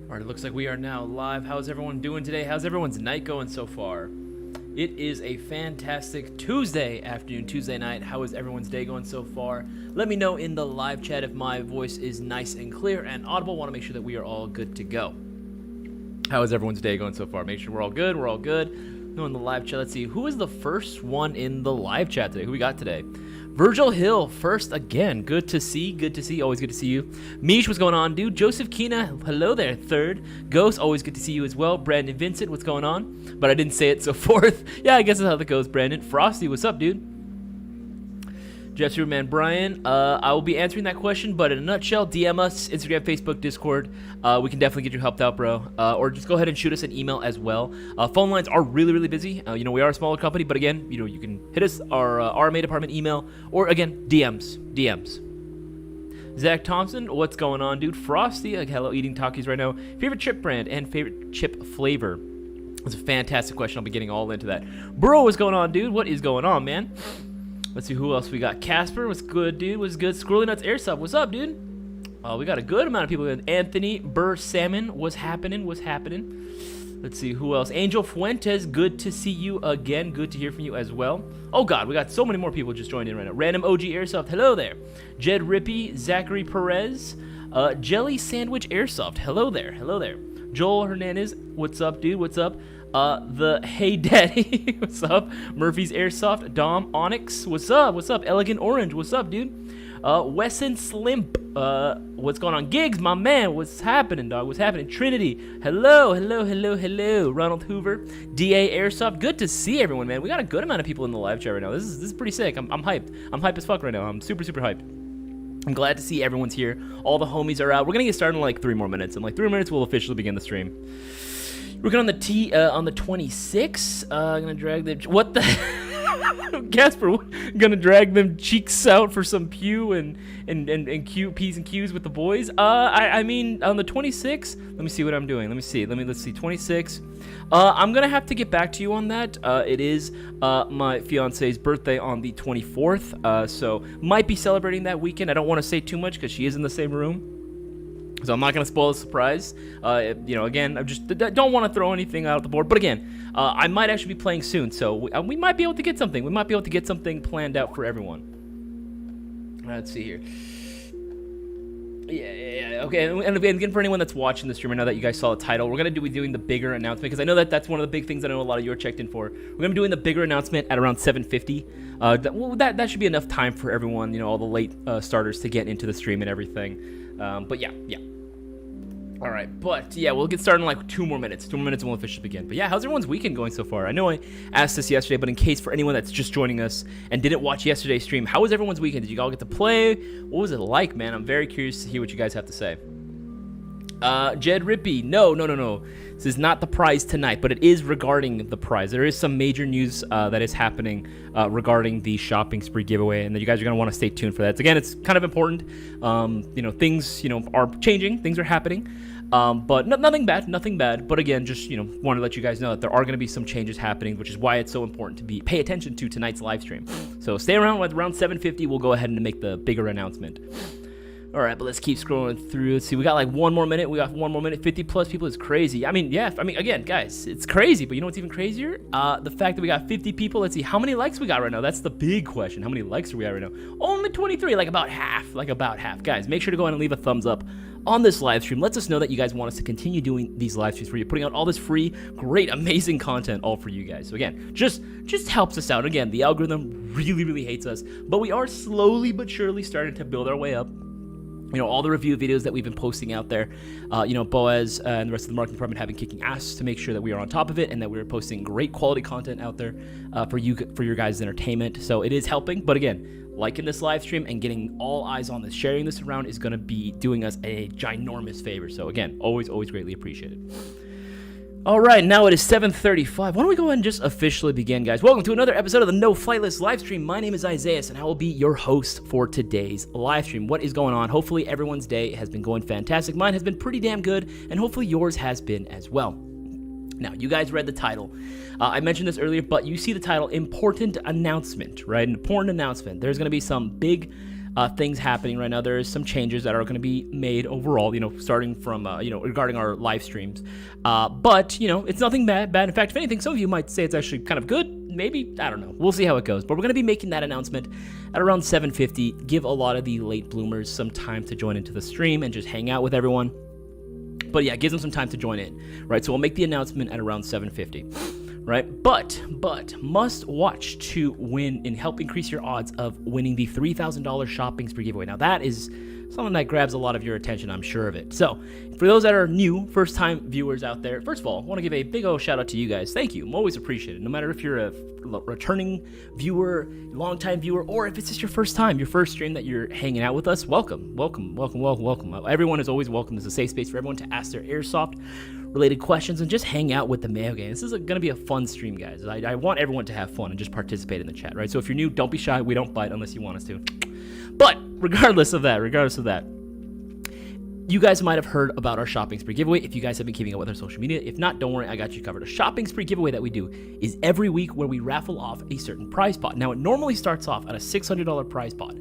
All right, it looks like we are now live. How's everyone doing today? How's everyone's night going so far? It is a fantastic Tuesday afternoon, Tuesday night. How is everyone's day going so far? Let me know in the live chat if my voice is nice and clear and audible. Want to make sure that we are all good to go. How is everyone's day going so far? Make sure we're all good. We're all good. No, in the live chat. Let's see. Who is the first one in the live chat today? Who we got today? Virgil Hill, first again. Good to see. Good to see. Always good to see you. Mish, what's going on, dude? Joseph Kina, hello there. Third. Ghost, always good to see you as well. Brandon Vincent, what's going on? But I didn't say it, so fourth. Yeah, I guess that's how that goes, Brandon. Frosty, what's up, dude? Jeff Superman Brian, I will be answering that question, but in a nutshell, DM us, Instagram, Facebook, Discord. We can definitely get you helped out, bro. Or just go ahead and shoot us an email as well. Phone lines are really, really busy. We are a smaller company, but again, you can hit us, our RMA department email, or again, DMs. Zach Thompson, what's going on, dude? Frosty, hello, eating Takis right now. Favorite chip brand and favorite chip flavor? That's a fantastic question. I'll be getting all into that. Bro, what's going on, dude? What is going on, man? Let's see who else we got. Casper, what's good, dude? What's good? Squirrely Nuts Airsoft, what's up, dude? We got a good amount of people. Anthony Burr Salmon, what's happening? Let's see who else. Angel Fuentes, good to see you again. Good to hear from you as well. Oh God, we got so many more people just joined in right now. Random OG Airsoft, hello there. Jed Rippey, Zachary Perez, Jelly Sandwich Airsoft, hello there. Joel Hernandez, what's up, dude? What's up? The Hey Daddy, what's up? Murphy's Airsoft, Dom Onyx, what's up? Elegant Orange, what's up, dude? Wesson Slimp, what's going on? Gigs, my man, what's happening, dog? What's happening? Trinity, hello. Ronald Hoover, DA Airsoft, good to see everyone, man. We got a good amount of people in the live chat right now. This is pretty sick. I'm hyped. I'm hyped as fuck right now. I'm super hyped. I'm glad to see everyone's here. All the homies are out. We're gonna get started in like 3 more minutes. In like 3 minutes, we'll officially begin the stream. We're going on the 26th. I'm gonna drag the Casper. Gonna drag them cheeks out for some pew and Q P's and Q's with the boys. I mean on the 26th. Let me see what I'm doing. Let's see 26. I'm gonna have to get back to you on that. It is my fiance's birthday on the 24th. So might be celebrating that weekend. I don't want to say too much because she is in the same room. So I'm not going to spoil the surprise. Again, I just don't want to throw anything out the board. But again, I might actually be playing soon. So we might be able to get something. We might be able to get something planned out for everyone. Let's see here. Yeah. Okay, and again, for anyone that's watching the stream, I know that you guys saw the title. We're going to be doing the bigger announcement because I know that's one of the big things I know a lot of you are checked in for. We're going to be doing the bigger announcement at around 7:50. That should be enough time for everyone, all the late starters to get into the stream and everything. But yeah. All right, but yeah, we'll get started in like 2 more minutes. 2 more minutes and we'll officially begin. But yeah, how's everyone's weekend going so far? I know I asked this yesterday, but in case for anyone that's just joining us and didn't watch yesterday's stream, how was everyone's weekend? Did you all get to play? What was it like, man? I'm very curious to hear what you guys have to say. Jed Rippey, no. This is not the prize tonight, but it is regarding the prize. There is some major news that is happening regarding the shopping spree giveaway, and that you guys are going to want to stay tuned for that. Again, it's kind of important. Things, are changing. Things are happening. But nothing bad. But again, just, want to let you guys know that there are going to be some changes happening, which is why it's so important to pay attention to tonight's live stream. So stay around. Around 7:50, we'll go ahead and make the bigger announcement. All right, but let's keep scrolling through. Let's see, we got like 1 more minute. 50 plus people is crazy. Again, guys, it's crazy, but you know what's even crazier? The fact that we got 50 people. Let's see, how many likes we got right now? That's the big question. How many likes are we at right now? Only 23, like about half. Guys, make sure to go ahead and leave a thumbs up on this live stream. Lets us know that you guys want us to continue doing these live streams for you, putting out all this free, great, amazing content all for you guys. So again, just helps us out. Again, the algorithm really hates us, but we are slowly but surely starting to build our way up. All the review videos that we've been posting out there, Boaz and the rest of the marketing department have been kicking ass to make sure that we are on top of it and that we're posting great quality content out there for your guys' entertainment. So it is helping. But again, liking this live stream and getting all eyes on this, sharing this around is going to be doing us a ginormous favor. So again, always greatly appreciated. All right, now it is 7:35. Why don't we go ahead and just officially begin, guys? Welcome to another episode of the No Flight List live stream. My name is Isaias, and I will be your host for today's live stream. What is going on? Hopefully, everyone's day has been going fantastic. Mine has been pretty damn good, and hopefully yours has been as well. Now, you guys read the title. I mentioned this earlier, but you see the title, Important Announcement, right? An important announcement. There's going to be some big things happening right now. There is some changes that are going to be made overall, starting from, regarding our live streams. But, it's nothing bad. In fact, if anything, some of you might say it's actually kind of good. Maybe, I don't know. We'll see how it goes. But we're going to be making that announcement at around 7:50. Give a lot of the late bloomers some time to join into the stream and just hang out with everyone. But yeah, gives them some time to join in, right? So we'll make the announcement at around 7:50, right? But must watch to win and help increase your odds of winning the $3,000 shopping spree giveaway. Now that is something that grabs a lot of your attention, I'm sure of it. So for those that are new, first-time viewers out there, first of all, I want to give a big old shout-out to you guys. Thank you. I'm always appreciated. No matter if you're a returning viewer, long-time viewer, or if it's just your first time, your first stream that you're hanging out with us, welcome. Everyone is always welcome. There's a safe space for everyone to ask their Airsoft-related questions and just hang out with the Mayo Gang. This is going to be a fun stream, guys. I want everyone to have fun and just participate in the chat, right? So if you're new, don't be shy. We don't bite unless you want us to. But regardless of that, you guys might have heard about our shopping spree giveaway if you guys have been keeping up with our social media. If not, don't worry, I got you covered. A shopping spree giveaway that we do is every week where we raffle off a certain prize pot. Now, it normally starts off at a $600 prize pot,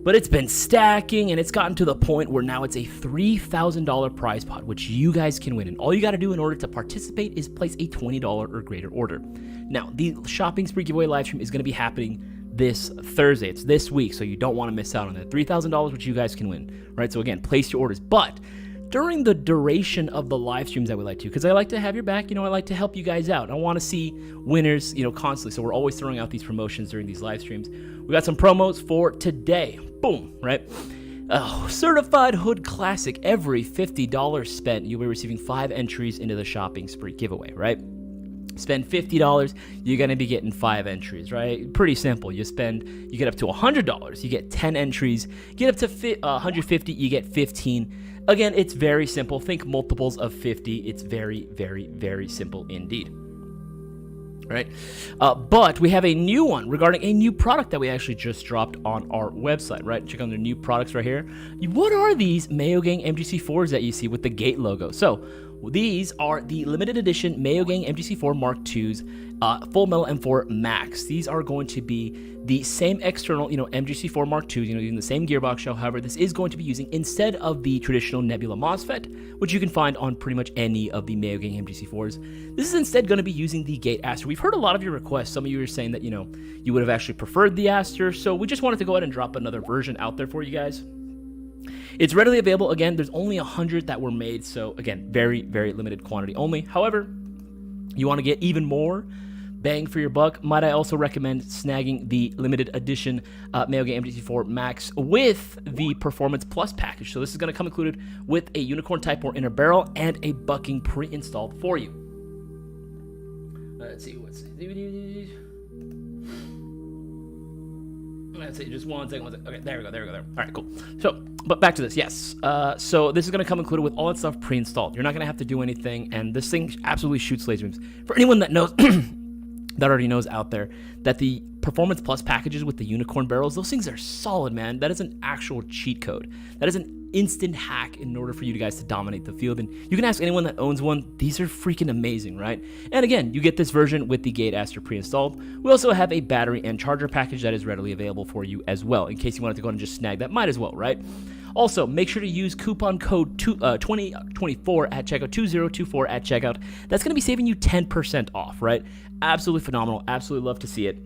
but it's been stacking and it's gotten to the point where now it's a $3,000 prize pot, which you guys can win. And all you got to do in order to participate is place a $20 or greater order. Now, the shopping spree giveaway live stream is going to be happening this Thursday. It's this week, so you don't want to miss out on that $3,000, which you guys can win, right? So again, place your orders. But during the duration of the live streams that we like to, because I like to have your back, I like to help you guys out. I want to see winners, constantly. So we're always throwing out these promotions during these live streams. We got some promos for today. Boom, right? Certified Hood Classic. Every $50 spent, you'll be receiving 5 entries into the shopping spree giveaway, right? Spend $50, you're going to be getting 5 entries, right? Pretty simple. You get up to $100, you get 10 entries. Get up to $150, you get 15. Again, it's very simple. Think multiples of 50. It's very, very, very simple indeed. Right? But we have a new one regarding a new product that we actually just dropped on our website, right? Check out the new products right here. What are these Mayo Gang MGC4s that you see with the gate logo? So these are the limited edition Mayo Gang MGC4 Mark IIs, Full Metal M4 Max. These are going to be the same external, MGC4 Mark IIs, using the same gearbox shell. However, this is going to be using, instead of the traditional Nebula MOSFET, which you can find on pretty much any of the Mayo Gang MGC4s, this is instead going to be using the Gate Aster. We've heard a lot of your requests. Some of you are saying that, you would have actually preferred the Aster, so we just wanted to go ahead and drop another version out there for you guys. It's readily available. Again, there's only 100 that were made, so again, very, very limited quantity only. However, you want to get even more bang for your buck, might I also recommend snagging the limited edition Mayo Gang MGC4 Max with the Performance Plus package. So this is going to come included with a Unicorn Type 4 inner barrel and a bucking pre-installed for you. Let's see. Let's see, just one second. Okay, there we go. All right, cool. So, but back to this, yes. So this is going to come included with all that stuff pre-installed. You're not going to have to do anything, and this thing absolutely shoots laser beams. For anyone that knows, that already knows out there, that the Performance Plus packages with the Unicorn barrels, those things are solid, man. That is an actual cheat code. That is an instant hack in order for you guys to dominate the field. And you can ask anyone that owns one. These are freaking amazing, right? And again, you get this version with the Gate Aster pre-installed. We also have a battery and charger package that is readily available for you as well. In case you wanted to go ahead and just snag that, might as well, right? Also, make sure to use coupon code 2024 at checkout, 2024 at checkout. That's going to be saving you 10% off, right? Absolutely phenomenal. Absolutely love to see it.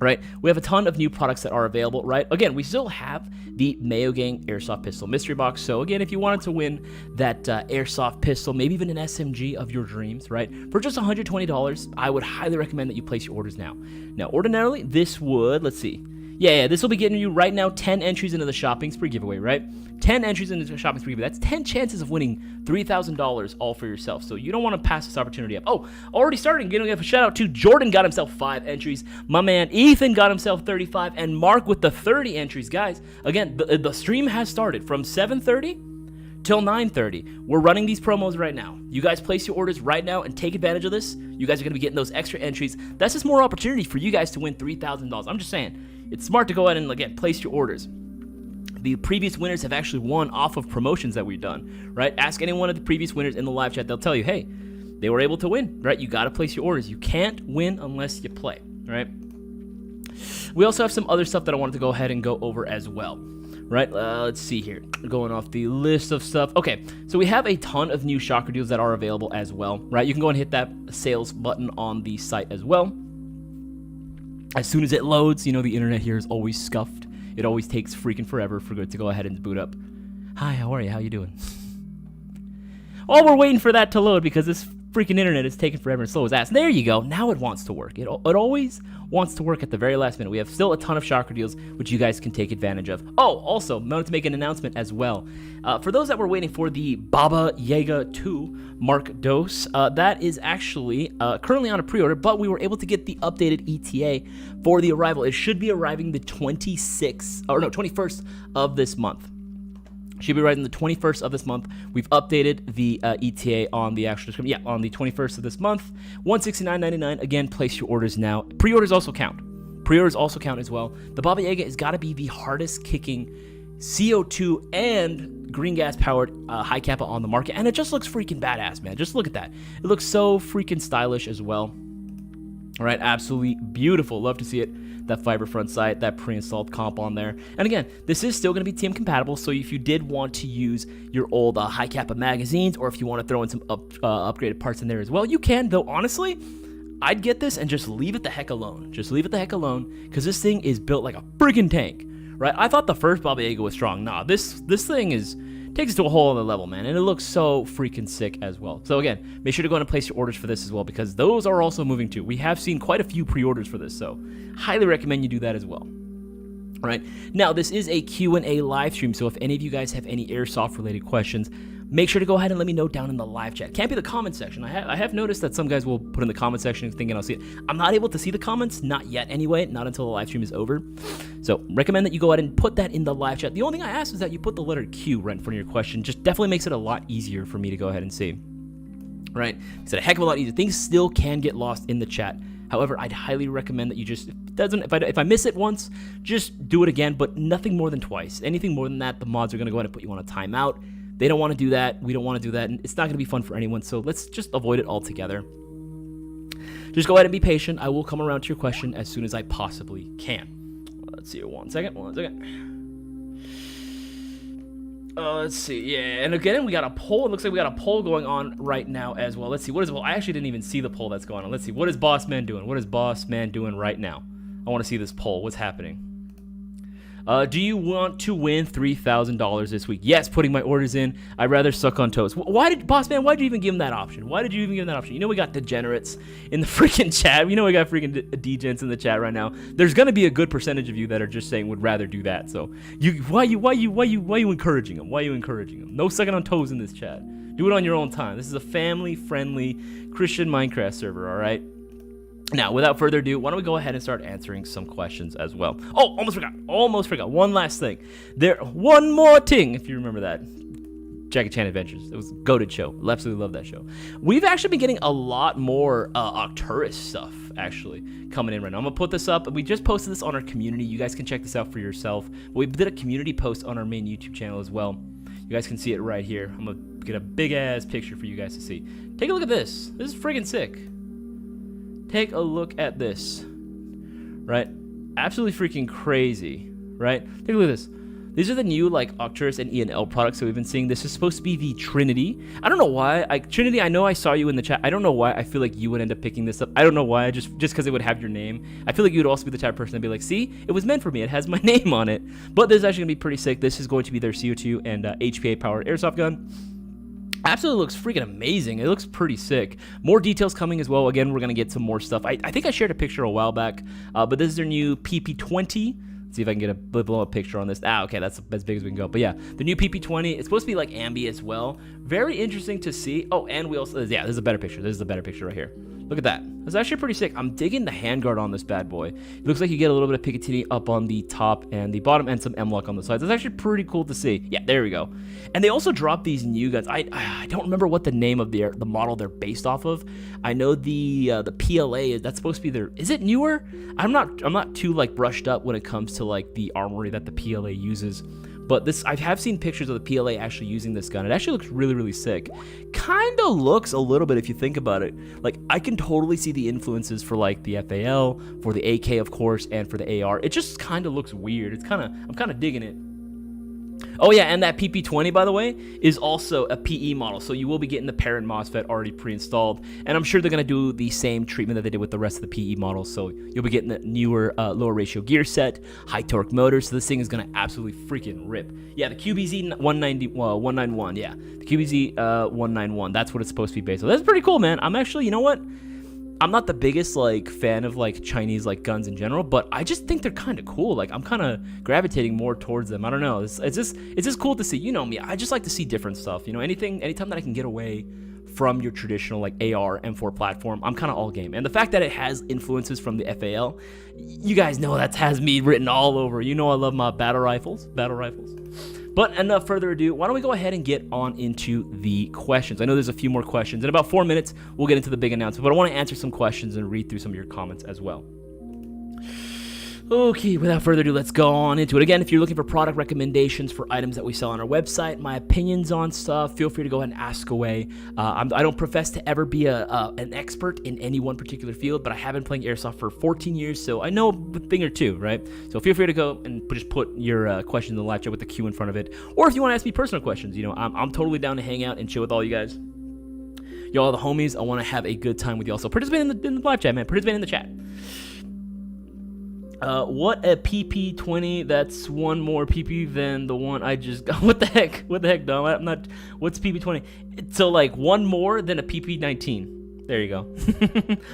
Right, we have a ton of new products that are available, right? Again, we still have the Mayo Gang Airsoft Pistol Mystery Box. So again, if you wanted to win that Airsoft pistol, maybe even an SMG of your dreams, right? For just $120, I would highly recommend that you place your orders now. Now, ordinarily, this would, let's see. Yeah, this will be getting you right now 10 entries into the shopping spree giveaway, right? 10 entries into the shopping spree giveaway. That's 10 chances of winning $3,000 all for yourself. So you don't want to pass this opportunity up. Oh, already starting. Getting a shout out to Jordan, got himself 5 entries. My man Ethan got himself 35, and Mark with the 30 entries. Guys, again, the stream has started from 7:30 till 9:30. We're running these promos right now. You guys place your orders right now and take advantage of this. You guys are going to be getting those extra entries. That's just more opportunity for you guys to win $3,000. I'm just saying, it's smart to go ahead and, again, place your orders. The previous winners have actually won off of promotions that we've done, right? Ask any one of the previous winners in the live chat. They'll tell you, hey, they were able to win, right? You got to place your orders. You can't win unless you play, right? We also have some other stuff that I wanted to go ahead and go over as well. Right, let's see here. Going off the list of stuff. Okay, so we have a ton of new shocker deals that are available as well. Right, you can go and hit that sales button on the site as well. As soon as it loads, you know the internet here is always scuffed. It always takes freaking forever for it to go ahead and boot up. Hi, how are you? How you doing? Oh, we're waiting for that to load because this freaking internet is taking forever and slow as ass. There you go. Now it wants to work. It always wants to work at the very last minute. We have still a ton of shocker deals, which you guys can take advantage of. Oh, also, wanted to make an announcement as well. For those that were waiting for the Baba Yaga 2 Mark Dose, that is actually currently on a pre-order, but we were able to get the updated ETA for the arrival. It should be arriving the 21st of this month. Should be arriving the 21st of this month. We've updated the ETA on the actual description. Yeah, on the 21st of this month. $169.99. Again, place your orders now. Pre-orders also count. Pre-orders also count as well. The Baba Yaga has got to be the hardest kicking CO2 and green gas powered high kappa on the market, and it just looks freaking badass, man. Just look at that. It looks so freaking stylish as well. All right, absolutely beautiful. Love to see it. That fiber front sight, that pre-installed comp on there. And again, this is still going to be TM compatible, so if you did want to use your old high kappa magazines, or if you want to throw in some upgraded parts in there as well, you can. Though honestly, I'd get this and just leave it the heck alone. Just leave it the heck alone, because this thing is built like a freaking tank, right? I thought the first Baba Yaga was strong. Nah, this thing takes it to a whole other level, man, and it looks so freaking sick as well. So again, make sure to go and place your orders for this as well, because those are also moving too. We have seen quite a few pre-orders for this, so highly recommend you do that as well. All right, now this is a Q&A live stream, so if any of you guys have any airsoft related questions, make sure to go ahead and let me know down in the live chat. Can't be the comment section. I have noticed that some guys will put in the comment section thinking I'll see it. I'm not able to see the comments, not yet anyway, not until the live stream is over. So recommend that you go ahead and put that in the live chat. The only thing I ask is that you put the letter Q right in front of your question. Just definitely makes it a lot easier for me to go ahead and see. Right? It's a heck of a lot easier. Things still can get lost in the chat. However, I'd highly recommend that you just, if I miss it once, just do it again, but nothing more than twice. Anything more than that, the mods are going to go ahead and put you on a timeout. They don't want to do that. We don't want to do that. And it's not going to be fun for anyone. So let's just avoid it altogether. Just go ahead and be patient. I will come around to your question as soon as I possibly can. Let's see here. One second. Let's see. Yeah. And again, we got a poll. It looks like we got a poll going on right now as well. Let's see. What is, well, I actually didn't even see the poll that's going on. Let's see. What is Boss Man doing? What is Boss Man doing right now? I want to see this poll. What's happening? Do you want to win $3,000 this week? Yes, putting my orders in. I'd rather suck on toes. Boss Man, why'd you even give him that option? Why did you even give him that option? You know we got degenerates in the freaking chat. You know we got freaking degents in the chat right now. There's gonna be a good percentage of you that are just saying would rather do that. So why you encouraging them? Why are you encouraging them? No sucking on toes in this chat. Do it on your own time. This is a family-friendly Christian Minecraft server, all right? Now, without further ado, why don't we go ahead and start answering some questions as well. Oh, almost forgot. One last thing. One more thing, if you remember that. Jackie Chan Adventures. It was a goated show. I absolutely love that show. We've actually been getting a lot more Arcturus stuff, actually, coming in right now. I'm going to put this up. We just posted this on our community. You guys can check this out for yourself. We did a community post on our main YouTube channel as well. You guys can see it right here. I'm going to get a big-ass picture for you guys to see. Take a look at this. This is friggin' sick. Take a look at this, right? Absolutely freaking crazy, right? Take a look at this. These are the new, like, Arcturus and E&L products that we've been seeing. This is supposed to be the Trinity. I don't know why. Trinity, I know I saw you in the chat. I don't know why I feel like you would end up picking this up. I don't know why, just because it would have your name. I feel like you would also be the type of person to be like, see, it was meant for me. It has my name on it. But this is actually going to be pretty sick. This is going to be their CO2 and HPA-powered airsoft gun. Absolutely looks freaking amazing. It looks pretty sick. More details coming as well. Again, we're going to get some more stuff. I think I shared a picture a while back, but this is their new PP20. Let's see if I can get a blow up picture on this. Okay, that's as big as we can go. But yeah, the new PP20. It's supposed to be like ambi as well. Very interesting to see. Oh, and we also, yeah, this is a better picture. This is a better picture right here. Look at that. That's actually pretty sick. I'm digging the handguard on this bad boy. It looks like you get a little bit of Picatinny up on the top and the bottom and some M-Lock on the sides. That's actually pretty cool to see. Yeah, there we go. And they also dropped these new guns. I don't remember what the name of the model they're based off of. I know the PLA, that's supposed to be their, is it newer? I'm not too like brushed up when it comes to like the armory that the PLA uses. But this, I have seen pictures of the PLA actually using this gun. It actually looks really, really sick. Kind of looks a little bit, if you think about it, like I can totally see the influences for like the FAL, for the AK, of course, and for the AR. It just kind of looks weird. I'm kind of digging it. Oh yeah, and that PP20, by the way, is also a PE model, so you will be getting the parent MOSFET already pre-installed, and I'm sure they're going to do the same treatment that they did with the rest of the PE models, so you'll be getting the newer, lower ratio gear set, high torque motor, so this thing is going to absolutely freaking rip. Yeah, the QBZ 191, yeah, the QBZ 191, that's what it's supposed to be based on. That's pretty cool, man. I'm actually, you know what? I'm not the biggest like fan of like Chinese like guns in general, but I just think they're kind of cool. Like I'm kind of gravitating more towards them. I don't know. It's just cool to see. You know me. I just like to see different stuff. You know, anytime that I can get away from your traditional like AR M4 platform, I'm kind of all game. And the fact that it has influences from the FAL, you guys know that has me written all over. You know I love my battle rifles. But enough further ado, why don't we go ahead and get on into the questions. I know there's a few more questions. In about 4 minutes, we'll get into the big announcement, but I want to answer some questions and read through some of your comments as well. Okay, without further ado, let's go on into it. Again, if you're looking for product recommendations for items that we sell on our website, my opinions on stuff, feel free to go ahead and ask away. I don't profess to ever be an expert in any one particular field, but I have been playing Airsoft for 14 years, so I know a thing or two, right? So feel free to go and just put your questions in the live chat with the Q in front of it. Or if you want to ask me personal questions, you know, I'm totally down to hang out and chill with all you guys. Y'all are the homies. I want to have a good time with y'all. So participate in the live chat, man. Participate in the chat. What a PP20, that's one more PP than the one I just got. What the heck, Dom? I'm not, what's PP20? So, like, one more than a PP19. There you go.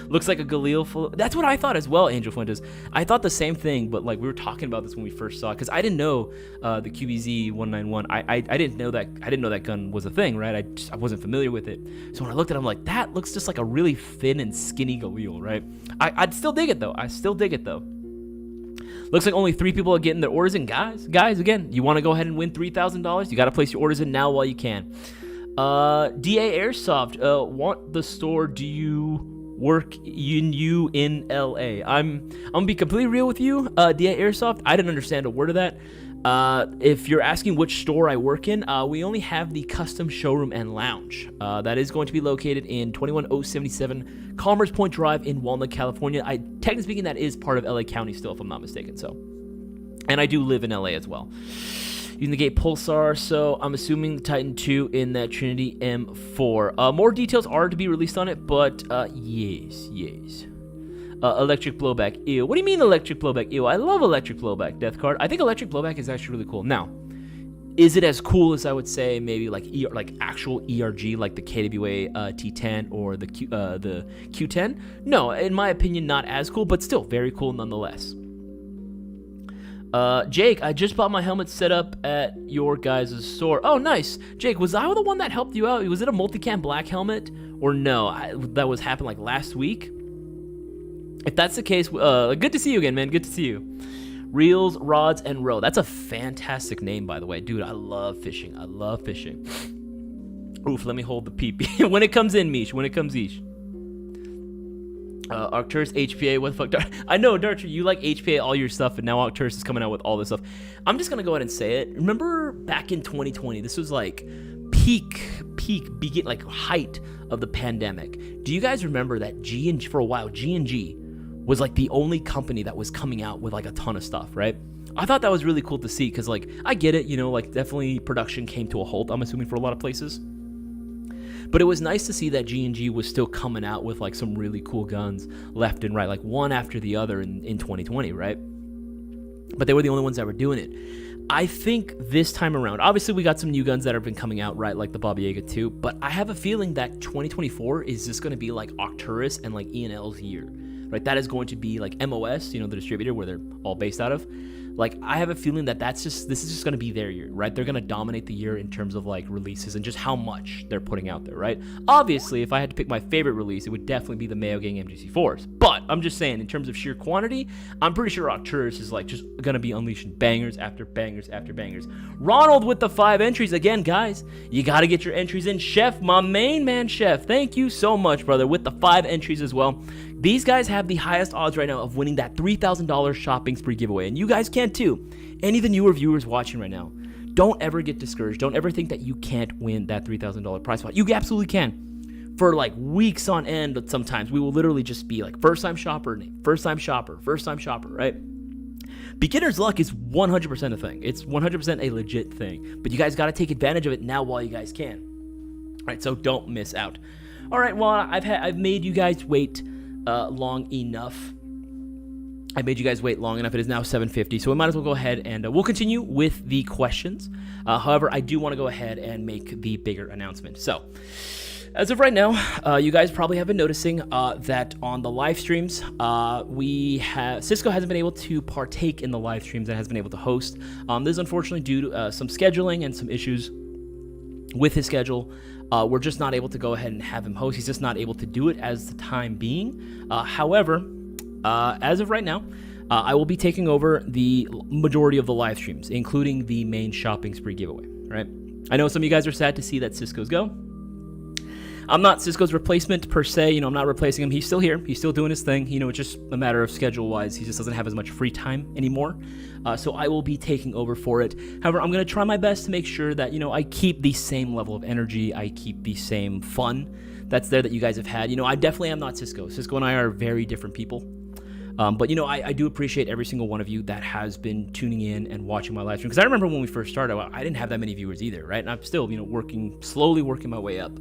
Looks like a Galil full. That's what I thought as well, Angel Fuentes. I thought the same thing, but, like, we were talking about this when we first saw it, because I didn't know the QBZ 191. I didn't know that gun was a thing, right? I wasn't familiar with it. So when I looked at it, I'm like, that looks just like a really thin and skinny Galil, right? I'd still dig it, though. Looks like only 3 people are getting their orders in. Guys, again, you want to go ahead and win $3,000? You got to place your orders in now while you can. DA Airsoft, want the store? Do you work in LA? I'm gonna be completely real with you. DA Airsoft, I didn't understand a word of that. If you're asking which store I work in, we only have the custom showroom and lounge. That is going to be located in 21077 Commerce Point Drive in Walnut, California. Technically speaking, that is part of LA County still, if I'm not mistaken. So, and I do live in LA as well. Using the Gate Pulsar, so I'm assuming the Titan 2 in that Trinity M4. More details are to be released on it, but yes. Electric blowback, ew. What do you mean electric blowback, ew? I love electric blowback, Death Card. I think electric blowback is actually really cool. Now, is it as cool as I would say maybe like actual ERG, like the KWA T10 or the Q10? No, in my opinion, not as cool, but still very cool nonetheless. Jake, I just bought my helmet set up at your guys' store. Oh, nice. Jake, was I the one that helped you out? Was it a multicam black helmet? Or no, that was happened like last week? If that's the case, good to see you again, man. Good to see you. Reels, Rods, and Row. That's a fantastic name, by the way. Dude, I love fishing. Oof, let me hold the PP. When it comes in, Mish. Arcturus, HPA, what the fuck? I know, Darcher, you like HPA, all your stuff, and now Arcturus is coming out with all this stuff. I'm just going to go ahead and say it. Remember back in 2020, this was like like height of the pandemic. Do you guys remember that G&G, for a while, G&G was like the only company that was coming out with like a ton of stuff, right? I thought that was really cool to see because, like, I get it, you know, like definitely production came to a halt, I'm assuming, for a lot of places. But it was nice to see that G&G was still coming out with like some really cool guns left and right, like one after the other in 2020, right? But they were the only ones that were doing it. I think this time around, obviously we got some new guns that have been coming out, right, like the Baba Yaga 2, but I have a feeling that 2024 is just going to be like Arcturus and like E&L's year, right? That is going to be like MOS, you know, the distributor where they're all based out of. Like, I have a feeling that this is just going to be their year, right? They're going to dominate the year in terms of, like, releases and just how much they're putting out there, right? Obviously, if I had to pick my favorite release, it would definitely be the Mayo Gang MGC4s. But I'm just saying, in terms of sheer quantity, I'm pretty sure Arcturus is, like, just going to be unleashing bangers after bangers after bangers. Ronald with the 5 entries. Again, guys, you got to get your entries in. Chef, my main man, Chef, thank you so much, brother, with the 5 entries as well. These guys have the highest odds right now of winning that $3,000 shopping spree giveaway, and you guys can too. Any of the newer viewers watching right now, don't ever get discouraged. Don't ever think that you can't win that $3,000 prize pot. You absolutely can. For like weeks on end, but sometimes we will literally just be like first time shopper, right? Beginner's luck is 100% a thing. It's 100% a legit thing. But you guys got to take advantage of it now while you guys can. All right, so don't miss out. All right, well, I've made you guys wait long enough. It is now 7:50, so we might as well go ahead and we'll continue with the questions. However, I do want to go ahead and make the bigger announcement. So, as of right now, you guys probably have been noticing that on the live streams, Cisco hasn't been able to partake in the live streams and has been able to host. This is unfortunately due to some scheduling and some issues with his schedule. We're just not able to go ahead and have him host. He's just not able to do it as the time being. However, as of right now, I will be taking over the majority of the live streams, including the main shopping spree giveaway, right? I know some of you guys are sad to see that Cisco's go. I'm not Cisco's replacement per se. I'm not replacing him. He's still here. He's still doing his thing. It's just a matter of schedule-wise. He just doesn't have as much free time anymore. So I will be taking over for it. However, I'm going to try my best to make sure that, I keep the same level of energy. I keep the same fun that's there that you guys have had. I definitely am not Cisco. Cisco and I are very different people. But I do appreciate every single one of you that has been tuning in and watching my live stream. Because I remember when we first started, I didn't have that many viewers either, right? And I'm still, slowly working my way up.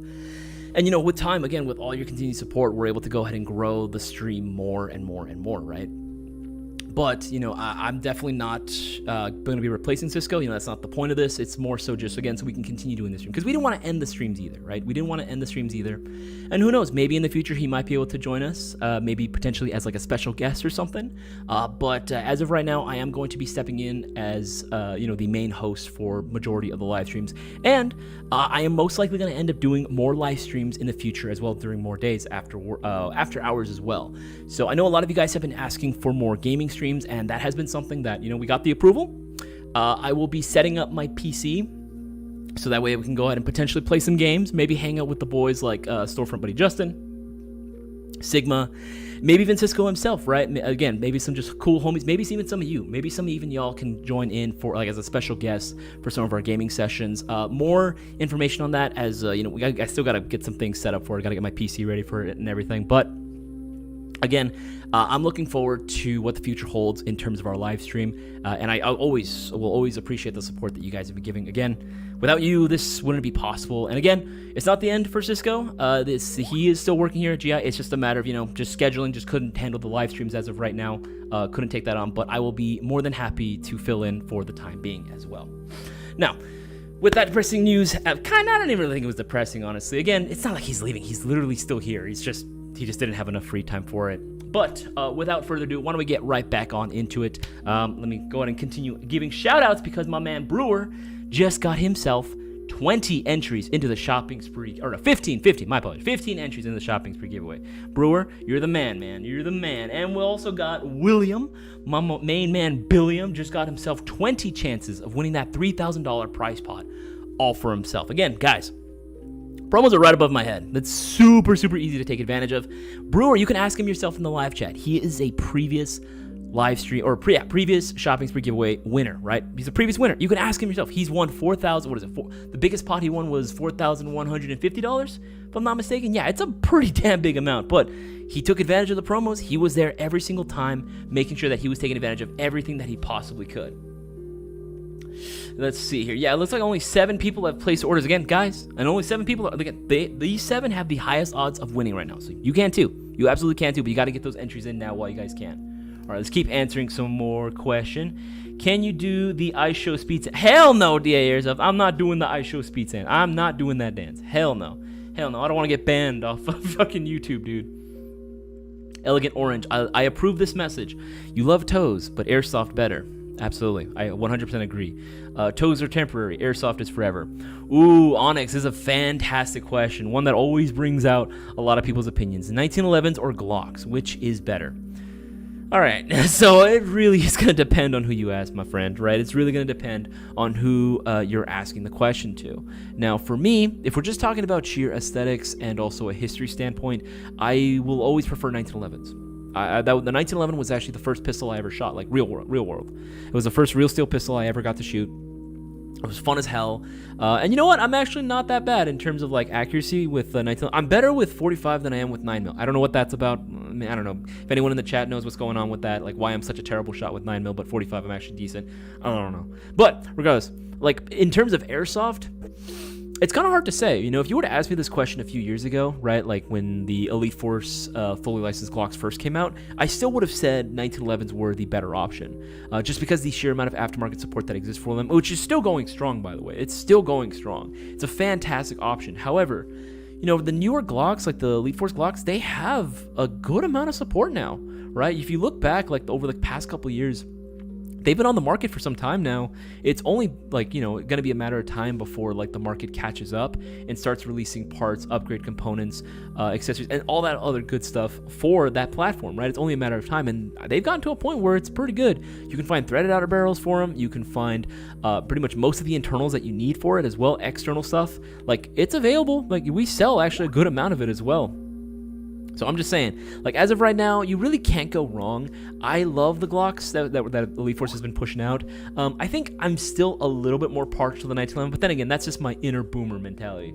And, with time, again, with all your continued support, we're able to go ahead and grow the stream more and more and more, right? But, I'm definitely not going to be replacing Cisco. That's not the point of this. It's more so just, again, so we can continue doing this stream. Because we didn't want to end the streams either, right? We didn't want to end the streams either. And who knows, maybe in the future he might be able to join us, maybe potentially as like a special guest or something. But as of right now, I am going to be stepping in as, the main host for majority of the live streams. And I am most likely going to end up doing more live streams in the future as well during more days after hours as well. So I know a lot of you guys have been asking for more gaming streams, and that has been something that, we got the approval. I will be setting up my PC so that way we can go ahead and potentially play some games, maybe hang out with the boys like Storefront Buddy Justin, Sigma, maybe even Cisco himself, right? Again, maybe some just cool homies, maybe even some of you, maybe some even y'all can join in for like as a special guest for some of our gaming sessions. More information on that as, I still got to get some things set up for it. Got to get my PC ready for it and everything, but again, I'm looking forward to what the future holds in terms of our live stream, and I will always appreciate the support that you guys have been giving. Again, without you, this wouldn't be possible. And again, it's not the end for Cisco. He is still working here at GI. It's just a matter of, just scheduling, just couldn't handle the live streams as of right now. Couldn't take that on, but I will be more than happy to fill in for the time being as well. Now, with that depressing news, I don't even really think it was depressing, honestly. Again, it's not like he's leaving. He's literally still here. He just didn't have enough free time for it. But without further ado, why don't we get right back on into it? Let me go ahead and continue giving shout outs because my man Brewer just got himself 20 entries into the shopping spree, or 15 entries in the shopping spree giveaway. Brewer, you're the man. You're the man. And we also got William, my main man Billiam, just got himself 20 chances of winning that $3,000 prize pot all for himself. Again, guys, promos are right above my head. That's super, super easy to take advantage of. Brewer, you can ask him yourself in the live chat. He is a previous live stream or previous shopping spree giveaway winner, right? He's a previous winner. You can ask him yourself. He's won the biggest pot he won was $4,150, if I'm not mistaken. Yeah, it's a pretty damn big amount, but he took advantage of the promos. He was there every single time, making sure that he was taking advantage of everything that he possibly could. Let's see here. Yeah, it looks like only 7 people have placed orders. Again, guys, and only 7 people. These 7 have the highest odds of winning right now. So you can too. You absolutely can too, but you got to get those entries in now while you guys can. All right, let's keep answering some more question. Can you do the ice show speed stand? Hell no, DA Airsoft. I'm not doing the ice show speed stand. I'm not doing that dance. Hell no. Hell no. I don't want to get banned off of fucking YouTube, dude. Elegant Orange. I approve this message. You love toes, but Airsoft better. Absolutely. I 100% agree. Toes are temporary. Airsoft is forever. Ooh, Onyx is a fantastic question. One that always brings out a lot of people's opinions. 1911s or Glocks? Which is better? All right. So it really is going to depend on who you ask, my friend, right? It's really going to depend on who you're asking the question to. Now, for me, if we're just talking about sheer aesthetics and also a history standpoint, I will always prefer 1911s. The 1911 was actually the first pistol I ever shot, like real world. It was the first real steel pistol I ever got to shoot. It was fun as hell. And you know what? I'm actually not that bad in terms of like accuracy with 19. I'm better with 45 than I am with 9mm. I don't know what that's about. I mean, I don't know if anyone in the chat knows what's going on with that, like why I'm such a terrible shot with 9mm, but 45 I'm actually decent. I don't know. But regardless, like in terms of airsoft, it's kind of hard to say. You know, if you were to ask me this question a few years ago, right, like when the Elite Force fully licensed Glocks first came out, I still would have said 1911s were the better option, just because the sheer amount of aftermarket support that exists for them, which is still going strong, by the way. It's still going strong. It's a fantastic option. However, you know, the newer Glocks, like the Elite Force Glocks, they have a good amount of support now, right? If you look back, like over the past couple of years, they've been on the market for some time now. It's only like, you know, going to be a matter of time before like the market catches up and starts releasing parts, upgrade components, accessories, and all that other good stuff for that platform, right? It's only a matter of time, and they've gotten to a point where it's pretty good. You can find threaded outer barrels for them. You can find pretty much most of the internals that you need for it as well, external stuff. Like, it's available. Like, we sell actually a good amount of it as well. So I'm just saying, like, as of right now, you really can't go wrong. I love the Glocks that Elite Force has been pushing out. I think I'm still a little bit more partial to the 1911, but then again, that's just my inner boomer mentality.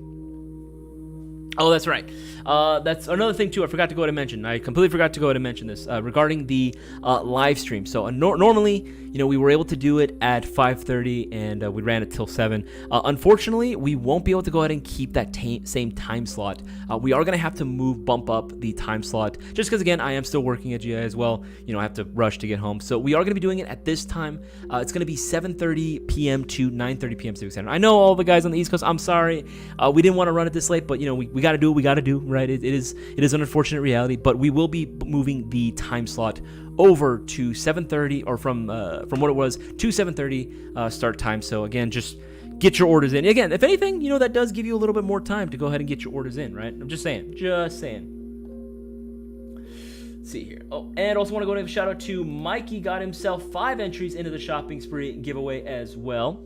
Oh, that's right. That's another thing, too, I forgot to go ahead and mention. I completely forgot to go ahead and mention this regarding the live stream. So normally, you know, we were able to do it at 5:30, and we ran it till 7. Unfortunately, we won't be able to go ahead and keep that same time slot. We are going to have to bump up the time slot, just because, again, I am still working at GI as well. You know, I have to rush to get home. So we are going to be doing it at this time. It's going to be 7:30 p.m. to 9:30 p.m. Pacific Standard. I know all the guys on the East Coast, I'm sorry. We didn't want to run it this late, but, you know, we got to do what we got to do, right? It is an unfortunate reality, but we will be moving the time slot over to 7:30, or from what it was to 7:30 start time. So again, just get your orders in. Again, if anything, you know, that does give you a little bit more time to go ahead and get your orders in, right? I'm just saying. Let's see here. Oh, and also want to go and give a shout out to Mikey, got himself 5 entries into the shopping spree giveaway as well.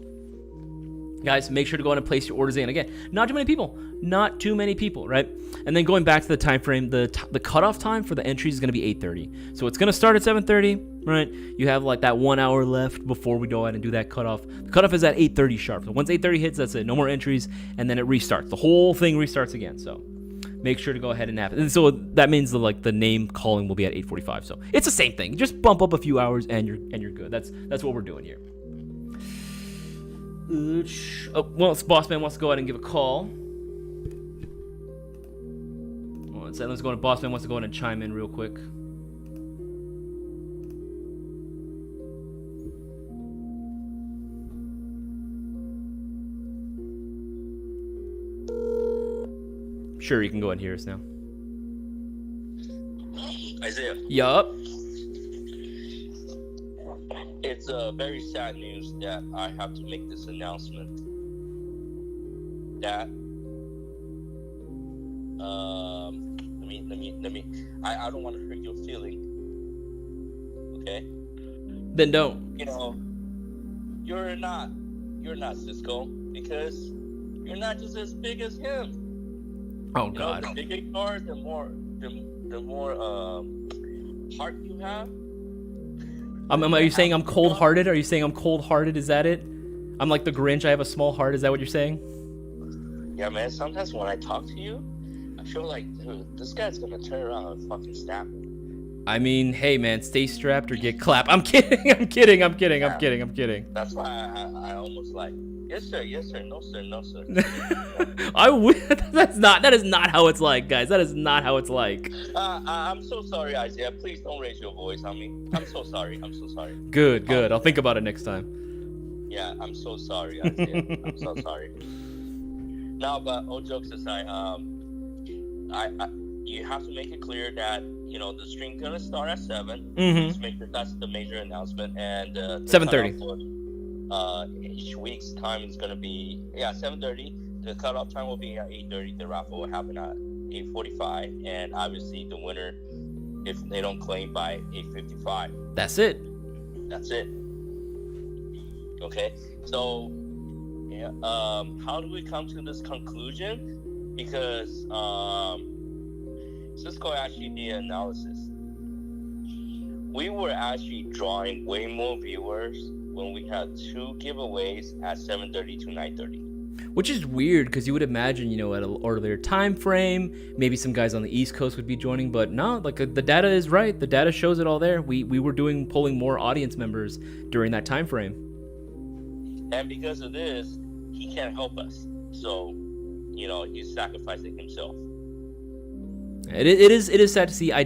Guys, make sure to go ahead and place your orders in. Again, not too many people, right? And then going back to the time frame, the cutoff time for the entries is going to be 8:30. So it's going to start at 7:30, right? You have like that 1 hour left before we go ahead and do that cutoff. The cutoff is at 8:30 sharp. So once 8:30 hits, that's it. No more entries, and then it restarts. The whole thing restarts again. So make sure to go ahead and have it. And so that means the name calling will be at 8:45. So it's the same thing. Just bump up a few hours, and you're good. That's what we're doing here. Oh, well, Bossman wants to go ahead and give a call. Let's go to Bossman wants to go ahead and chime in real quick. Sure, you can go ahead and hear us now. Isaiah. Yup. It's very sad news that I have to make this announcement. That let me. I don't want to hurt your feeling. Okay. Then don't. You know, you're not Cisco, because you're not just as big as him. Oh God. The bigger you are, the more heart you have. Are you saying I'm cold-hearted? Are you saying I'm cold-hearted? Is that it? I'm like the Grinch. I have a small heart. Is that what you're saying? Yeah, man. Sometimes when I talk to you, I feel like, dude, this guy's gonna turn around and fucking stab me. I mean, hey, man, stay strapped or get clapped. I'm kidding. I'm kidding. That's why I almost like, yes sir, no sir. That is not how it's like, guys. That is not how it's like. I'm so sorry, Isaiah. Please don't raise your voice on me. I'm so sorry. Good. I'll think about it next time. Yeah, I'm so sorry, Isaiah. I'm so sorry. No, but all jokes aside, you have to make it clear that, you know, the stream's gonna start at 7. Just make sure that's the major announcement, and 7:30. Each week's time is gonna be 7:30. The cutoff time will be at 8:30. The raffle will happen at 8:45, and obviously the winner, if they don't claim by 8:55. That's it. Okay, so how do we come to this conclusion? Because Cisco actually did analysis. we were actually drawing way more viewers when we had 2 giveaways at 7:30 to 9:30. Which is weird because you would imagine, at an earlier time frame, maybe some guys on the East Coast would be joining, but no, like the data is right. The data shows it all there. We were pulling more audience members during that time frame. And because of this, he can't help us. So, he's sacrificing himself. It is sad to see. I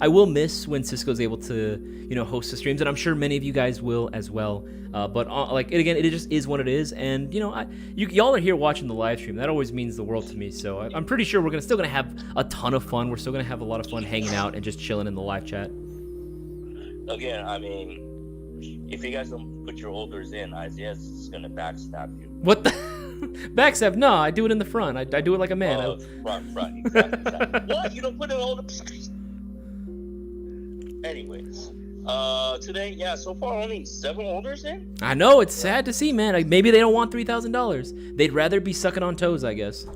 will miss when Cisco's able to host the streams, and I'm sure many of you guys will as well. But it just is what it is, and y'all are here watching the live stream. That always means the world to me. So I'm pretty sure we're still gonna have a ton of fun. We're still gonna have a lot of fun hanging out and just chilling in the live chat. Again, I mean, if you guys don't put your orders in, Isaias is gonna backstab you. What the? Backstab? No, I do it in the front. I do it like a man. Front, exactly. What? You don't put it all the... Anyways, today, so far only 7 orders in? I know, it's sad to see, man. Like, maybe they don't want $3,000. They'd rather be sucking on toes, I guess.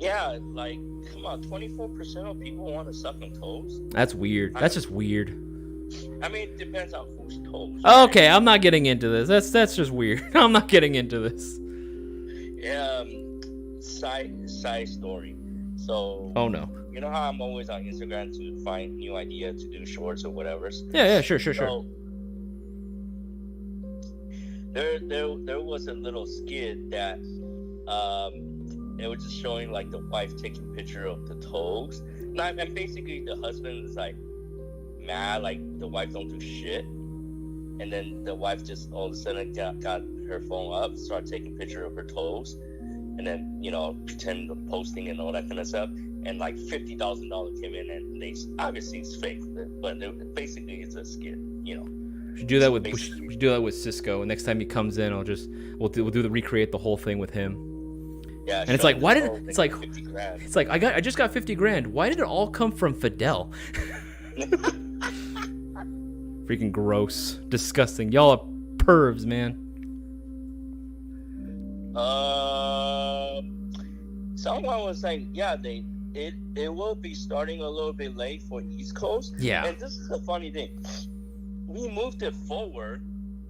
Yeah, like, come on, 24% of people want to suck on toes? That's weird. That's just weird. I mean, it depends on whose toes. Okay, I'm not getting into this. That's just weird. I'm not getting into this. Side story. So. Oh no. You know how I'm always on Instagram to find new idea to do shorts or whatever. Yeah, sure. So, there was a little skit that it was just showing like the wife taking picture of the toes. And basically the husband is like mad, like the wife don't do shit. And then the wife just all of a sudden got her phone up, started taking picture of her toes, and then pretend posting and all that kind of stuff. And like $50,000 came in, and they obviously it's fake, but basically it's a skit. We should do that with Cisco. And next time he comes in, we'll recreate the whole thing with him. Yeah, and it's like, why did it's like 50 grand. It's like I just got 50 grand. Why did it all come from Fidel? Freaking gross, disgusting. Y'all are pervs, man. Someone was saying, it will be starting a little bit late for East Coast. Yeah. And this is the funny thing. We moved it forward.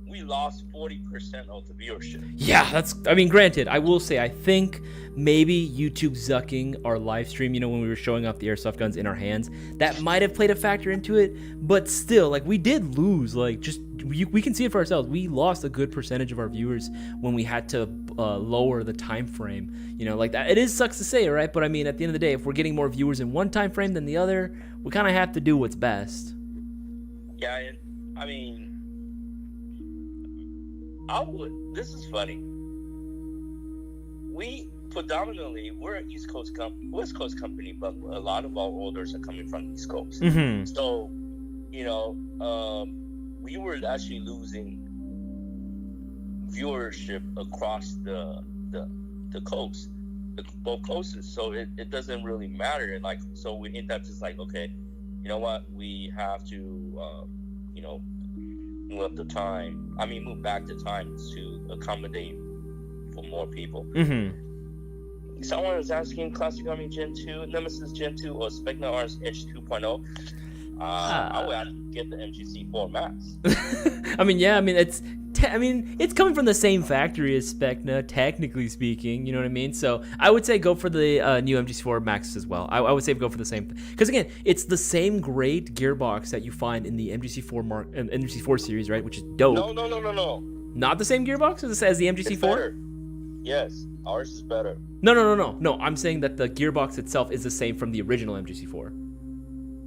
We lost 40% of the viewership. Yeah, granted, I will say, I think maybe YouTube zucking our live stream, when we were showing off the airsoft guns in our hands, that might have played a factor into it. But still, like, we did lose, like, we can see it for ourselves. We lost a good percentage of our viewers when we had to lower the time frame. Like that. It sucks to say, right? But I mean, at the end of the day, if we're getting more viewers in one time frame than the other, we kind of have to do what's best. Yeah, I mean, this is funny. We're an West Coast company, but a lot of our orders are coming from East Coast. Mm-hmm. So, we were actually losing viewership across the coast, both coasts. So it doesn't really matter. And like, so we end up just like, okay, you know what? We have to, move back the time to accommodate for more people. Mm-hmm. Someone was asking Classic Army Gen 2, Nemesis Gen 2, or Specna Arms Edge 2.0. I would have to get the MGC4 Max. It's coming from the same factory as Specna, technically speaking. You know what I mean? So I would say go for the new MGC4 Max as well. I would say go for the same, because again, it's the same great gearbox that you find in the MGC4 MGC4 series, right? Which is dope. No. Not the same gearbox as the MGC4? Yes, ours is better. No. I'm saying that the gearbox itself is the same from the original MGC4.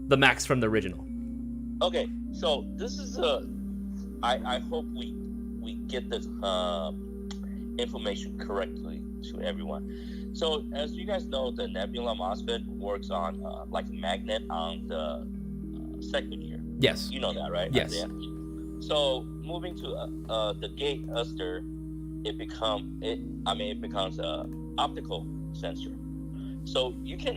The Max from the original. Okay, so this is I hope we get this information correctly to everyone. So as you guys know, the Nebula MOSFET works on like a magnet on the second gear. Yes. You know that, right? Yes. So moving to the gate Uster, it becomes a optical sensor. So you can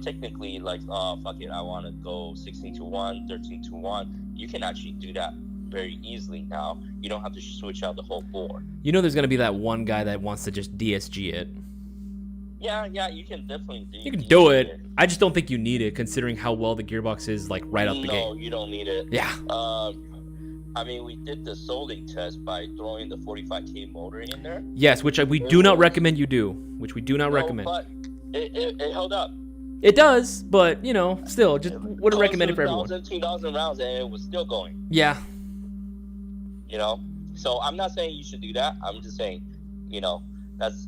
technically like, fuck it, I want to go 16:1, 13:1. You can actually do that very easily now. You don't have to switch out the whole board. There's going to be that one guy that wants to just DSG it. Yeah, you can definitely do. You can do it. I just don't think you need it, considering how well the gearbox is like right out the gate. No, you don't need it. Yeah. I mean, we did the solding test by throwing the 45K motor in there. Yes, which we do not recommend you do. Which we do not recommend. But it held up. It does, but you know, still, just wouldn't recommend it for everyone. 2,000 rounds, and it was still going. Yeah. You know, so I'm not saying you should do that. I'm just saying, you know, that's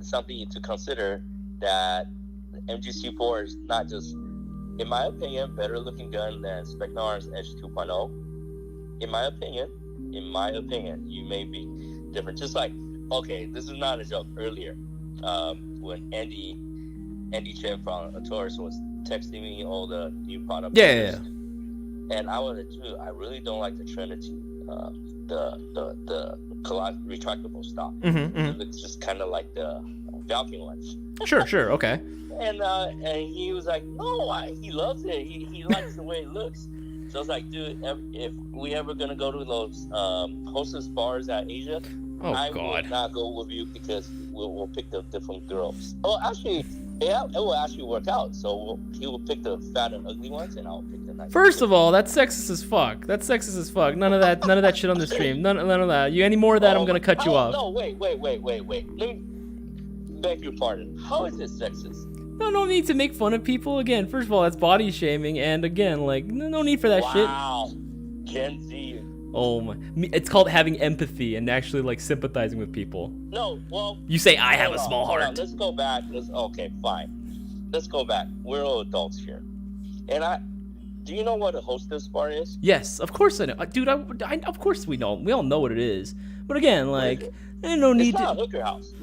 something to consider. That MGC4 is not just, in my opinion, better looking gun than Specnar's Edge 2.0. In my opinion, you may be different. Just like, okay, this is not a joke. Earlier, when Andy Chen from Taurus was texting me all the new product. Yeah. And I was like, dude, I really don't like the Trinity, the retractable stock. It looks just kind of like the Falcon ones. Sure, okay. And he was like, no, he loves it. He likes the way it looks. So I was like, dude, if we ever gonna go to those hostess bars at Asia, I will not go with you because we'll pick the different girls. Oh, actually, yeah, it will actually work out. So he will pick the fat and ugly ones, and I'll pick the nice. First of all, that's sexist as fuck. None of that shit on the stream. None of that. You any more of that, I'm gonna cut you off. No, wait. Let me beg your pardon. How is this sexist? No need to make fun of people. Again, first of all, that's body shaming, and again, like, no need for that shit. Wow, Gen Z. Oh my! It's called having empathy and actually like sympathizing with people. No, well. You say I have a small heart. Let's go back. Okay, fine. Let's go back. We're all adults here, and do you know what a hostess bar is? Yes, of course I know, dude. Of course we know. We all know what it is. But again, like, there's no need it's not to. a hooker house.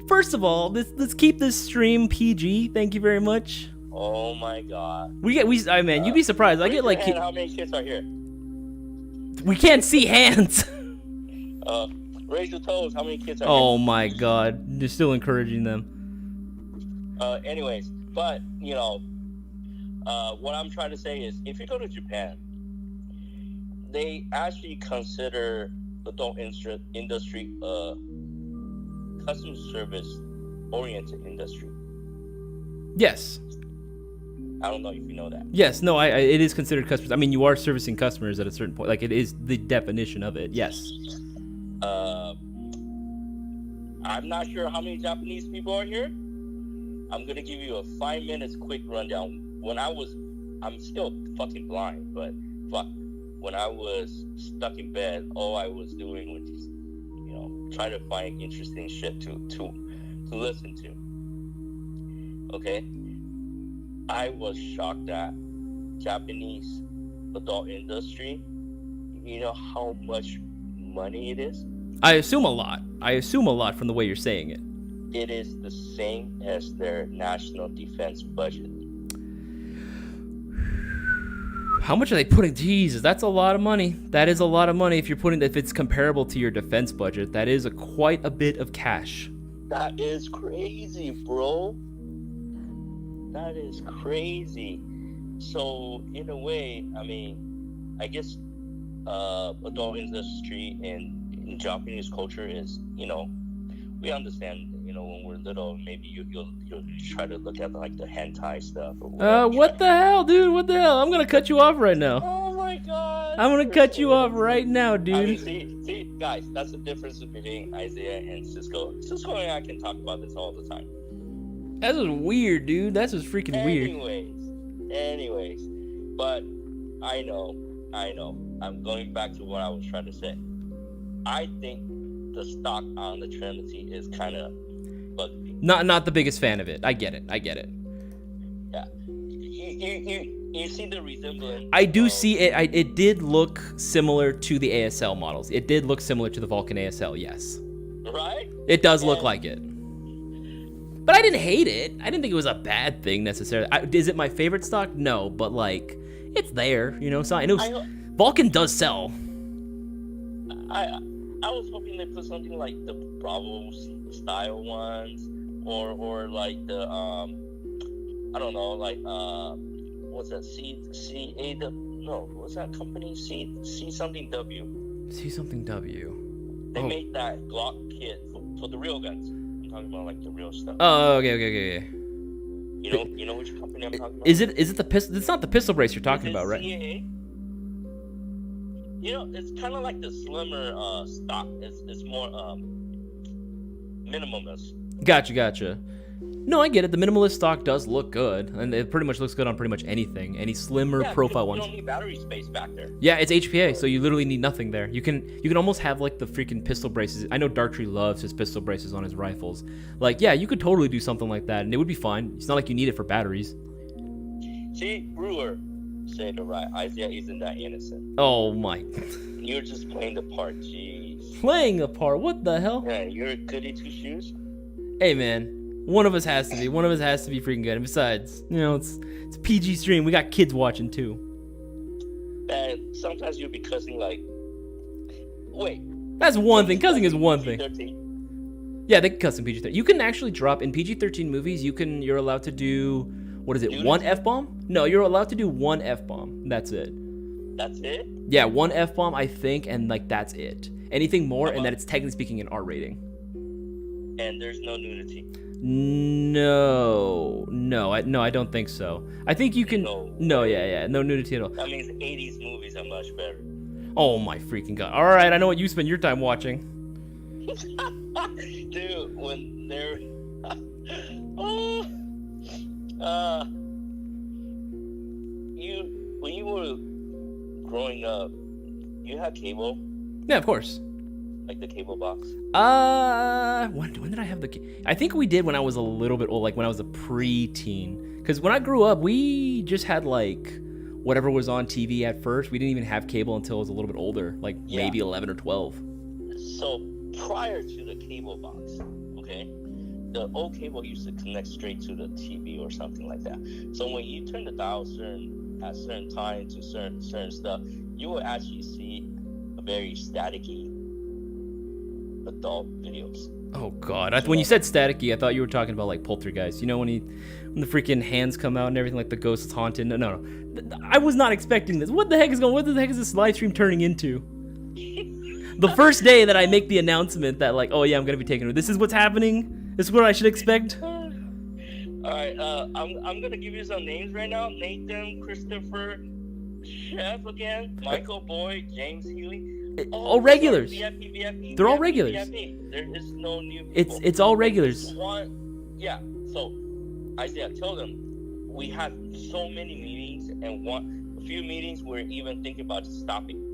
First of all, let's keep this stream PG. Thank you very much. Oh my god. Man, you'd be surprised. I get like. How many kids are here? We can't see hands. Raise your toes. How many kids are Oh here? my god, you're still encouraging them. Anyways, but you know, what I'm trying to say is, if you go to Japan, they actually consider adult industry customer service oriented industry. Yes. I don't know if you know that. Yes, no, it is considered customers. I mean, you are servicing customers at a certain point. Like, it is the definition of it. Yes. I'm not sure how many Japanese people are here. I'm gonna give you a 5 minutes quick rundown. I'm still fucking blind, but fuck. When I was stuck in bed, all I was doing was just, you know, try to find interesting shit to listen to. Okay? I was shocked that Japanese adult industry, you know how much money it is? I assume a lot. From the way you're saying it. It is the same as their national defense budget. How much are they putting? Jesus, that's a lot of money. That is a lot of money if it's comparable to your defense budget. That is quite a bit of cash. That is crazy, bro. That is crazy. So, in a way, I mean, I guess adult industry in Japanese culture is, you know, we understand, you know, when we're little, maybe you'll try to look at like the hentai stuff. Or what the hell, dude? What the hell? I'm gonna cut you off right now. Oh my god. I'm gonna cut you off right now, dude. I mean, see, guys, that's the difference between Isaiah and Cisco. Cisco and I can talk about this all the time. That was weird, dude. That was freaking weird. Anyways, but I know. I'm going back to what I was trying to say. I think the stock on the Trinity is kind of buggy. Not the biggest fan of it. I get it. Yeah. You see the resemblance? I do see it. It did look similar to the ASL models. It did look similar to the Vulcan ASL, yes. Right? It does look like it. But I didn't hate it. I didn't think it was a bad thing necessarily. Is it my favorite stock? No, but like, it's there, you know. So I know Vulcan does sell. I was hoping they put something like the Bravo style ones, or like the I don't know, like what's that? What's that company? C something W. C something W. They made that Glock kit for the real guns. I'm talking about like the real stuff. Oh, okay. You know which company I'm talking about? Is it the pistol? It's not the pistol brace you're talking about, right? CAA? You know, it's kind of like the slimmer stock. It's more minimalist. Gotcha. No, I get it. The minimalist stock does look good, and it pretty much looks good on pretty much anything. Any slimmer profile ones. You don't need battery space back there. Yeah, it's HPA, so you literally need nothing there. You can almost have like the freaking pistol braces. I know Darktree loves his pistol braces on his rifles. Like, yeah, you could totally do something like that, and it would be fine. It's not like you need it for batteries. See, Brewer said it right. Isaias isn't that innocent. Oh my! You're just playing the part. Jeez. Playing a part? What the hell? Yeah, you're a goody two shoes. Hey man. One of us has to be. One of us has to be freaking good. And besides, you know, it's a PG stream. We got kids watching too. And sometimes you'll be cussing like, wait. That's one thing. Cussing is one thing. PG-13? Yeah, they can cuss in PG-13. You can actually drop in PG-13 movies. You're allowed to do, what is it? Nudity? One F-bomb? No, you're allowed to do one F-bomb. That's it. That's it? Yeah, one F-bomb, I think, and like that's it. Anything more, and that it's technically speaking an R rating. And there's no nudity. No, I don't think so. I think you can. No, no nudity at all. That means 80s movies are much better. Oh my freaking god! All right, I know what you spend your time watching. Dude, when they're when you were growing up, you had cable. Yeah, of course. Like the cable box? When did I have I think we did when I was a little bit old, like when I was a pre-teen. Because when I grew up, we just had like whatever was on TV at first. We didn't even have cable until I was a little bit older, like maybe 11 or 12. So prior to the cable box, okay, the old cable used to connect straight to the TV or something like that. So when you turn the dial at certain time to certain stuff, you will actually see a very staticky adult videos. Oh god! When you said staticky, I thought you were talking about like Poltergeist. You know when the freaking hands come out and everything, like the ghost is haunted. No. I was not expecting this. What the heck is this live stream turning into? The first day that I make the announcement that like, oh yeah, I'm gonna be taking her. This is what's happening. This is what I should expect. All right. I'm gonna give you some names right now. Nathan, Christopher, Chef again, Michael Boyd, James Healy. All regulars. VIP. They're all regulars. There is no new people. It's all regulars. So Isaiah, tell them we had so many meetings, and a few meetings we're even thinking about stopping.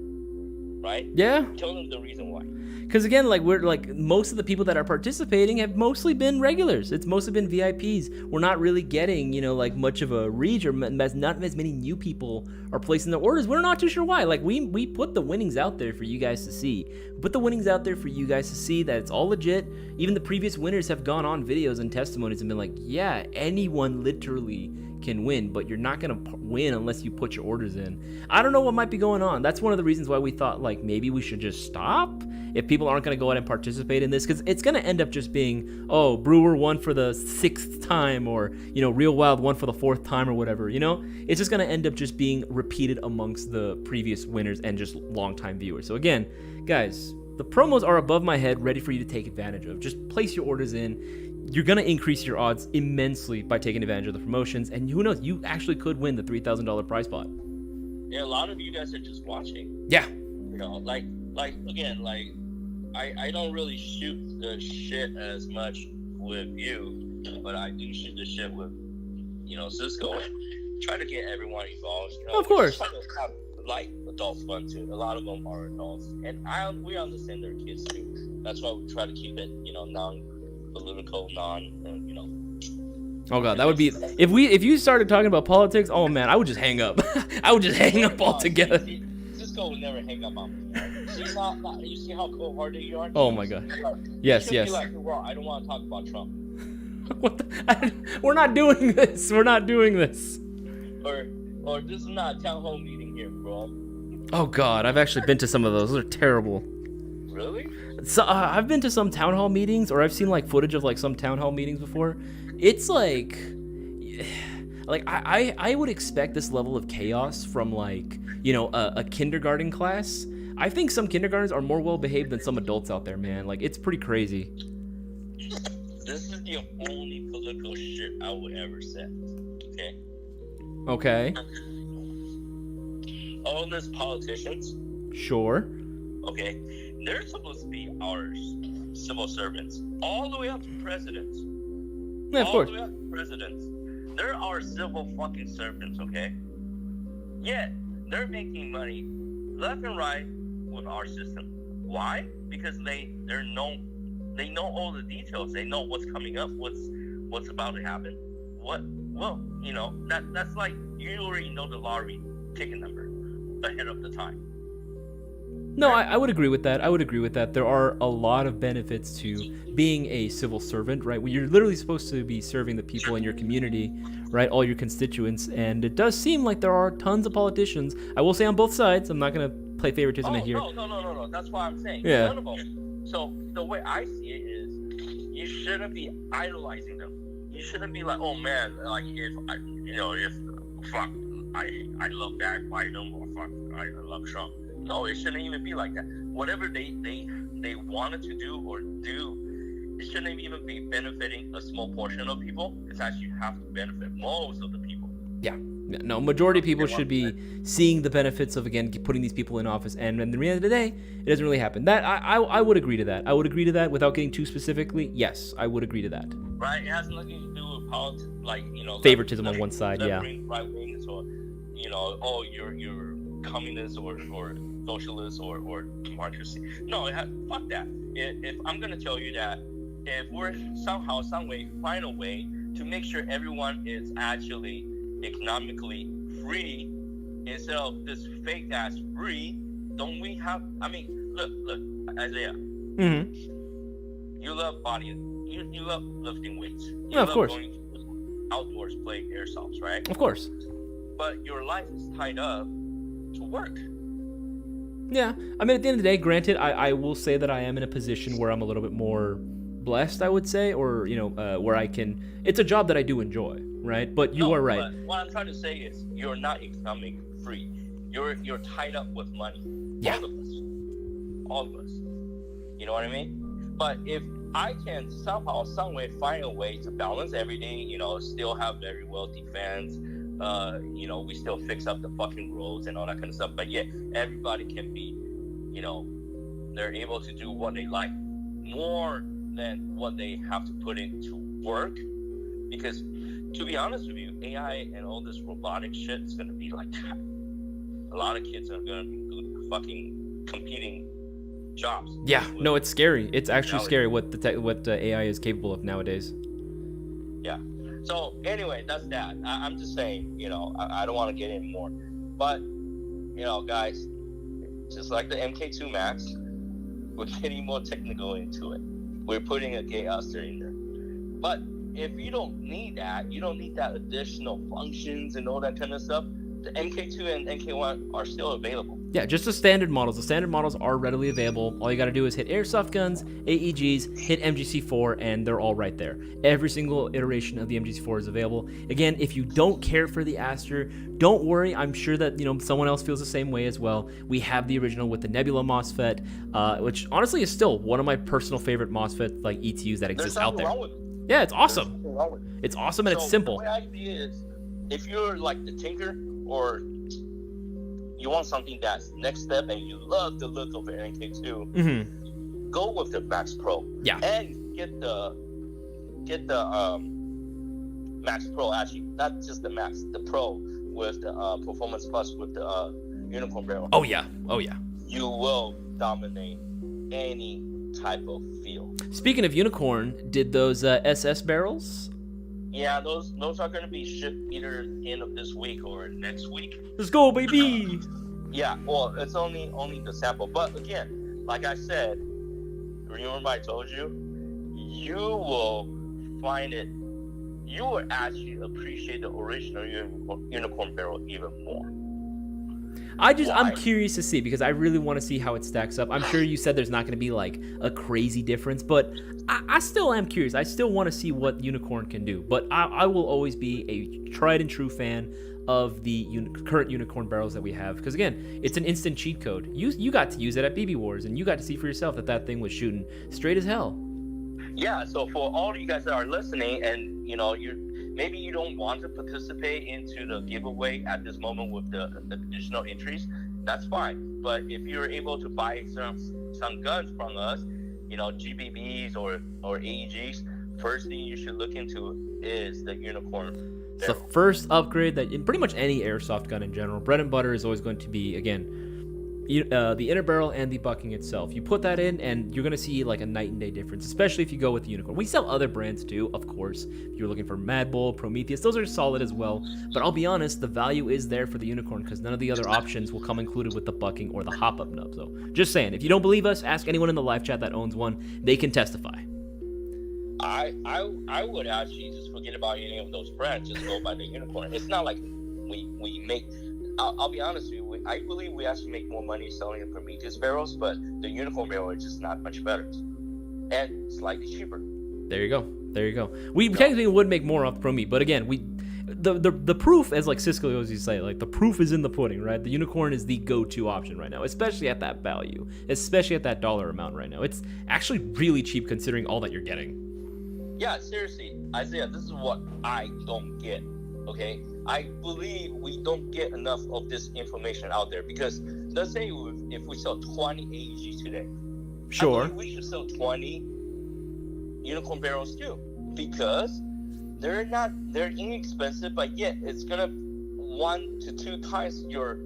Right? Yeah. Tell them the reason why. Because again, like we're like most of the people that are participating have mostly been regulars. It's mostly been VIPs. We're not really getting, like much of a reach, or not as many new people are placing their orders. We're not too sure why. Like we put the winnings out there for you guys to see. Put the winnings out there for you guys to see that it's all legit. Even the previous winners have gone on videos and testimonies and been like, yeah, anyone literally can win, but you're not gonna win unless you put your orders in. I don't know what might be going on. That's one of the reasons why we thought like maybe we should just stop if people aren't gonna go out and participate in this, because it's gonna end up just being, oh, Brewer won for the 6th time, or Real Wild won for the 4th time, or whatever. It's just gonna end up just being repeated amongst the previous winners and just long-time viewers. So again, guys, the promos are above my head, ready for you to take advantage of. Just place your orders in. You're going to increase your odds immensely by taking advantage of the promotions. And who knows, you actually could win the $3,000 prize pot. Yeah, a lot of you guys are just watching. Yeah. Again, I don't really shoot the shit as much with you, but I do shoot the shit with, Cisco. And try to get everyone involved. Of course. Try to have light adult fun too. A lot of them are adults. And we understand they're kids too. That's why we try to keep it, non-political, Oh god, that would be if you started talking about politics. Oh man, I would just hang up. I would just hang up altogether. Cisco would never hang up on me. You see how cold-hearted you are? Oh my god. Yes. Be like, well, I don't want to talk about Trump. We're not doing this. We're not doing this. Or this is not a town hall meeting here, bro. Oh god, I've actually been to some of those. Those are terrible. Really? So I've been to some town hall meetings, or I've seen like footage of like some town hall meetings before. It's like I would expect this level of chaos from like a kindergarten class. I think some kindergartens are more well behaved than some adults out there, man. Like it's pretty crazy. This is the only political shit I would ever say. Okay. Okay. All these politicians. Sure. Okay. They're supposed to be our civil servants, all the way up to presidents. Yeah, of course. All the way up to presidents. They're our civil fucking servants. Okay. Yet they're making money left and right with our system. Why? Because they know all the details. They know what's coming up, what's about to happen. Well, that's like you already know the lottery ticket number ahead of the time. No, I would agree with that. There are a lot of benefits to being a civil servant, right? Well, you're literally supposed to be serving the people in your community, right? All your constituents. And it does seem like there are tons of politicians. I will say on both sides. I'm not going to play favoritism in here. No. That's what I'm saying. Yeah. None of them. So the way I see it is, you shouldn't be idolizing them. You shouldn't be like, oh man, like if fuck, I love that Biden or fuck, I love Trump. No, it shouldn't even be like that. Whatever they wanted to do or do, it shouldn't even be benefiting a small portion of people. It's actually have to benefit most of the people. Yeah. No, majority of people should be seeing the benefits of, again, putting these people in office. And at the end of the day, it doesn't really happen. That I would agree to that. I would agree to that without getting too specifically. Yes, I would agree to that. Right? It has nothing to do with politics, like, favoritism on one side, yeah. Right wings or, oh, you're communist or socialist or democracy. No, fuck that. If I'm gonna tell you that, if we're somehow, some way, find a way to make sure everyone is actually economically free instead of this fake ass free, don't we have? I mean, look, Isaiah. Mm-hmm. You love you love lifting weights. You of love course. going to outdoors, play airsofts, right? Of course. But your life is tied up to work. Yeah, I mean, at the end of the day, granted, I will say that I am in a position where I'm a little bit more blessed, I would say, or where I can. It's a job that I do enjoy, right? But you are right. But what I'm trying to say is, you're not economically free. You're tied up with money. Yeah. All of us. You know what I mean? But if I can somehow, some way, find a way to balance everything, still have very wealthy fans. We still fix up the fucking roads and all that kind of stuff. But yeah, everybody can be, they're able to do what they like more than what they have to put into work. Because to be honest with you, AI and all this robotic shit is going to be like that. A lot of kids are going to be fucking competing jobs. Yeah, no, it's scary. It's actually scary what AI is capable of nowadays. Yeah. So anyway, that's that. I'm just saying, I don't want to get in more, but guys, just like the MK2 Max, we're getting more technical into it. We're putting a gate ouster in there, but if you don't need that, you don't need that additional functions and all that kind of stuff. The MK2 and MK1 are still available. Yeah, just the standard models. The standard models are readily available. All you got to do is hit airsoft guns, AEGs, hit MGC4, and they're all right there. Every single iteration of the MGC4 is available. Again, if you don't care for the Aster, don't worry. I'm sure that someone else feels the same way as well. We have the original with the Nebula MOSFET, which honestly is still one of my personal favorite MOSFET like ETUs that exists out there. Yeah, it's awesome. It's awesome and it's simple. The way I see it is, if you're like the tinker or you want something that's next step and you love the look of an NK2, go with the Max Pro. Yeah. And get the Max Pro, actually, not just the Max, the Pro with the Performance Plus with the Unicorn barrel. Oh yeah. You will dominate any type of field. Speaking of Unicorn, did those SS barrels? Yeah, those are going to be shipped either end of this week or next week. Let's go, baby! Yeah, well, it's only the sample. But again, like I said, remember I told you, you will find it, you will actually appreciate the original Unicorn barrel even more. I'm curious to see, because I really want to see how it stacks up. I'm sure you said there's not going to be like a crazy difference, but I still am curious. I still want to see what Unicorn can do, but I will always be a tried and true fan of the current Unicorn barrels that we have, because again, it's an instant cheat code. You got to use it at BB Wars, and you got to see for yourself that thing was shooting straight as hell. Yeah, so for all of you guys that are listening, and maybe you don't want to participate into the giveaway at this moment with the additional entries, that's fine. But if you're able to buy some guns from us, GBBs or AEGs, first thing you should look into is the unicorn. It's the first upgrade that in pretty much any airsoft gun in general. Bread and butter is always going to be, again, the inner barrel and the bucking itself. You put that in and you're going to see like a night and day difference, especially if you go with the unicorn. We sell other brands too, of course. If you're looking for Mad Bull, Prometheus, those are solid as well. But I'll be honest, the value is there for the unicorn because none of the other options will come included with the bucking or the hop-up nub. So just saying, if you don't believe us, ask anyone in the live chat that owns one. They can testify. I would actually just forget about any of those brands. Just go by the unicorn. It's not like we make. I'll be honest with you. I believe we actually make more money selling the Prometheus barrels, but the unicorn barrel is just not much better and slightly cheaper. There you go. We technically would make more off the Prometheus, but again, the proof, as like Cisco always used to say, like the proof is in the pudding, right? The unicorn is the go-to option right now, especially at that value, especially at that dollar amount right now. It's actually really cheap considering all that you're getting. Yeah, seriously, Isaiah, this is what I don't get. Okay, I believe we don't get enough of this information out there because let's say if we sell 20 AEGs today, sure, I believe we should sell 20 unicorn barrels too because they're inexpensive, but yet it's gonna 1 to 2 times your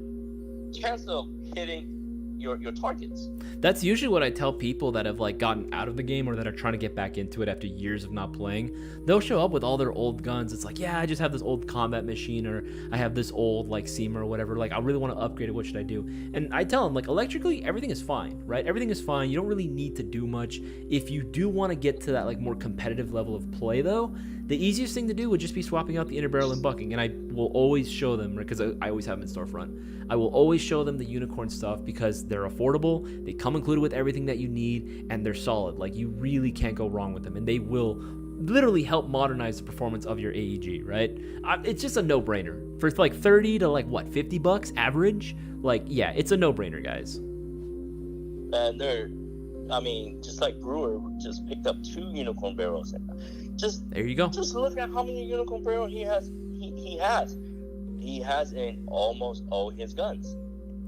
chance of hitting your targets. That's usually what I tell people that have like gotten out of the game or that are trying to get back into it after years of not playing. They'll show up with all their old guns. It's like, yeah, I just have this old combat machine, or I have this old like Seamer or whatever. Like, I really want to upgrade it. What should I do? And I tell them, like, electrically, everything is fine, right? Everything is fine. You don't really need to do much. If you do want to get to that like more competitive level of play, though, the easiest thing to do would just be swapping out the inner barrel and bucking. And I will always show them, because I always have them in storefront. I will always show them the unicorn stuff because they're affordable. They come included with everything that you need, and they're solid. Like, you really can't go wrong with them, and they will literally help modernize the performance of your AEG, right? It's just a no-brainer. For like 30 to like what, $50 average? Like, yeah, it's a no-brainer, guys. And just like Brewer just picked up 2 unicorn barrels. There you go. Just look at how many unicorn barrels he has. He has in almost all his guns.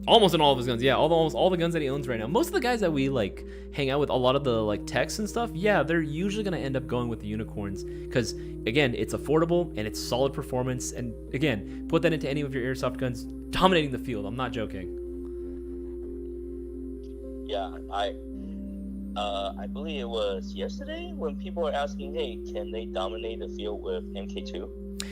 Almost in all of his guns, yeah. Almost all the guns that he owns right now. Most of the guys that we like hang out with, a lot of the like techs and stuff, yeah, they're usually gonna end up going with the unicorns because again, it's affordable and it's solid performance. And again, put that into any of your airsoft guns, dominating the field. I'm not joking. Yeah, I believe it was yesterday when people were asking, hey, can they dominate the field with MK2?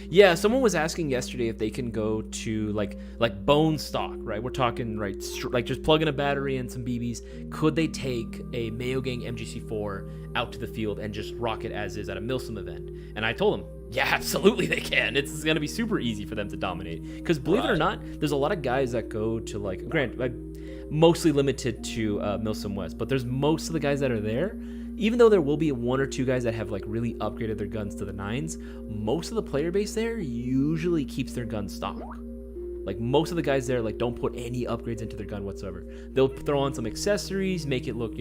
Yeah, someone was asking yesterday if they can go to like bone stock, right? We're talking right, like just plug in a battery and some BBs. Could they take a Mayo Gang MGC4 out to the field and just rock it as is at a Milsim event? And I told them, yeah, absolutely they can. It's gonna be super easy for them to dominate. Because believe it or not, there's a lot of guys that go to like, mostly limited to Milsim West, but there's most of the guys that are there. Even though there will be 1 or 2 guys that have like really upgraded their guns to the 9s, most of the player base there usually keeps their gun stock. Like, most of the guys there like don't put any upgrades into their gun whatsoever. They'll throw on some accessories, make it look,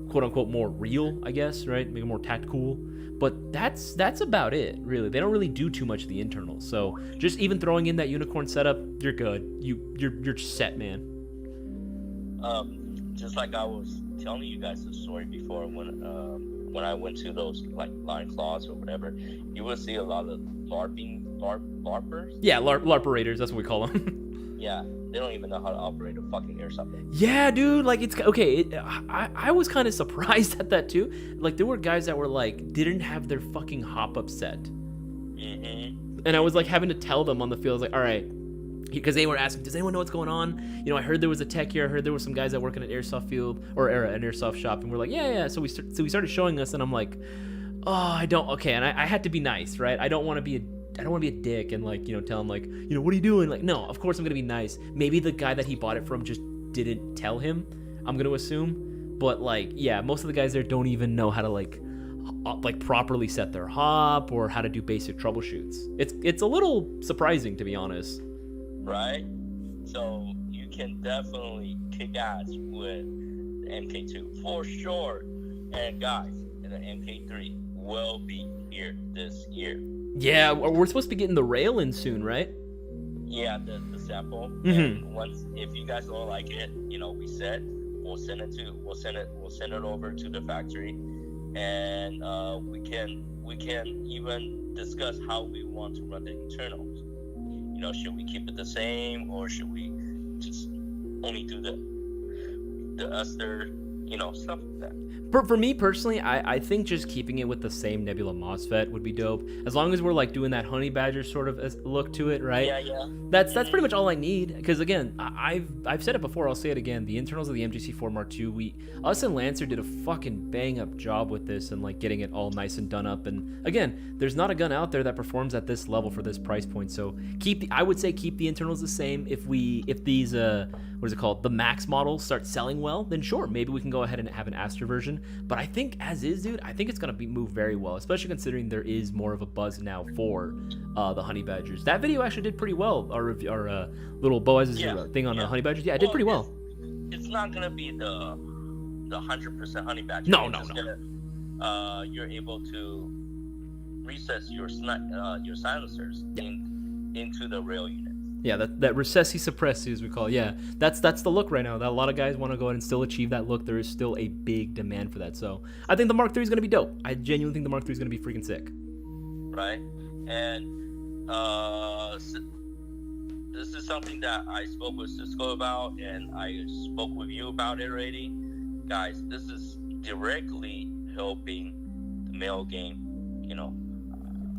quote unquote more real, I guess, right? Make it more tactical. But that's about it, really. They don't really do too much of the internals. So just even throwing in that unicorn setup, you're good. You're set, man. Just like I was telling you guys the story before, when I went to those like line claws or whatever, you will see a lot of LARPers. Yeah, LARPerators, that's what we call them. Yeah, they don't even know how to operate a fucking airsoft. Yeah, dude, like it's okay. I was kind of surprised at that too. Like, there were guys that were like didn't have their fucking hop up set, and I was like having to tell them on the field, I was like, all right. Because they were asking, does anyone know what's going on? I heard there was a tech here. I heard there were some guys that work in an airsoft field or an airsoft shop, and we're like, yeah. So we started showing us, and I'm like, oh, I don't. Okay, and I had to be nice, right? I don't want to be a dick and like tell him like what are you doing? Like, no, of course I'm gonna be nice. Maybe the guy that he bought it from just didn't tell him. I'm gonna assume, but like yeah, most of the guys there don't even know how to like properly set their hop or how to do basic troubleshoots. It's a little surprising, to be honest. Right? So you can definitely kick ass with MK2 for sure. And guys, the MK3 will be here this year. Yeah, we're supposed to be getting the rail in soon, right? Yeah, the sample. Mm-hmm. And once, if you guys don't like it, we said we'll send it over to the factory, and we can even discuss how we want to run the internals. Should we keep it the same, or should we just only do the Ester, stuff like that. For me personally, I think just keeping it with the same Nebula MOSFET would be dope. As long as we're like doing that honey badger sort of look to it, right? Yeah. That's pretty much all I need. Because again, I've said it before, I'll say it again. The internals of the MGC4 Mark II, us and Lancer did a fucking bang up job with this and like getting it all nice and done up. And again, there's not a gun out there that performs at this level for this price point. So I would say keep the internals the same. If these what is it called, the max models start selling well, then sure, maybe we can go ahead and have an Aster version. But I think as is, dude, I think it's gonna move very well, especially considering there is more of a buzz now for the honey badgers. That video actually did pretty well. Our little Boaz's thing on honey badgers, it did pretty well. It's not gonna be the 100% honey badger. No. You're able to recess your silencers into the rail unit. Yeah, that recessi suppressi, as we call it. Yeah, that's the look right now. That a lot of guys want to go ahead and still achieve that look. There is still a big demand for that. So I think the Mark III is going to be dope. I genuinely think the Mark III is going to be freaking sick. Right, and this is something that I spoke with Cisco about, and I spoke with you about it already. Guys, this is directly helping the Mayo Gang.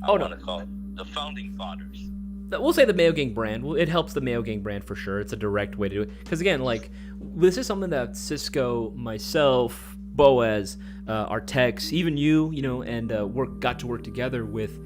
I want to call it the founding fathers. We'll say the Mayo Gang brand. It helps the Mayo Gang brand for sure. It's a direct way to do it. Because again, like, this is something that Cisco, myself, Boaz, our techs, even you, and got to work together with,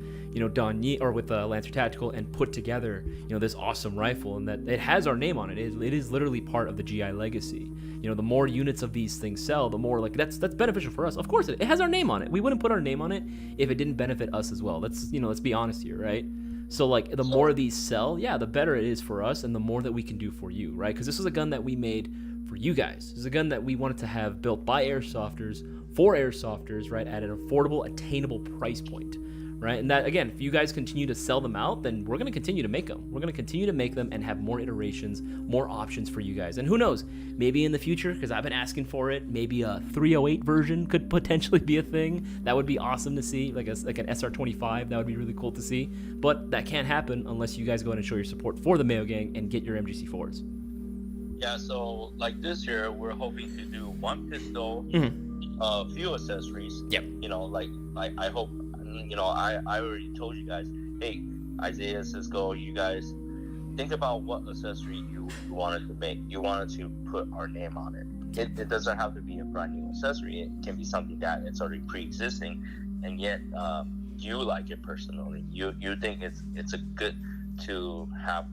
Don Ye or with Lancer Tactical and put together, this awesome rifle, and that it has our name on it. It is literally part of the GI legacy. The more units of these things sell, the more that's beneficial for us. Of course, it has our name on it. We wouldn't put our name on it if it didn't benefit us as well. Let's be honest here, right? So, like, the more these sell, the better it is for us and the more that we can do for you, right? Because this is a gun that we made for you guys. This is a gun that we wanted to have built by airsofters, for airsofters, right, at an affordable, attainable price point, right? And that, again, if you guys continue to sell them out, then we're going to continue to make them. We're going to continue to make them and have more iterations, more options for you guys. And who knows, maybe in the future, because I've been asking for it, maybe a 308 version could potentially be a thing. That would be awesome to see, like an SR25. That would be really cool to see. But that can't happen unless you guys go ahead and show your support for the Mayo Gang and get your MGC4s. Yeah, so like this year, we're hoping to do one pistol, a few accessories. Yep. I hope. I already told you guys, hey, Isaias, Cisco, you guys, think about what accessory you wanted to make. You wanted to put our name on it. It doesn't have to be a brand new accessory. It can be something that it's already pre-existing, and yet you like it personally. You think it's a good to have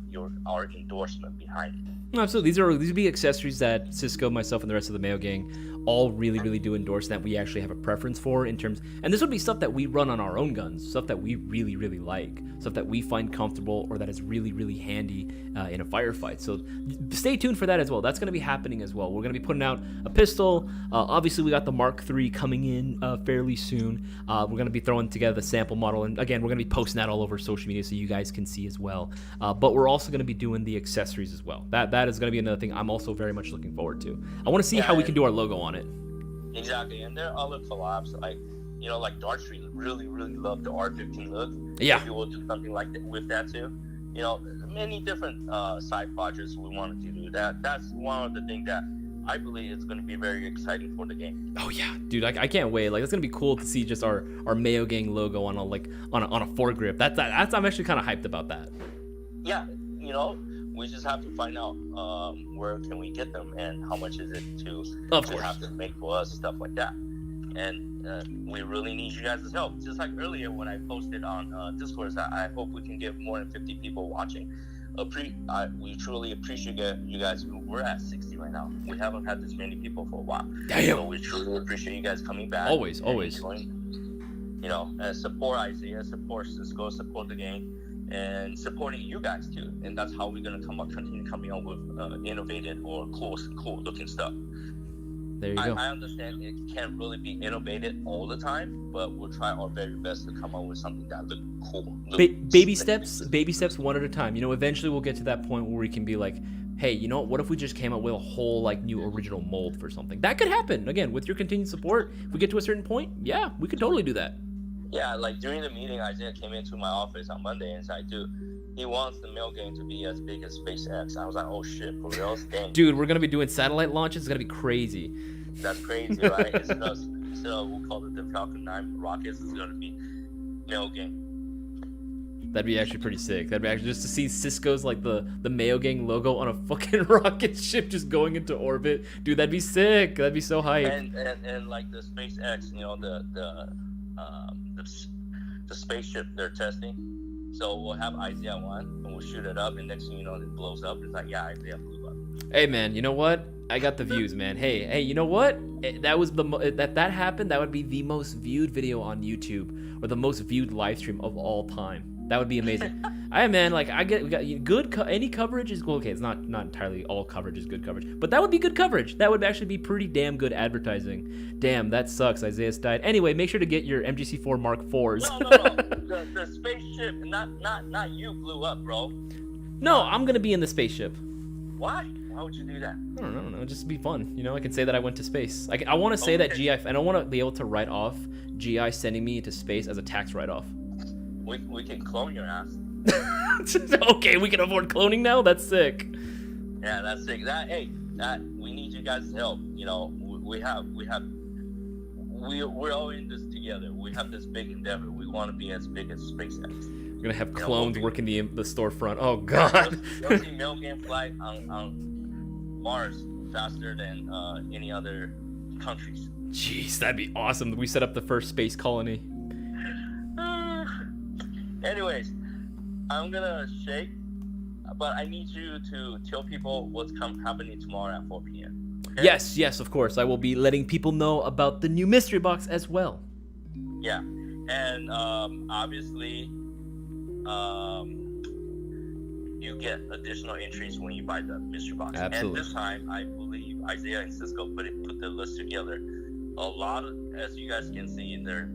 our endorsement behind it. No, absolutely. These would be accessories that Cisco, myself, and the rest of the Mayo Gang all really, really do endorse, that we actually have a preference for in terms. And this would be stuff that we run on our own guns, stuff that we really, really like, stuff that we find comfortable or that is really, really handy in a firefight. So stay tuned for that as well. That's going to be happening as well. We're going to be putting out a pistol. Obviously, we got the Mark III coming in fairly soon. We're going to be throwing together the sample model. And again, we're going to be posting that all over social media so you guys can see as well. But we're also going to be doing the accessories as well. That is going to be another thing I'm also very much looking forward to. I want to see how we can do our logo on it. Exactly, and there are other collabs like Darkstreet really, really love the R15 look. Yeah, maybe we'll do something like that with that too. Many different side projects we wanted to do. That's one of the things that I believe is going to be very exciting for the game. Oh yeah, dude, I can't wait. Like, it's gonna be cool to see just our Mayo Gang logo on a foregrip. That's I'm actually kind of hyped about that. Yeah, we just have to find out where can we get them and how much is it to have to make for us, stuff like that. And we really need you guys' help. Just like earlier when I posted on Discord, I hope we can get more than 50 people watching. We truly appreciate you guys. We're at 60 right now. We haven't had this many people for a while. Damn. So we truly appreciate you guys coming back. Always. And support Isaiah, support Cisco, support the game, and supporting you guys too. And that's how we're gonna continue coming up with innovative or cool looking stuff. There you go. I understand it can't really be innovated all the time, but we'll try our very best to come up with something that look cool. Baby steps one at a time. Eventually we'll get to that point where we can be like, hey, what if we just came up with a whole like new original mold for something? That could happen. Again, with your continued support, if we get to a certain point, yeah, we could totally do that. Yeah, like during the meeting, Isaiah came into my office on Monday and said, dude, he wants the Mayo Gang to be as big as SpaceX. I was like, oh shit, for real? Dang. Dude, we're going to be doing satellite launches. It's going to be crazy. That's crazy, right? Instead of we'll call it the Falcon 9 rockets, it's going to be Mayo Gang. That'd be actually pretty sick. That'd be actually just to see Cisco's like the Mayo Gang logo on a fucking rocket ship just going into orbit. Dude, that'd be sick. That'd be so hype. And like the SpaceX, the spaceship they're testing. So we'll have Isaiah 1 and we'll shoot it up, and next thing you know, it blows up. It's like, yeah, Isaiah blew up. Hey man, you know what? I got the views, man. Hey, you know what? That was that happened. That would be the most viewed video on YouTube, or the most viewed live stream of all time. That would be amazing. Man, like we got good. Any coverage is cool. Okay, it's not entirely all coverage is good coverage, but that would be good coverage. That would actually be pretty damn good advertising. Damn, that sucks. Isaiah's died. Anyway, make sure to get your MGC4 Mark IVs. No. The spaceship, not you blew up, bro. No, I'm gonna be in the spaceship. Why? Why would you do that? I don't know. Just be fun. I can say that I went to space. I want to say that GI. I don't want to be able to write off GI sending me into space as a tax write-off. We can clone your ass. Okay, we can afford cloning now? That's sick. Yeah, that's sick. We need you guys' help. We're all in this together. We have this big endeavor. We want to be as big as SpaceX. We're gonna have clones working the storefront. Oh god. You'll see Mayo Gang flight on Mars faster than any other countries. Jeez, that'd be awesome. We set up the first space colony. Anyways, I'm gonna shake, but I need you to tell people what's happening tomorrow at 4 p.m. Okay? Yes, of course. I will be letting people know about the new mystery box as well. Yeah, and obviously, you get additional entries when you buy the mystery box. Absolutely. And this time, I believe Isaiah and Cisco put the list together. A lot of, as you guys can see in there.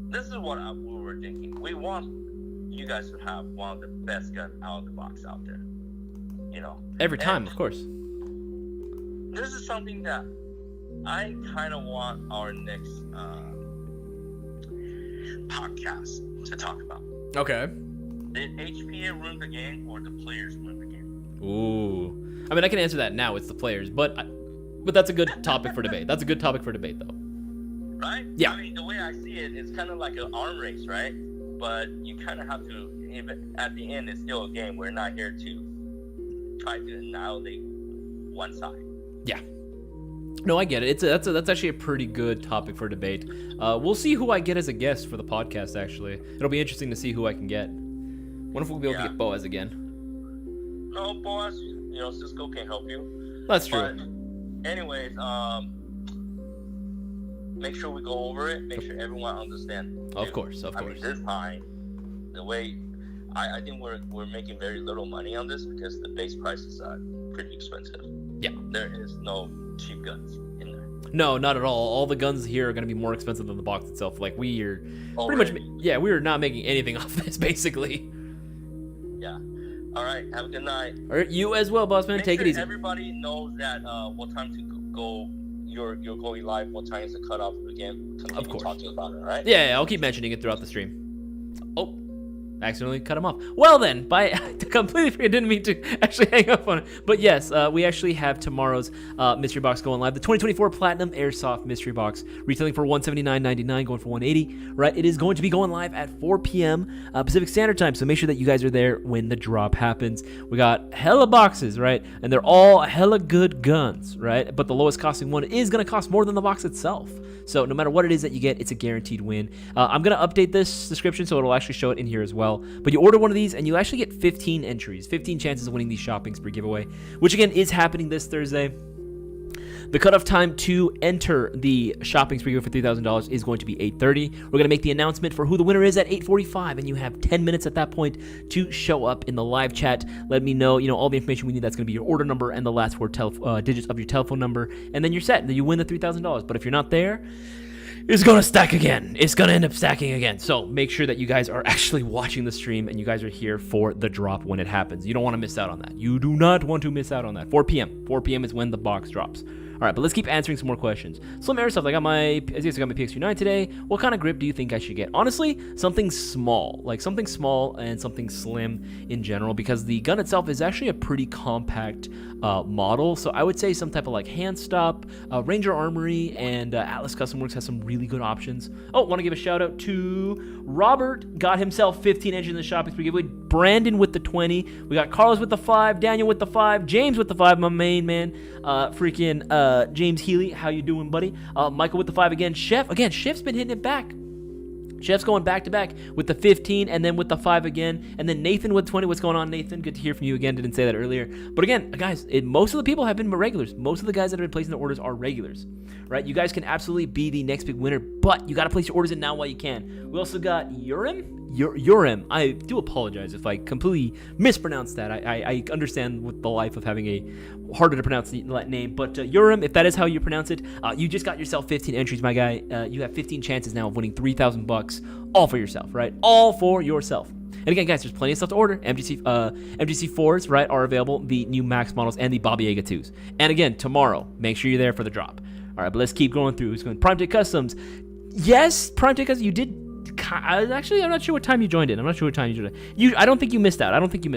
This is what we were thinking. We want you guys to have one of the best guns out of the box out there. Every time, of course. This is something that I kind of want our next podcast to talk about. Okay. Did HPA ruin the game, or the players ruin the game? Ooh. I can answer that now. It's the players, but that's a good topic for debate. That's a good topic for debate, though. Right? Yeah. The way I see it, it's kind of like an arm race, right? But you kind of have to, even at the end, it's still a game. We're not here to try to annihilate one side. Yeah. No, I get it. That's actually a pretty good topic for debate. We'll see who I get as a guest for the podcast, actually. It'll be interesting to see who I can get. Wonder if we'll be able to get Boaz again. No, Boaz, Cisco can help you. That's true. But anyways, make sure we go over it. Make sure everyone understands. Of course. This time, the way I think we're making very little money on this because the base prices are pretty expensive. Yeah. There is no cheap guns in there. No, not at all. All the guns here are going to be more expensive than the box itself. Like we are Already. pretty much, we are not making anything off this basically. Yeah. All right. Have a good night. All right, you as well, boss man. Take it easy. Everybody knows that what time to go. You're going live. What time is the cutoff again? Of course. Talking about it, right? Yeah, I'll keep mentioning it throughout the stream. Oh, accidentally cut him off. Well then, I completely forgot, didn't mean to actually hang up on it. But yes, we actually have tomorrow's mystery box going live. The 2024 Platinum Airsoft mystery box, retailing for $179.99, going for $180. Right, it is going to be going live at 4 p.m. Pacific Standard Time. So make sure that you guys are there when the drop happens. We got hella boxes, right, and they're all hella good guns, right. But the lowest costing one is going to cost more than the box itself. So no matter what it is that you get, it's a guaranteed win. I'm going to update this description so it'll actually show it in here as well. But you order one of these and you actually get 15 entries, 15 chances of winning these shopping spree giveaway, which again is happening this Thursday. The cutoff time to enter the shopping spree for $3,000 is going to be 8:30. We're going to make the announcement for who the winner is at 8:45, and you have 10 minutes at that point to show up in the live chat. Let me know, all the information we need. That's going to be your order number and the last four digits of your telephone number, and then you're set. Then you win the $3,000. But if you're not there, it's going to stack again. It's going to end up stacking again. So make sure that you guys are actually watching the stream and you guys are here for the drop when it happens. You don't want to miss out on that. You do not want to miss out on that. 4 p.m. 4 p.m. is when the box drops. All right, but let's keep answering some more questions. Slim Airsoft, I got my PX29 today. What kind of grip do you think I should get? Honestly, something small, and something slim in general, because the gun itself is actually a pretty compact model. So I would say some type of like hand stop, Ranger Armory, and Atlas Custom Works has some really good options. Oh, want to give a shout out to Robert, got himself 15 inches in the shopping spree giveaway. Brandon with the 20. We got Carlos with the 5, Daniel with the 5, James with the 5, my main man. James Healy, how you doing, buddy? Michael with the 5 again. Chef's been hitting it back. Chef's going back to back with the 15 and then with the 5 again. And then Nathan with 20. What's going on, Nathan? Good to hear from you again. Didn't say that earlier. But again, guys, most of the people have been regulars. Most of the guys that have been placing the orders are regulars, right? You guys can absolutely be the next big winner, but you got to place your orders in now while you can. We also got Urim. I do apologize if I completely mispronounced that. I understand with the life of having a harder to pronounce name, but Urim, if that is how you pronounce it, you just got yourself 15 entries, my guy. You have 15 chances now of winning $3,000, all for yourself, right? All for yourself. And again, guys, there's plenty of stuff to order. MGC 4s, right, are available. The new Max models and the Baba Yaga 2s. And again, tomorrow, make sure you're there for the drop. All right, but let's keep going through. Who's going? Prime Tech Customs. Yes, Prime Tech Customs. You did. Actually, I'm not sure what time you joined in. I don't think you missed out. I think you're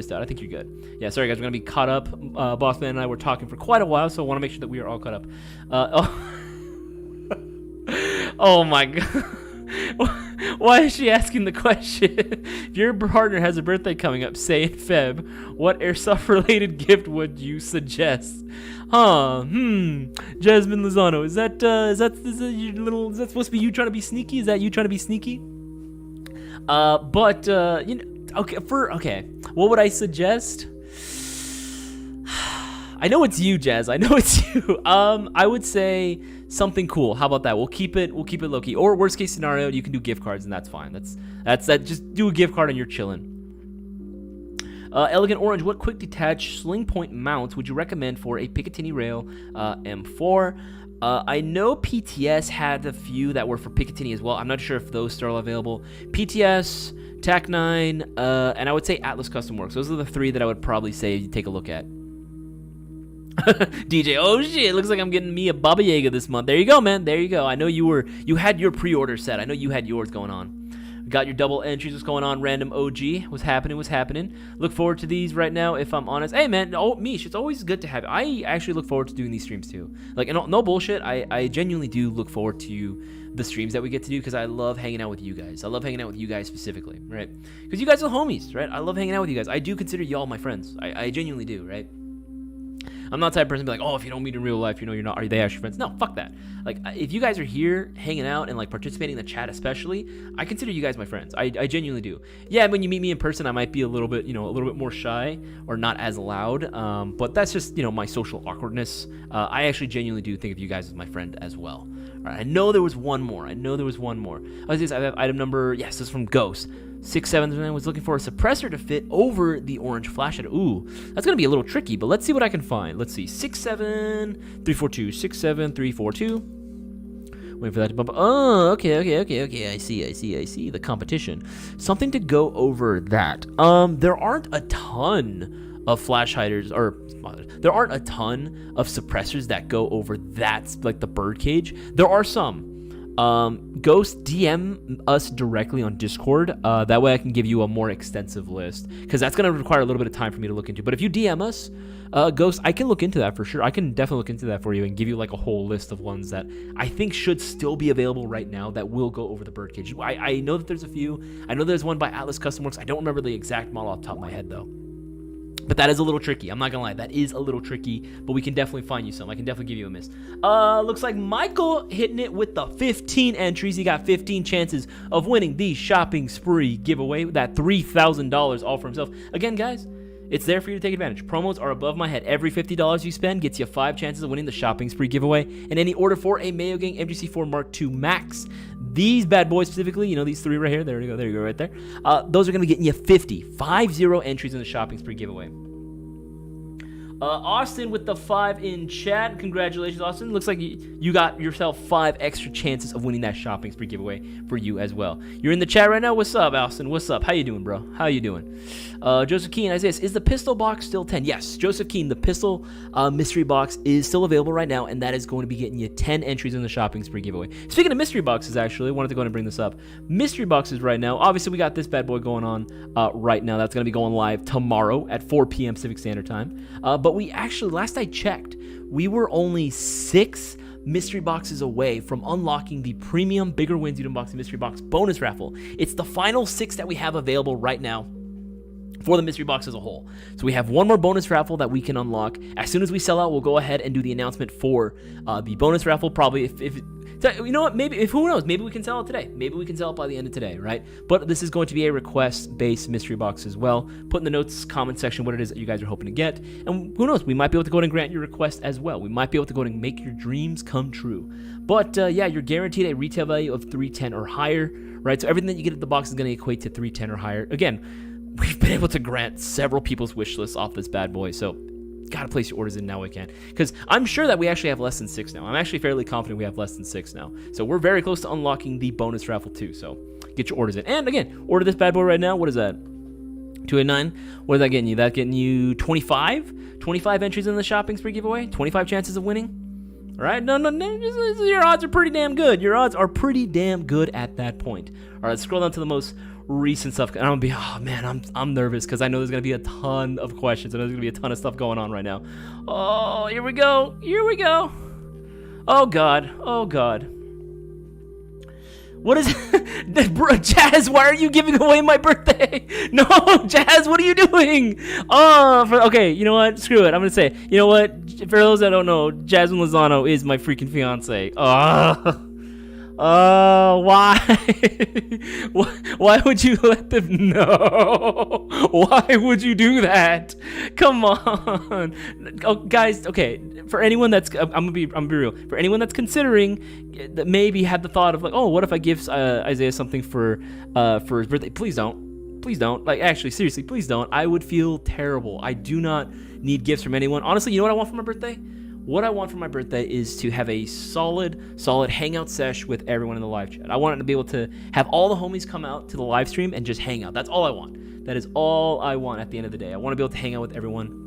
good. Yeah, sorry guys, we're gonna be caught up. Bossman and I were talking for quite a while, so I want to make sure that we are all caught up. Oh my god. Why is she asking the question? If your partner has a birthday coming up, say in Feb, what airsoft related gift would you suggest? Jasmine Lozano, is that supposed to be you trying to be sneaky? Is that you trying to be sneaky? Okay. What would I suggest? I know it's you, Jazz. I know it's you. I would say something cool. How about that? We'll keep it low key. Or worst case scenario, you can do gift cards, and that's fine. That's that. Just do a gift card and you're chilling. Elegant Orange, what quick detach sling point mounts would you recommend for a Picatinny Rail M4? I know PTS had a few that were for Picatinny as well. I'm not sure if those still are available. PTS, TAC-9, and I would say Atlas Custom Works. Those are the three that I would probably say you take a look at. DJ, oh shit, looks like I'm getting me a Baba Yaga this month. There you go, man. There you go. I know you had your pre-order set. I know you had yours going on. Got your double entries. What's going on, Random OG? What's happening? Look forward to these right now, if I'm honest. Hey, man, Mish, it's always good to have you. I actually look forward to doing these streams, too. Like, no bullshit, I genuinely do look forward to the streams that we get to do because I love hanging out with you guys. I love hanging out with you guys specifically, right? Because you guys are homies, right? I love hanging out with you guys. I do consider y'all my friends. I genuinely do, right? I'm not the type of person to be like, oh, if you don't meet in real life, you're not. Are they actually friends? No, fuck that. Like, if you guys are here hanging out and like participating in the chat, especially, I consider you guys my friends. I genuinely do. Yeah, when you meet me in person, I might be a little bit more shy or not as loud. But that's just my social awkwardness. I actually genuinely do think of you guys as my friend as well. All right, I know there was one more. I have item number. Yes, this is from Ghost. 679 was looking for a suppressor to fit over the orange flashlight. Ooh, that's going to be a little tricky, but let's see what I can find. Let's see. 67342. 67342. Wait for that to bump. Oh, okay. I see. The competition. Something to go over that. There aren't a ton of flash hiders, or there aren't a ton of suppressors that go over that, like the bird cage. There are some. Ghost, DM us directly on Discord. That way I can give you a more extensive list, because that's going to require a little bit of time for me to look into. But if you DM us, Ghost, I can look into that for sure. I can definitely look into that for you and give you like a whole list of ones that I think should still be available right now that will go over the birdcage. I know that there's a few. I know there's one by Atlas Custom Works. I don't remember the exact model off the top of my head though. But that is a little tricky. I'm not gonna lie, that is a little tricky, but we can definitely find you some. I can definitely give you a miss. Looks like Michael hitting it with the 15 entries. He got 15 chances of winning the shopping spree giveaway, that $3,000 all for himself. Again, guys, It's there for you to take advantage. Promos are above my head. Every $50 you spend gets you 5 chances of winning the shopping spree giveaway. And any order for a Mayo Gang MGC4 Mark II Max, these bad boys specifically, these 3 right here. There you go right there. Those are going to be getting you 50 entries in the shopping spree giveaway. Austin with the 5 in chat. Congratulations, Austin. Looks like you got yourself 5 extra chances of winning that shopping spree giveaway for you as well. You're in the chat right now. What's up, Austin? What's up? How you doing, bro? How you doing? Joseph Keen, Isaias, is the pistol box still 10? Yes, Joseph Keen, the pistol mystery box is still available right now, and that is going to be getting you 10 entries in the shopping spree giveaway. Speaking of mystery boxes, actually, I wanted to go ahead and bring this up. Mystery boxes right now, obviously we got this bad boy going on right now. That's going to be going live tomorrow at 4 p.m. Pacific Standard Time. But we actually, last I checked, we were only 6 mystery boxes away from unlocking the premium Bigger Wins You'd Unboxing mystery box bonus raffle. It's the final 6 that we have available right now for the mystery box as a whole. So we have one more bonus raffle that we can unlock. As soon as we sell out, we'll go ahead and do the announcement for the bonus raffle. Probably if you know what, maybe, if who knows, maybe we can sell it today. Maybe we can sell it by the end of today, right? But this is going to be a request-based mystery box as well. Put in the notes, comment section what it is that you guys are hoping to get. And who knows, we might be able to go ahead and grant your request as well. We might be able to go ahead and make your dreams come true. But yeah, you're guaranteed a retail value of $310 or higher, right? So everything that you get at the box is going to equate to $310 or higher. Again, we've been able to grant several people's wish lists off this bad boy, so gotta place your orders in now we can, because I'm sure that we actually have less than 6 now. I'm actually fairly confident we have less than 6 now, so we're very close to unlocking the bonus raffle too. So get your orders in, and again, order this bad boy right now. What is that? 289. What is that getting you? That getting you 25 entries in the shopping spree giveaway, 25 chances of winning. All right, no, your odds are pretty damn good. Your odds are pretty damn good at that point. All right, let's scroll down to the most recent stuff. And I'm gonna be, oh man, I'm nervous because I know there's gonna be a ton of questions. I know there's gonna be a ton of stuff going on right now. Oh, here we go. Oh god. What is Jazz, why are you giving away my birthday? No, Jazz, what are you doing? Okay, you know what? Screw it. I'm gonna say, you know what? For those that don't know, Jasmine Lozano is my freaking fiance. Why? Why would you let them know? Why would you do that? Come on. Oh, guys, okay, for anyone that's, I'm gonna be real. For anyone that's considering, that maybe had the thought of like, oh, what if I give Isaiah something for his birthday? Please don't. Like, actually, seriously, please don't. I would feel terrible. I do not need gifts from anyone. Honestly, you know what I want for my birthday? What I want for my birthday is to have a solid hangout sesh with everyone in the live chat. I want to be able to have all the homies come out to the live stream and just hang out. That's all I want. That is all I want at the end of the day. I want to be able to hang out with everyone.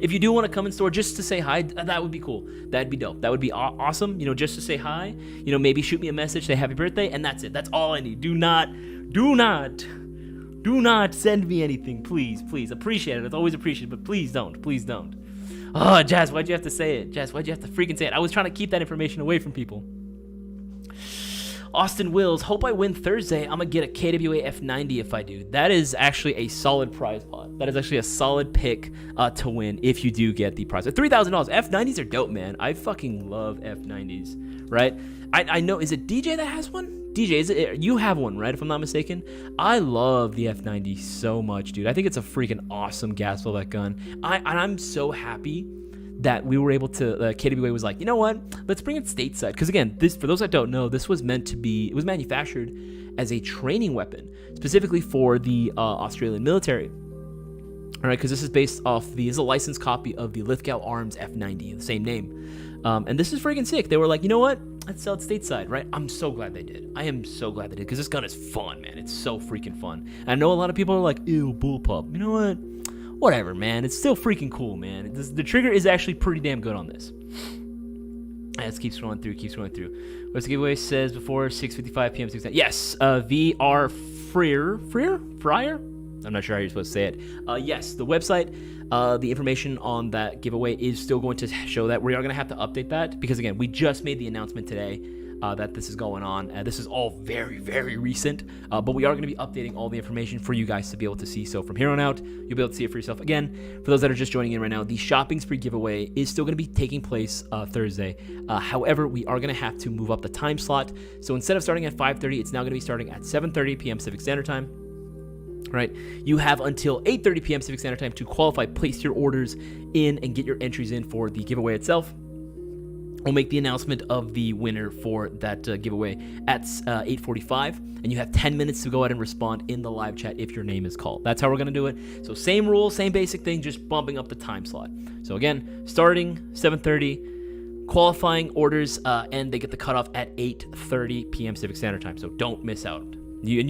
If you do want to come in store just to say hi, that would be cool. That'd be dope. That would be awesome. Just to say hi. Maybe shoot me a message, say happy birthday, and that's it. That's all I need. Do not send me anything, please. Appreciate it. It's always appreciated, but please don't. Oh, Jazz, why'd you have to say it? Jazz, why'd you have to freaking say it? I was trying to keep that information away from people. Austin Wills, hope I win Thursday. I'm going to get a KWA F90 if I do. That is actually a solid prize pot. That is actually a solid pick to win if you do get the prize. $3,000. F90s are dope, man. I fucking love F90s, right? I know, is it DJ that has one? DJ, is it, you have one, right, if I'm not mistaken? I love the F90 so much, dude. I think it's a freaking awesome gas pellet gun. I'm so happy that we were able to, KWA was like, you know what, let's bring it stateside. Because again, this, for those that don't know, this was meant to be, it was manufactured as a training weapon, specifically for the Australian military. All right, because this is based off this is a licensed copy of the Lithgow Arms F90, the same name. And this is freaking sick. They were like, you know what? Let's sell it stateside, right? I'm so glad they did. I am so glad they did, because this gun is fun, man. It's so freaking fun. And I know a lot of people are like, ew, bullpup. You know what? Whatever, man. It's still freaking cool, man. The trigger is actually pretty damn good on this. Let's keep scrolling through. What's the giveaway says before 6:55 p.m. 6 Yes, VR Fryer? I'm not sure how you're supposed to say it. Yes, the website, the information on that giveaway is still going to show that. We are going to have to update that because, again, we just made the announcement today that this is going on. This is all very, very recent, but we are going to be updating all the information for you guys to be able to see. So from here on out, you'll be able to see it for yourself. Again, for those that are just joining in right now, the shopping spree giveaway is still going to be taking place Thursday. However, we are going to have to move up the time slot. So instead of starting at 5:30, it's now going to be starting at 7:30 p.m. Pacific Standard Time. Right, you have until 8:30 p.m. Pacific Standard Time to qualify, place your orders in, and get your entries in for the giveaway itself. We'll make the announcement of the winner for that giveaway at 8:45, and you have 10 minutes to go ahead and respond in the live chat if your name is called. That's how we're going to do it. So same rule, same basic thing, just bumping up the time slot. So again, starting 7:30, qualifying orders, and they get the cutoff at 8:30 p.m. Pacific Standard Time. So don't miss out. You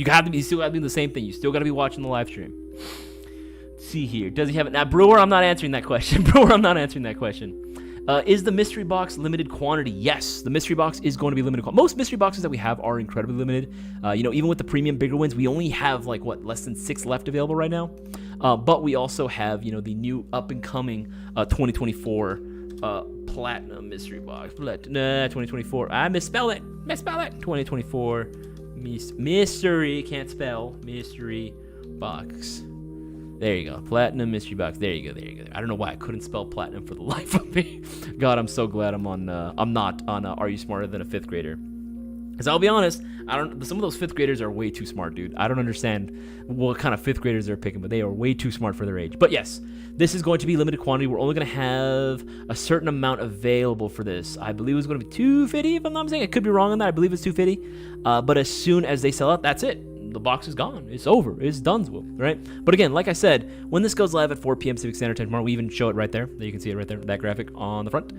still have to do the same thing. You still got to be watching the live stream. Let's see here. Does he have it? Now, Brewer, I'm not answering that question. Is the mystery box limited quantity? Yes, the mystery box is going to be limited quantity. Most mystery boxes that we have are incredibly limited. Even with the premium bigger ones, we only have less than 6 left available right now. But we also have, the new up and coming 2024 platinum mystery box. 2024. I misspelled it. 2024 mystery, can't spell, mystery box. There you go. Platinum mystery box. There you go. I don't know why I couldn't spell platinum for the life of me. God, I'm so glad I'm not on Are You Smarter Than a Fifth Grader? Because I'll be honest, some of those 5th graders are way too smart, dude. I don't understand what kind of 5th graders they're picking, but they are way too smart for their age. But yes, this is going to be limited quantity. We're only going to have a certain amount available for this. I believe it's going to be 250, if I'm not mistaken. I could be wrong on that. I believe it's 250. But as soon as they sell out, that's it. The box is gone. It's over. It's done'sville, right? But again, like I said, when this goes live at 4 p.m. Pacific Standard Time tomorrow, we even show it right there. You can see it right there, that graphic on the front.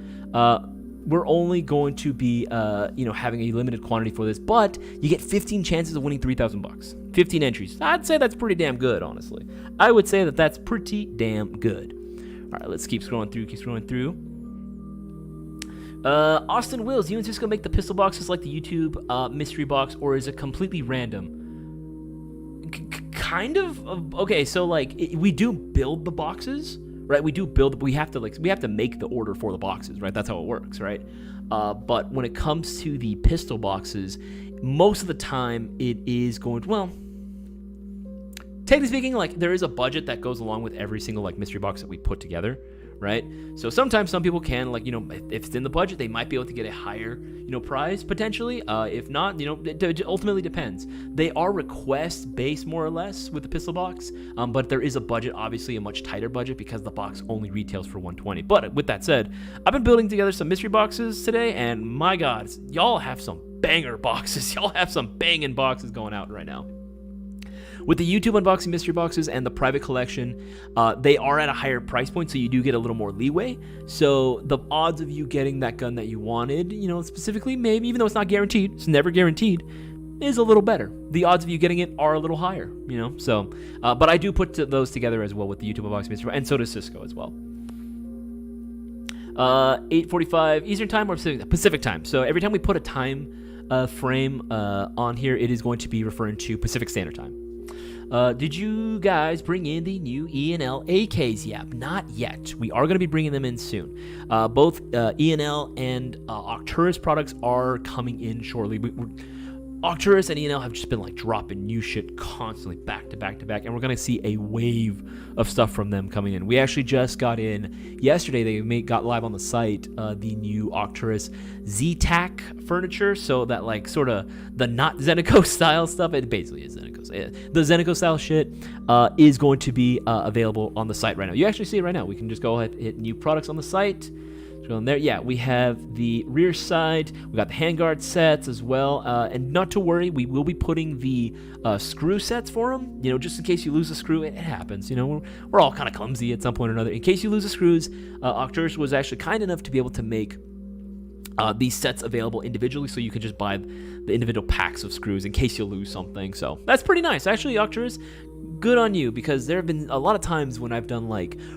We're only going to be, having a limited quantity for this, but you get 15 chances of winning $3,000. 15 entries. I'd say that's pretty damn good, honestly. I would say that that's pretty damn good. All right, let's keep scrolling through. Austin Wills, you and Cisco make the pistol boxes like the YouTube mystery box, or is it completely random? Kind of. Okay, so we do build the boxes. Right, we have to make the order for the boxes, right? That's how it works, right? But when it comes to the pistol boxes, most of the time it is going to, well, technically speaking, there is a budget that goes along with every single mystery box that we put together, right? So sometimes some people can, if it's in the budget, they might be able to get a higher, prize potentially. If not, it ultimately depends. They are request based more or less with the pistol box, but there is a budget, obviously a much tighter budget because the box only retails for $120. But with that said, I've been building together some mystery boxes today, and my God, y'all have some banger boxes. Y'all have some banging boxes going out right now. With the YouTube unboxing mystery boxes and the private collection, they are at a higher price point, so you do get a little more leeway. So the odds of you getting that gun that you wanted, specifically, maybe, even though it's not guaranteed, it's never guaranteed, is a little better. The odds of you getting it are a little higher, So, but I do put those together as well with the YouTube unboxing mystery, and so does Cisco as well. 8:45 Eastern time or Pacific time. So every time we put a time frame on here, it is going to be referring to Pacific Standard Time. Did you guys bring in the new E&L AKs yet? Not yet. We are going to be bringing them in soon. Both E&L and Arcturus products are coming in shortly. Arcturus and E&L have just been dropping new shit constantly back to back to back, and we're going to see a wave of stuff from them coming in. We actually just got in yesterday. They got live on the site the new Arcturus Z-Tac furniture, so that sort of the not Zenico style stuff. It basically is Zenico. The Zenico style shit is going to be available on the site right now. You actually see it right now. We can just go ahead and hit new products on the site. Go in there. Yeah, we have the rear side. We got the handguard sets as well. And not to worry, we will be putting the screw sets for them. Just in case you lose a screw, it happens. We're all kind of clumsy at some point or another. In case you lose the screws, Arcturus was actually kind enough to be able to make these sets available individually, so you can just buy the individual packs of screws in case you lose something. So that's pretty nice. Actually, Arcturus, good on you, because there have been a lot of times when I've done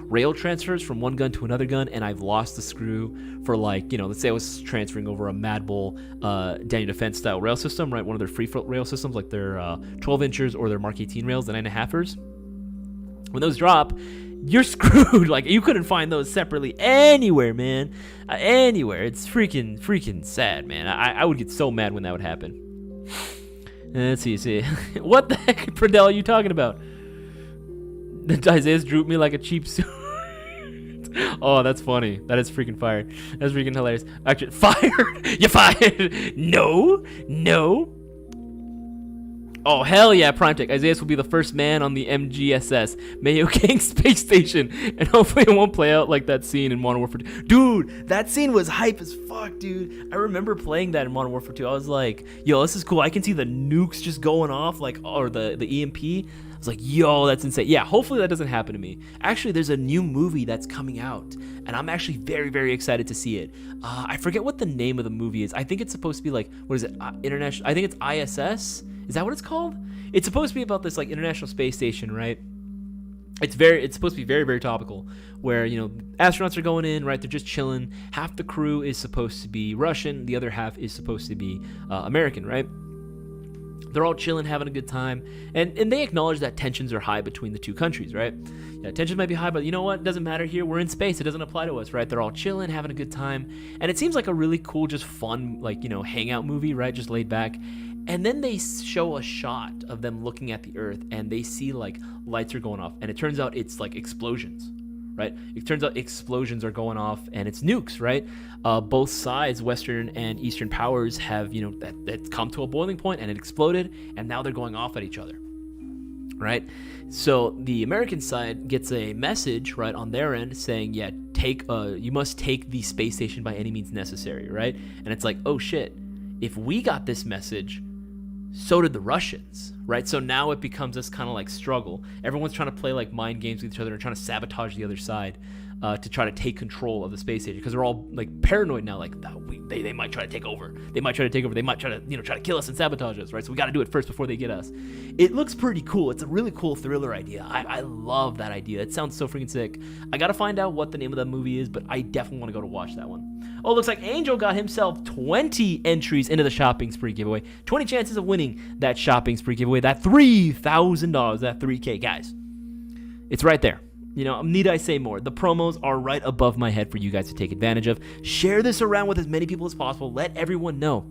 rail transfers from one gun to another gun, and I've lost the screw for let's say I was transferring over a Mad Bull Daniel Defense style rail system, right? One of their free float rail systems, like their 12 inchers or their Mark 18 rails, the 9.5ers. When those drop, you're screwed. You couldn't find those separately anywhere, man. Anywhere. It's freaking sad, man. I would get so mad when that would happen. Let's see. What the heck, Pradell, are you talking about? Isaias drooped me like a cheap suit. Oh, that's funny. That is freaking fire. That's freaking hilarious. Actually, fired? You fired? No. Oh, hell yeah, Primetech. Isaias will be the first man on the MGSS, Mayo Gang space station, and hopefully it won't play out like that scene in Modern Warfare 2. Dude, that scene was hype as fuck, dude. I remember playing that in Modern Warfare 2. I was like, yo, this is cool. I can see the nukes just going off, like, or the EMP. I was like, yo, that's insane. Yeah, hopefully that doesn't happen to me. Actually, there's a new movie that's coming out, and I'm actually very, very excited to see it. I forget what the name of the movie is. I think it's supposed to be like, what is it? International. I think it's ISS. Is that what it's called? It's supposed to be about this like International Space Station, right? It's supposed to be very, very topical, where, you know, astronauts are going in, right? They're just chilling. Half the crew is supposed to be Russian, the other half is supposed to be American, right? They're all chilling, having a good time, and they acknowledge that tensions are high between the two countries, right? Yeah, tensions might be high, but you know what? It doesn't matter here. We're in space. It doesn't apply to us, right? They're all chilling, having a good time, and it seems like a really cool, just fun, like, you know, hangout movie, right? Just laid back. And then they show a shot of them looking at the Earth, and they see like lights are going off, and it turns out it's like explosions, right? It turns out explosions are going off, and it's nukes, right? Both sides, Western and Eastern powers, have, you know, that's come to a boiling point, and it exploded, and now they're going off at each other, right? So the American side gets a message, right, on their end saying, yeah, you must take the space station by any means necessary, right? And it's like, oh shit, if we got this message, so did the Russians, right? So now it becomes this kind of like struggle. Everyone's trying to play like mind games with each other and trying to sabotage the other side to try to take control of the space station, because they're all like paranoid now, like they might try to take over. They might try to, you know, try to kill us and sabotage us, right? So we got to do it first before they get us. It looks pretty cool. It's a really cool thriller idea. I love that idea. It sounds so freaking sick. I got to find out what the name of that movie is, but I definitely want to go to watch that one. Oh, looks like Angel got himself 20 entries into the shopping spree giveaway. 20 chances of winning that shopping spree giveaway, that $3,000, that 3K. Guys, it's right there. You know, need I say more? The promos are right above my head for you guys to take advantage of. Share this around with as many people as possible. Let everyone know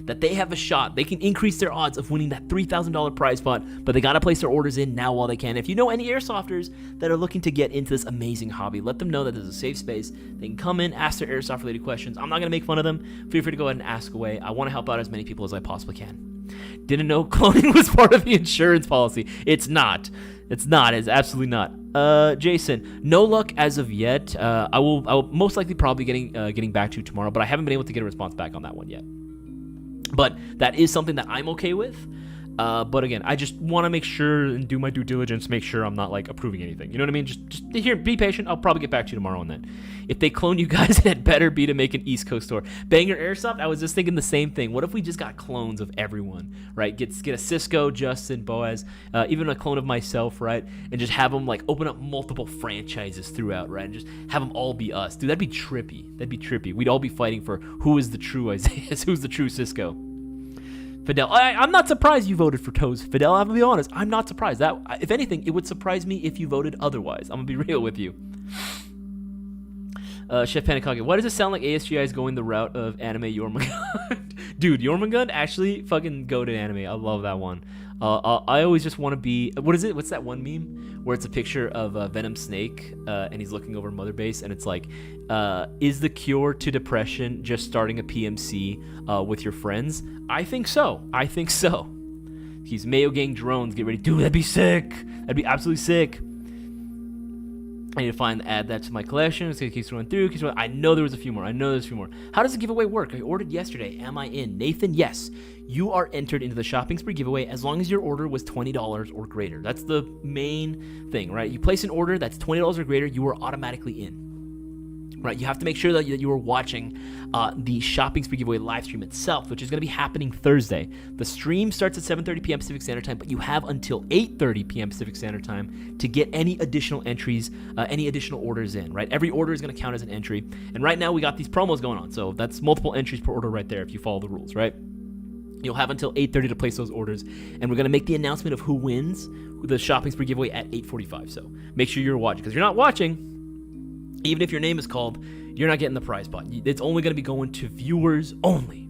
that they have a shot. They can increase their odds of winning that $3,000 prize pot, but they got to place their orders in now while they can. If you know any airsofters that are looking to get into this amazing hobby, let them know that there's a safe space. They can come in, ask their airsoft-related questions. I'm not going to make fun of them. Feel free to go ahead and ask away. I want to help out as many people as I possibly can. Didn't know cloning was part of the insurance policy. It's not. It's not. It's absolutely not. Jason, no luck as of yet. I will most likely probably getting back to you tomorrow, but I haven't been able to get a response back on that one yet. But that is something that I'm okay with. But again, I just want to make sure and do my due diligence, make sure I'm not like approving anything. You know what I mean? Just here, be patient. I'll probably get back to you tomorrow on that. If they clone you guys, it better be to make an East Coast store. Banger Airsoft, I was just thinking the same thing. What if we just got clones of everyone, right? Get a Cisco, Justin, Boaz, even a clone of myself, right? And just have them like open up multiple franchises throughout, right? And just have them all be us. Dude, that'd be trippy. We'd all be fighting for who is the true Isaias, who's the true Cisco. Fidel, I'm not surprised you voted for Toes. Fidel, I'm going to be honest. I'm not surprised. That, if anything, it would surprise me if you voted otherwise. I'm going to be real with you. Chef Panikage, why does it sound like ASGI is going the route of anime Jormungand? Dude, Jormungand actually fucking goated anime. I love that one. I always just want to be... What is it? What's that one meme? Where it's a picture of Venom Snake, and he's looking over Mother Base, and it's like, is the cure to depression just starting a PMC with your friends? I think so. He's Mayo Gang drones. Get ready. Dude, that'd be sick. That'd be absolutely sick. I need to add that to my collection. It's going to keep going through. I know there was a few more. How does the giveaway work? I ordered yesterday. Am I in? Nathan, yes. You are entered into the shopping spree giveaway as long as your order was $20 or greater. That's the main thing, right? You place an order that's $20 or greater, you are automatically in. Right, you have to make sure that you are watching the shopping spree giveaway live stream itself, which is going to be happening Thursday. The stream starts at 7:30 p.m. Pacific Standard Time, but you have until 8:30 p.m. Pacific Standard Time to get any additional entries, any additional orders in. Right, every order is going to count as an entry, and right now we got these promos going on, so that's multiple entries per order right there if you follow the rules. Right, you'll have until 8:30 to place those orders, and we're going to make the announcement of who wins the shopping spree giveaway at 8:45. So make sure you're watching, because if you're not watching, even if your name is called, you're not getting the prize pot. It's only going to be going to viewers only.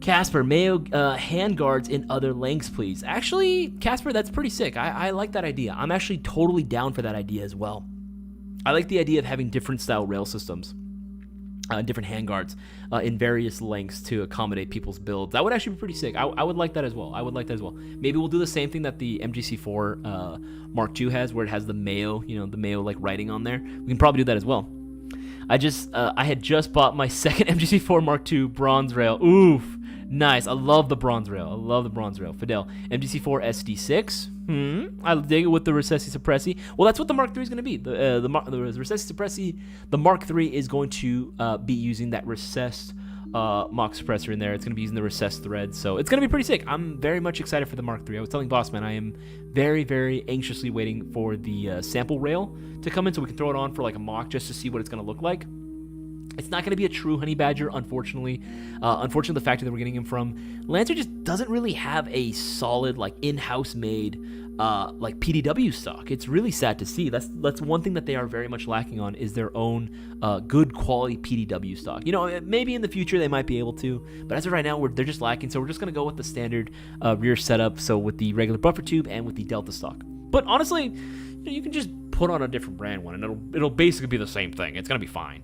Casper, Mayo handguards in other lengths, please. Actually, Casper, that's pretty sick. I like that idea. I'm actually totally down for that idea as well. I like the idea of having different style rail systems. different handguards in various lengths to accommodate people's builds. That would actually be pretty sick. I would like that as well. Maybe we'll do the same thing that the MGC4 Mark II has, where it has the Mayo, the Mayo like writing on there. We can probably do that as well. I had just bought my second MGC4 Mark II bronze rail. Oof, nice. I love the bronze rail. Fidel, MGC4 SD6. I dig it with the recessi suppressi. Well, that's what the Mark III is going to be. The recessi suppressi, the Mark III is going to be using that recessed mock suppressor in there. It's going to be using the recessed thread, so it's going to be pretty sick. I'm very much excited for the Mark III. I was telling Bossman I am very, very anxiously waiting for the sample rail to come in so we can throw it on for like a mock just to see what it's going to look like. It's not going to be a true honey badger, unfortunately. Unfortunately, the factory that we're getting him from, Lancer just doesn't really have a solid, like, in-house made, like, PDW stock. It's really sad to see. That's one thing that they are very much lacking on, is their own good quality PDW stock. Maybe in the future they might be able to, but as of right now, they're just lacking. So we're just going to go with the standard rear setup, so with the regular buffer tube and with the Delta stock. But honestly, you can just put on a different brand one, and it'll basically be the same thing. It's going to be fine.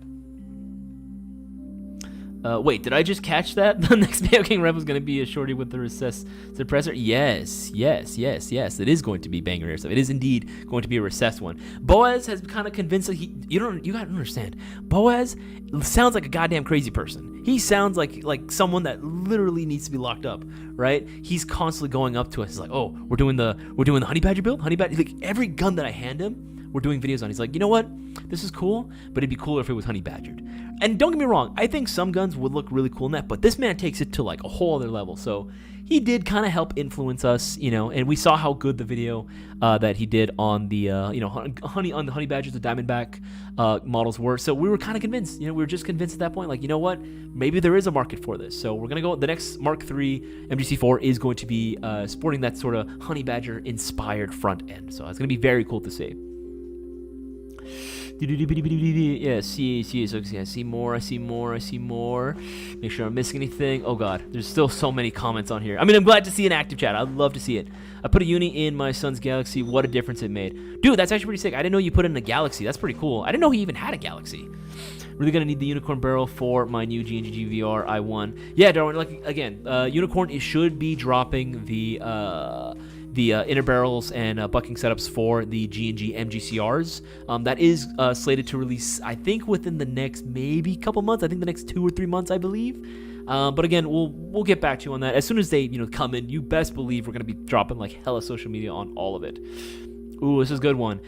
Wait, did I just catch that? The next Mayo Gang rep is going to be a shorty with the recessed suppressor? Yes. It is going to be Banger Airsoft. It is indeed going to be a recessed one. Boaz has kind of convinced that you got to understand. Boaz sounds like a goddamn crazy person. He sounds like someone that literally needs to be locked up, right? He's constantly going up to us. He's like, "Oh, we're doing the honey badger build. Like every gun that I hand him, we're doing videos on. He's like, you know what? This is cool, but it'd be cooler if it was honey badgered. And don't get me wrong, I think some guns would look really cool in that, but this man takes it to like a whole other level. So he did kind of help influence us, and we saw how good the video that he did on the honey badgers, the Diamondback models were. So we were kind of convinced. We were just convinced at that point, like, you know what? Maybe there is a market for this. So we're gonna go. The next Mark III MGC4 is going to be sporting that sort of honey badger inspired front end. So it's gonna be very cool to see. Yeah, I see more. Make sure I'm missing anything. Oh god, there's still so many comments on here. I mean, I'm glad to see an active chat. I'd love to see it. I put a uni in my son's Galaxy. What a difference it made. Dude, that's actually pretty sick. I didn't know you put it in a Galaxy. That's pretty cool. I didn't know he even had a Galaxy. Really gonna need the unicorn barrel for my new GNGG VR I1. Yeah, Darwin, like, again, unicorn should be dropping the inner barrels and bucking setups for the G&G MGCRs. That is slated to release, I think, within the next maybe couple months. I think the next 2 or 3 months, I believe. But again, we'll get back to you on that as soon as they come in. You best believe we're gonna be dropping like hella social media on all of it. Ooh, this is a good one.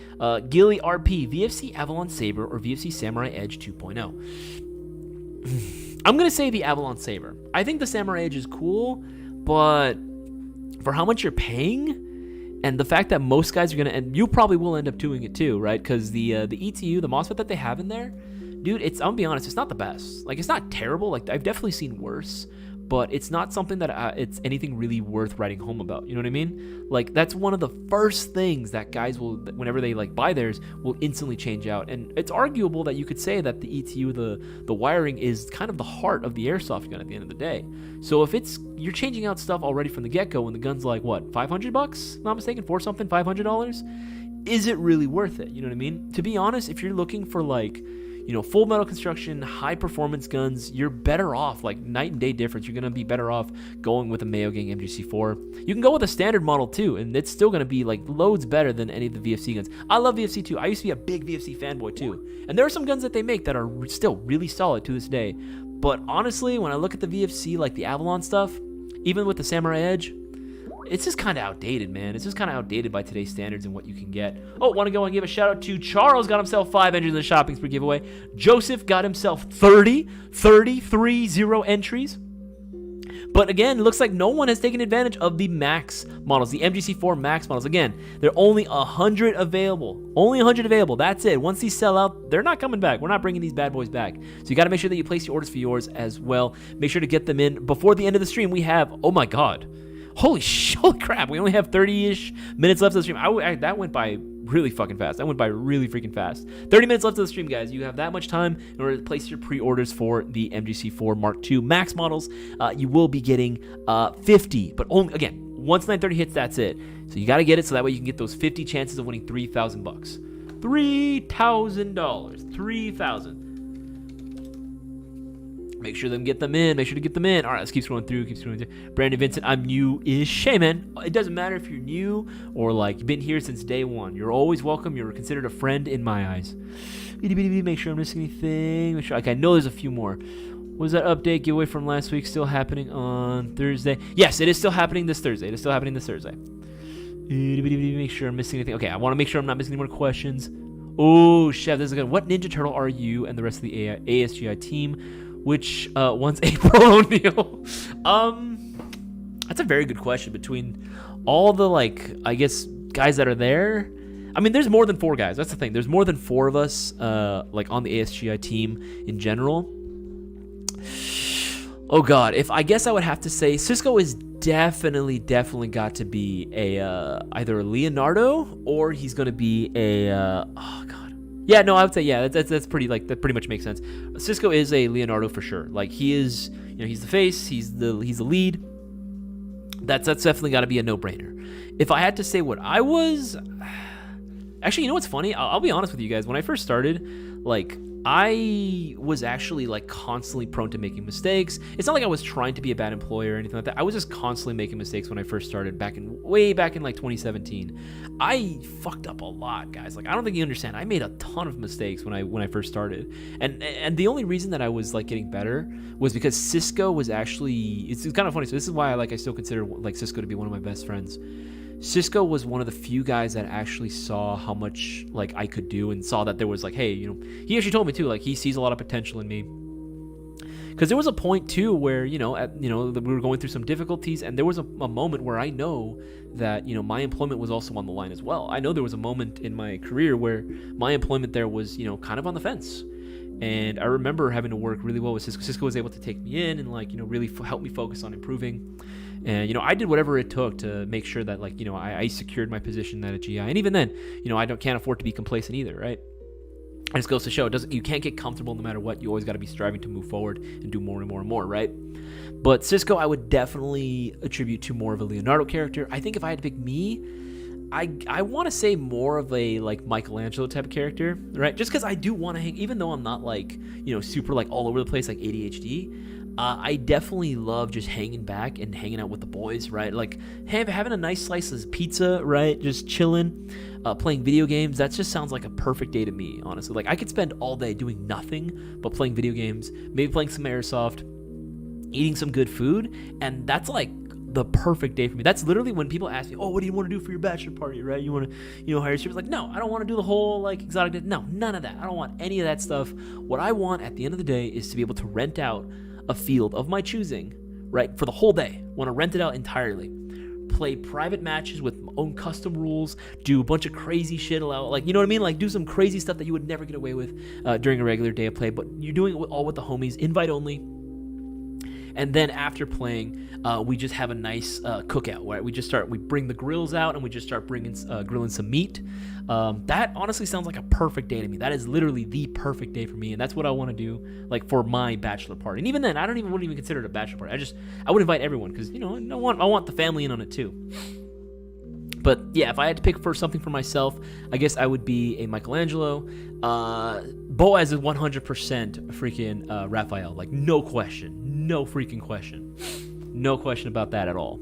Gilly RP, VFC Avalon Saber or VFC Samurai Edge 2.0. I'm gonna say the Avalon Saber. I think the Samurai Edge is cool, but for how much you're paying, and the fact that most guys are gonna, and you probably will end up doing it too, right? Because the ETU, the MOSFET that they have in there, dude, I'm gonna be honest, it's not the best. Like, it's not terrible. Like, I've definitely seen worse, but it's not something that it's anything really worth writing home about. You know what I mean? Like, that's one of the first things that guys will, whenever they like buy theirs, will instantly change out. And it's arguable that you could say that the ETU, the wiring, is kind of the heart of the airsoft gun at the end of the day. So if you're changing out stuff already from the get-go, and the gun's like what, $500? Not mistaken, for something, $500. Is it really worth it? You know what I mean? To be honest, if you're looking for like, full metal construction, high performance guns, you're better off, like night and day difference. You're going to be better off going with a Mayo Gang MGC4. You can go with a standard model too, and it's still going to be like loads better than any of the VFC guns. I love VFC too. I used to be a big VFC fanboy too. And there are some guns that they make that are still really solid to this day. But honestly, when I look at the VFC, like the Avalon stuff, even with the Samurai Edge, it's just kind of outdated, man. It's just kind of outdated by today's standards and what you can get. Oh, want to go and give a shout out to Charles, got himself 5 entries in the shopping spree giveaway. Joseph got himself 30 entries. But again, it looks like no one has taken advantage of the Max models, the MGC4 Max models. Again, there are only 100 available. Only 100 available. That's it. Once these sell out, they're not coming back. We're not bringing these bad boys back. So you got to make sure that you place your orders for yours as well. Make sure to get them in before the end of the stream. We have, oh my God. Holy crap, we only have 30-ish minutes left of the stream. That went by really fucking fast. That went by really freaking fast. 30 minutes left of the stream, guys. You have that much time in order to place your pre-orders for the MGC4 Mark II Max models. You will be getting 50, but only, again, once 9:30 hits, that's it. So you got to get it so that way you can get those 50 chances of winning $3,000. $3,000. Make sure to get them in. All right, let's keep scrolling through. Brandon Vincent, I'm new-ish. Hey, man, it doesn't matter if you're new or, like, you've been here since day one. You're always welcome. You're considered a friend in my eyes. Make sure I'm missing anything. Make sure, like, I know there's a few more. Was that update giveaway from last week still happening on Thursday? Yes, it is still happening this Thursday. Make sure I'm missing anything. Okay, I want to make sure I'm not missing any more questions. Oh, Chef, this is good. What Ninja Turtle are you and the rest of the ASGI team? Which one's April O'Neil? That's a very good question. Between all the, like, I guess, guys that are there, I mean, there's more than 4 guys. That's the thing. There's more than 4 of us, like, on the ASGI team in general. Oh, God. I guess I would have to say Cisco is definitely got to be either a Leonardo or he's going to be oh, God. Yeah, no, I would say, yeah, that's pretty, like, that pretty much makes sense. Cisco is a Leonardo for sure. Like, he is, you know, he's the face, he's the lead. That's definitely got to be a no-brainer. If I had to say what I was, actually, you know what's funny? I'll be honest with you guys. When I first started, like, I was actually, like, constantly prone to making mistakes. It's not like I was trying to be a bad employer or anything like that. I was just constantly making mistakes when I first started way back in like 2017. I fucked up a lot, guys. Like, I don't think you understand. I made a ton of mistakes when I first started. And the only reason that I was, like, getting better was because Cisco was actually, it's kind of funny. So this is why I still consider, like, Cisco to be one of my best friends. Cisco was one of the few guys that actually saw how much, like, I could do and saw that there was, like, hey, you know, he actually told me too, like, he sees a lot of potential in me. Because there was a point too where, we were going through some difficulties, and there was a moment where I know that, you know, my employment was also on the line as well. I know there was a moment in my career where my employment there was, you know, kind of on the fence. And I remember having to work really well with Cisco. Cisco was able to take me in and, like, you know, really help me focus on improving. And, you know, I did whatever it took to make sure that, like, you know, I secured my position at a GI. And even then, you know, can't afford to be complacent either, right? And it goes to show, you can't get comfortable no matter what. You always got to be striving to move forward and do more and more and more, right? But Cisco, I would definitely attribute to more of a Leonardo character. I think if I had to pick me, I want to say more of a, like, Michelangelo type of character, right? Just because I do want to hang, even though I'm not, like, you know, super, like, all over the place, like ADHD. I definitely love just hanging back and hanging out with the boys, right? Like, having a nice slice of pizza, right? Just chilling, playing video games. That just sounds like a perfect day to me, honestly. Like, I could spend all day doing nothing but playing video games, maybe playing some Airsoft, eating some good food, and that's, like, the perfect day for me. That's literally when people ask me, oh, what do you want to do for your bachelor party, right? You want to, you know, hire strippers? Like, no, I don't want to do the whole, like, exotic day. No, none of that. I don't want any of that stuff. What I want at the end of the day is to be able to rent out a field of my choosing, right, for the whole day. Want to rent it out entirely. Play private matches with my own custom rules, do a bunch of crazy shit, like, you know what I mean? Like, do some crazy stuff that you would never get away with during a regular day of play, but you're doing it all with the homies, invite only. And then after playing, we just have a nice cookout, right? We bring the grills out and we just start grilling some meat. That honestly sounds like a perfect day to me. That is literally the perfect day for me, and that's what I want to do, like, for my bachelor party. And even then, I wouldn't even consider it a bachelor party. I would invite everyone because, you know, I want the family in on it too. But yeah, if I had to pick for something for myself, I guess I would be a Michelangelo. Boaz is 100% freaking Raphael. Like, no question. No freaking question. No question about that at all.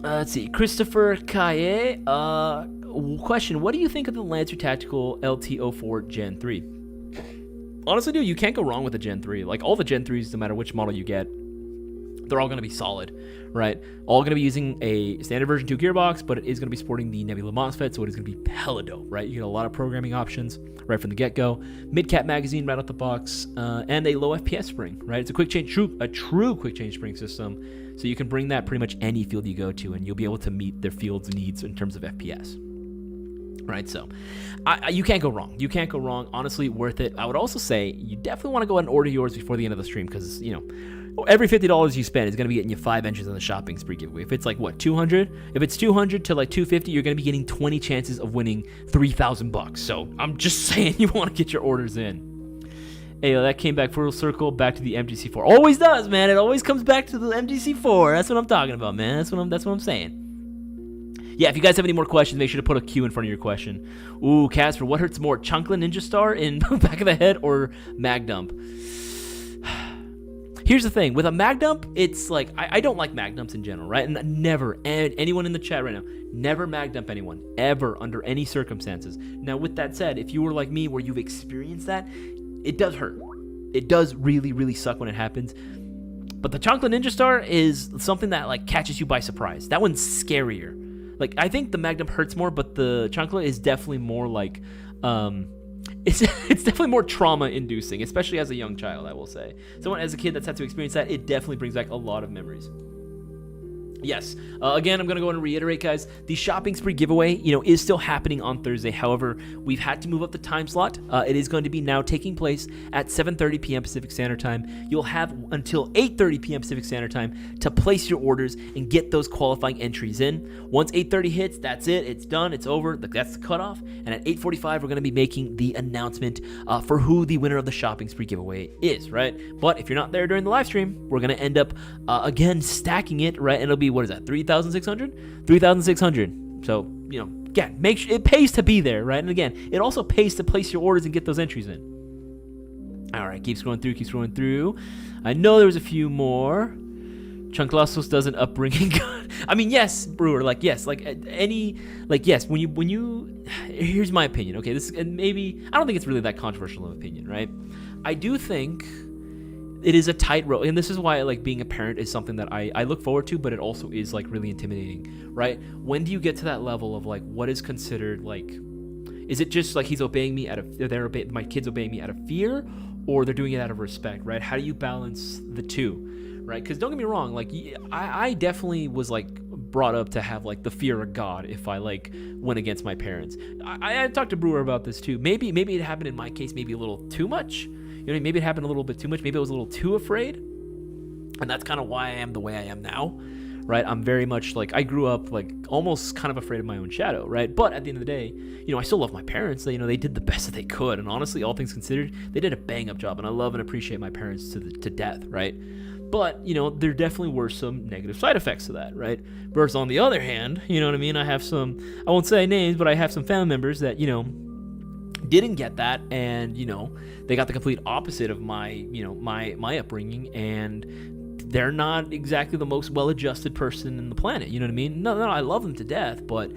Let's see. Christopher Kaye. Question. What do you think of the Lancer Tactical LT04 Gen 3? Honestly, dude, you can't go wrong with the Gen 3. Like, all the Gen 3s, no matter which model you get, they're all going to be solid, right? All going to be using a standard version 2 gearbox, but it is going to be sporting the Nebula MOSFET, so it is going to be hella dope, right? You get a lot of programming options right from the get-go. Mid-cap magazine right out the box, and a low FPS spring, right? It's a quick change, a true quick change spring system, so you can bring that pretty much any field you go to, and you'll be able to meet their field's needs in terms of FPS. Right, so you can't go wrong. You can't go wrong. Honestly, worth it. I would also say you definitely want to go ahead and order yours before the end of the stream because, you know, every $50 you spend is going to be getting you 5 entries on the shopping spree giveaway. If it's like, what, 200? If it's 200 to like 250, you're going to be getting 20 chances of winning $3,000. So I'm just saying you want to get your orders in. Hey, that came back full circle, back to the MGC4. Always does, man. It always comes back to the MGC4. That's what I'm talking about, man. That's what I'm saying. Yeah, if you guys have any more questions, make sure to put a Q in front of your question. Ooh, Casper, what hurts more, Chunkla Ninja Star in back of the head or Mag Dump? here's the thing. With a mag dump, it's like, I don't like mag dumps in general, right? And never, and anyone in the chat right now, never mag dump anyone, ever, under any circumstances. Now, with that said, if you were like me where you've experienced that, it does hurt. It does really, really suck when it happens. But the Chancla Ninja Star is something that like catches you by surprise. That one's scarier. Like, I think the mag dump hurts more, but the Chancla is definitely more like, it's definitely more trauma-inducing, especially as a young child, I will say. Someone as a kid that's had to experience that, it definitely brings back a lot of memories. Yes. Again, I'm going to go and reiterate, guys. The shopping spree giveaway, is still happening on Thursday. However, we've had to move up the time slot. It is going to be now taking place at 7:30 p.m. Pacific Standard Time. You'll have until 8:30 p.m. Pacific Standard Time to place your orders and get those qualifying entries in. Once 8:30 hits, that's it. It's done. It's over. That's the cutoff. And at 8:45, we're going to be making the announcement for who the winner of the shopping spree giveaway is, right? But if you're not there during the live stream, we're going to end up, again, stacking it, right? And it'll be, what is that, 3,600? 3,600. So, yeah, make sure it pays to be there, right? And again, it also pays to place your orders and get those entries in. All right, keep scrolling through. I know there was a few more. Chanclazos does an upbringing good. I mean, yes, Brewer, yes, yes, when you, here's my opinion, okay? And maybe, I don't think it's really that controversial of an opinion, right? I do think it is a tightrope, and this is why being a parent is something that I look forward to, but it also is really intimidating, right? When do you get to that level of what is considered is it just he's obeying me my kids obeying me out of fear, or they're doing it out of respect, right? How do you balance the two, right? Because don't get me wrong, I definitely was brought up to have the fear of God if I went against my parents. I talked to Brewer about this too. Maybe it happened in my case maybe a little too much. Maybe it happened a little bit too much. Maybe I was a little too afraid. And that's kind of why I am the way I am now, right? I'm very much I grew up almost kind of afraid of my own shadow, right? But at the end of the day, I still love my parents. They did the best that they could. And honestly, all things considered, they did a bang up job. And I love and appreciate my parents to death, right? But, there definitely were some negative side effects to that, right? Whereas on the other hand, I have some, I won't say names, but I have some family members that, didn't get that, and they got the complete opposite of my my upbringing, and they're not exactly the most well-adjusted person in the planet. You know what I mean? No, I love them to death, but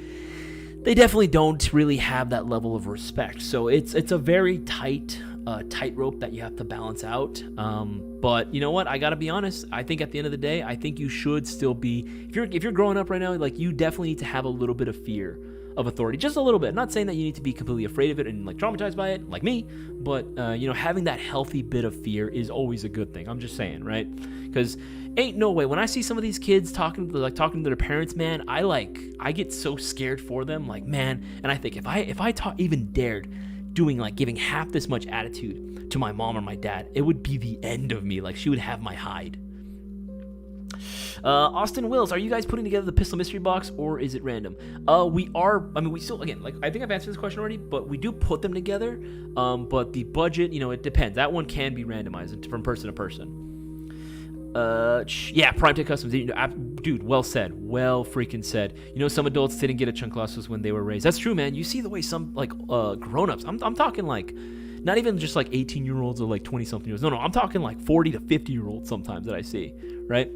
they definitely don't really have that level of respect. So it's a very tightrope that you have to balance out. But you know what? I gotta be honest. I think at the end of the day, I think you should still be, if you're growing up right now, you definitely need to have a little bit of fear of authority, just a little bit. Not saying that you need to be completely afraid of it and traumatized by it, like me, but having that healthy bit of fear is always a good thing. I'm just saying, right? Because ain't no way. When I see some of these kids talking to their parents, man, I get so scared for them, man. And I think if I even dared doing giving half this much attitude to my mom or my dad, it would be the end of me. She would have my hide. Austin Wills, are you guys putting together the pistol mystery box, or is it random? We are. I mean, we still, again, I think I've answered this question already, but we do put them together. But the budget, it depends. That one can be randomized from person to person. Yeah, Prime Tech Customs, dude, well said, well freaking said. Some adults didn't get a Chanclazos when they were raised. That's true, man. You see the way some grown-ups. I'm talking not even just 18-year-olds or 20-something-year-olds. No, I'm talking 40 to 50-year-olds sometimes that I see, right?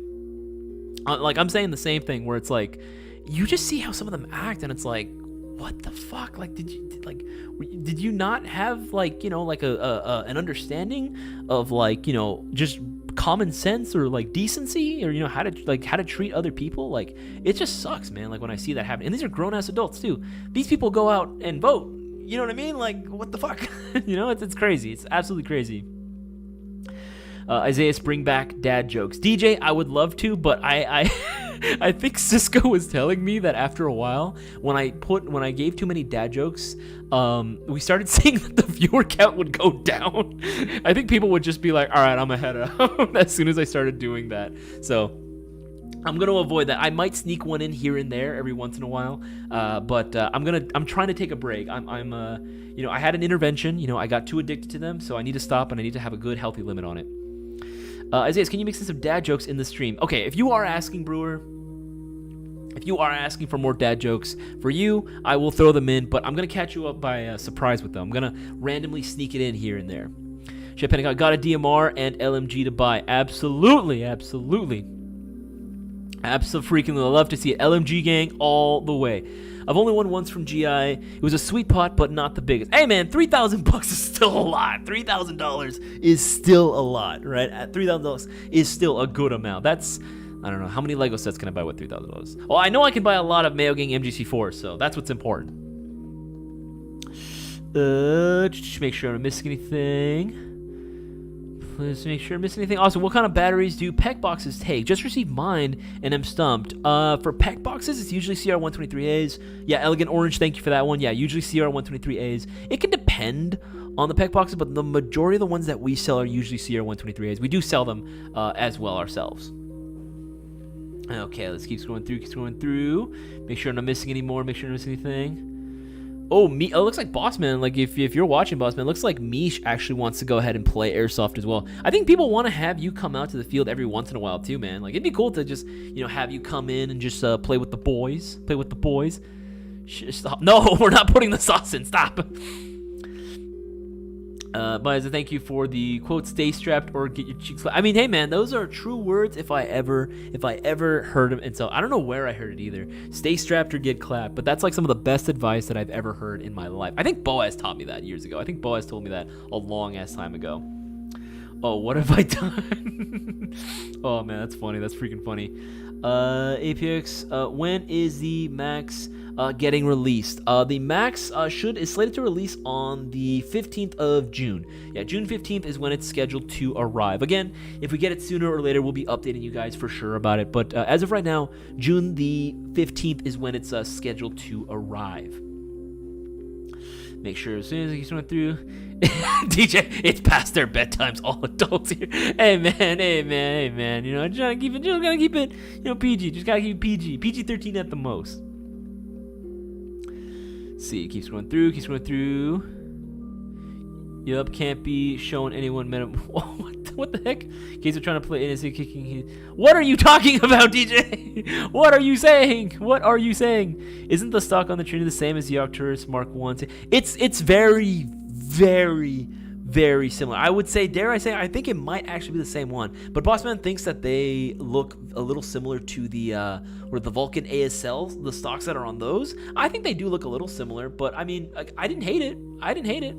I'm saying the same thing where it's you just see how some of them act, and it's what the fuck? Did you not have an understanding of just common sense or decency, or how to treat other people? It just sucks, man. When I see that happen, and these are grown ass adults too. These people go out and vote. You know what I mean? What the fuck? It's crazy. It's absolutely crazy. Isaias, bring back dad jokes. DJ, I would love to, but I I think Cisco was telling me that after a while, when I gave too many dad jokes, we started seeing that the viewer count would go down. I think people would just be like, all right, I'm ahead of as soon as I started doing that. So I'm going to avoid that. I might sneak one in here and there every once in a while, but I'm trying to take a break. I had an intervention. I got too addicted to them, so I need to stop, and I need to have a good, healthy limit on it. Isaiah, can you mix in some dad jokes in the stream? Okay, if you are asking, Brewer, if you are asking for more dad jokes for you, I will throw them in, but I'm going to catch you up by surprise with them. I'm going to randomly sneak it in here and there. Chef Pentagon got a DMR and LMG to buy. Absolutely. Absolutely. Absolutely. I love to see it. LMG gang all the way. I've only won once from GI. It was a sweet pot, but not the biggest. Hey man, $3,000 is still a lot. $3,000 is still a lot, right? At $3,000 is still a good amount. That's, I don't know, how many Lego sets can I buy with $3,000? Well, I know I can buy a lot of Mayo Gang MGC4s, so that's what's important. Just make sure I don't miss anything. Please make sure I miss anything. Also, what kind of batteries do PEC boxes take? Just received mine, and I'm stumped. For PEC boxes, it's usually CR123As. Yeah, Elegant Orange, thank you for that one. Yeah, usually CR123As. It can depend on the PEC boxes, but the majority of the ones that we sell are usually CR123As. We do sell them as well ourselves. Okay, let's keep scrolling through. Make sure I'm not missing any more. Make sure I'm not missing anything. Oh, me! Oh, it looks like Bossman. Like if you're watching Bossman, it looks like Mish actually wants to go ahead and play Airsoft as well. I think people want to have you come out to the field every once in a while too, man. Like it'd be cool to just have you come in and just play with the boys. Play with the boys. Stop! No, we're not putting the sauce in. Stop. But as a thank you for the quote, "Stay strapped or get your cheeks." I mean, hey man, those are true words if I ever heard them. And so I don't know where I heard it either. Stay strapped or get clapped. But that's like some of the best advice that I've ever heard in my life. I think Boaz taught me that years ago. I think Boaz told me that a long ass time ago. Oh, what have I done? Oh man, that's funny. That's freaking funny. APX, when is the Max getting released? The Max is slated to release on the 15th of June. Yeah, June 15th is when it's scheduled to arrive. Again, if we get it sooner or later, we'll be updating you guys for sure about it. But as of right now, June the 15th is when it's scheduled to arrive. Make sure as soon as he's going through, DJ, it's past their bedtimes. All adults here. Hey man. Just gotta keep it, PG. Just gotta keep it PG. PG-13 at the most. Let's see, keeps going through. Yup, can't be showing anyone. What the heck? In case they're trying to play NSA kicking. What are you talking about, DJ? What are you saying? Isn't the stock on the Trinity the same as the Arcturus Mark 1? It's very, very, very similar. I would say, dare I say, I think it might actually be the same one. But Bossman thinks that they look a little similar to the Vulcan ASLs, the stocks that are on those. I think they do look a little similar, but I mean, I didn't hate it.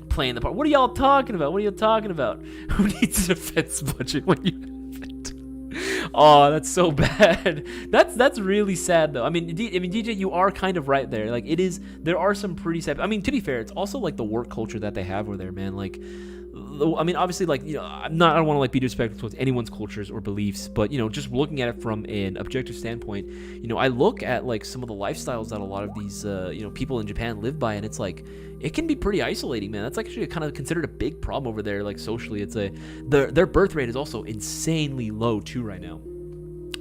Playing the part. What are y'all talking about? Who needs a defense budget when you have it? Oh, that's so bad. That's really sad though. I mean, DJ, you are kind of right there. Like it is. There are some pretty sad. I mean, to be fair, it's also like the work culture that they have over there, man. Like, I mean, obviously, like I don't want to like be disrespectful towards anyone's cultures or beliefs, but just looking at it from an objective standpoint, I look at like some of the lifestyles that a lot of these people in Japan live by, and it's like it can be pretty isolating, man. That's actually kind of considered a big problem over there, like socially. It's their birth rate is also insanely low too right now.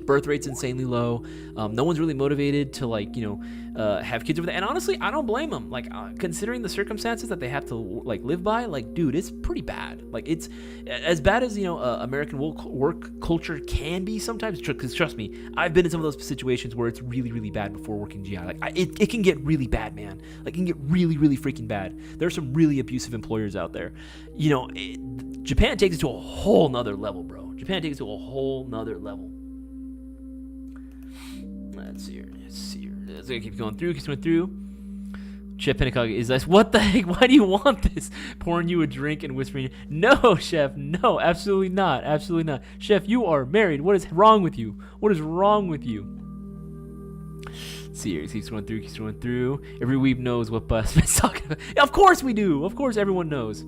Birth rate's insanely low. No one's really motivated to have kids over there. And honestly, I don't blame them. Like considering the circumstances that they have to live by, dude, it's pretty bad. Like it's as bad as American work culture can be sometimes. Because trust me, I've been in some of those situations where it's really, really bad before working GI. It can get really bad, man. Like it can get really, really freaking bad. There are some really abusive employers out there. Japan takes it to a whole nother level, bro. Let's see here. Let's keep going through. Chef Penacog is like, what the heck? Why do you want this? Pouring you a drink and whispering, no, Chef, no, absolutely not. Chef, you are married. What is wrong with you? Let's see here. He keeps going through. Every weeb knows what Busman's talking about. Of course we do. Of course everyone knows.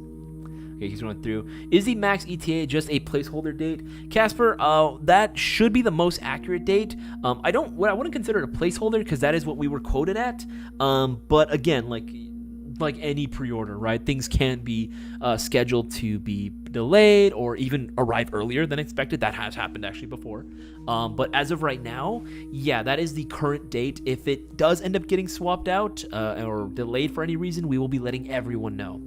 Okay, he's going through. Is the Max ETA just a placeholder date? Casper, that should be the most accurate date. I wouldn't consider it a placeholder because that is what we were quoted at. But again, like any pre-order, right? Things can be scheduled to be delayed or even arrive earlier than expected. That has happened actually before. But as of right now, yeah, that is the current date. If it does end up getting swapped out or delayed for any reason, we will be letting everyone know.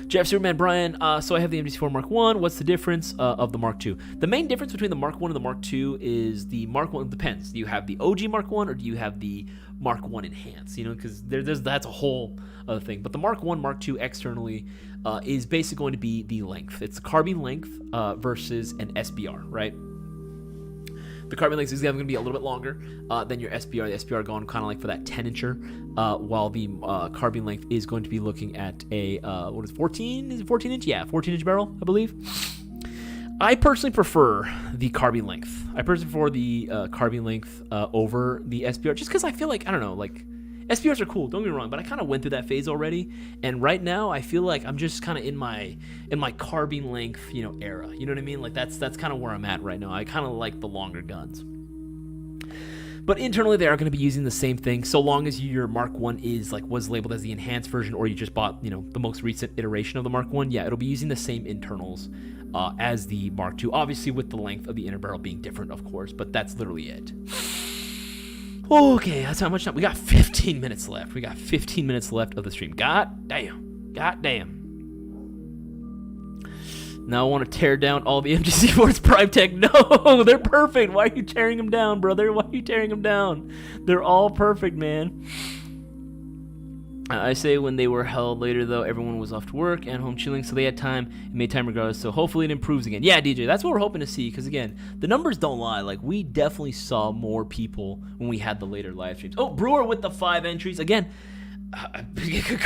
Jeff Superman Brian, so I have the MGC4 Mark 1. What's the difference of the Mark 2? The main difference between the Mark 1 and the Mark 2 is the Mark 1 depends. Do you have the OG Mark 1 or do you have the Mark 1 Enhanced? You know, because that's a whole other thing. But the Mark 1, Mark 2 externally is basically going to be the length. It's the carbine length versus an SBR, right? The carbine length is going to be a little bit longer than your SBR. The SBR going kind of like for that 10-incher, while the carbine length is going to be looking at a, 14? Is it 14 inch? Yeah, 14-inch barrel, I believe. I personally prefer the carbine length. I personally prefer the carbine length over the SBR, just because I feel like, I don't know, like, SBRs are cool, don't get me wrong, but I kind of went through that phase already, and right now I feel like I'm just kind of in my carbine length, era. You know what I mean? Like that's kind of where I'm at right now. I kind of like the longer guns. But internally, they are going to be using the same thing, so long as your Mark 1 was labeled as the enhanced version, or you just bought, the most recent iteration of the Mark 1. Yeah, it'll be using the same internals as the Mark 2, obviously with the length of the inner barrel being different, of course, but that's literally it. Okay, that's how much time. We got 15 minutes left. We got 15 minutes left of the stream. God damn. Now I want to tear down all the MGC Force Prime Tech. No, they're perfect. Why are you tearing them down, brother? Why are you tearing them down? They're all perfect, man. I say when they were held later, though, everyone was off to work and home chilling, so they had time and made time regardless, so hopefully it improves again. Yeah, DJ, that's what we're hoping to see, because, again, the numbers don't lie. Like, we definitely saw more people when we had the later live streams. Oh, Brewer with the 5 entries. Again,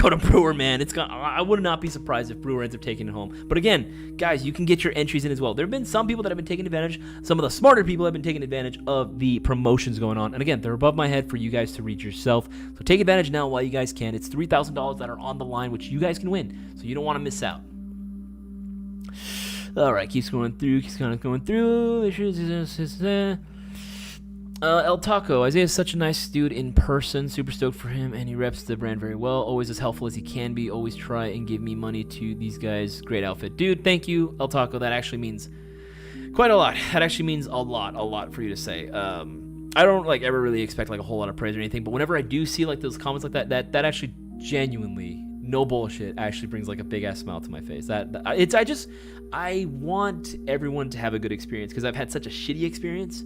go to Brewer, man. I would not be surprised if Brewer ends up taking it home. But again, guys, you can get your entries in as well. There have been some people that have been taking advantage. Some of the smarter people have been taking advantage of the promotions going on. And again, they're above my head for you guys to read yourself. So take advantage now while you guys can. It's $3,000 that are on the line, which you guys can win. So you don't want to miss out. All right, keeps going through. El Taco, Isaiah is such a nice dude in person, super stoked for him, and he reps the brand very well, always as helpful as he can be, always try and give me money to these guys, great outfit. Dude, thank you, El Taco, that actually means quite a lot. That actually means a lot for you to say. I don't ever really expect a whole lot of praise or anything, but whenever I do see those comments like that actually genuinely, no bullshit, actually brings a big ass smile to my face. I want everyone to have a good experience, because I've had such a shitty experience,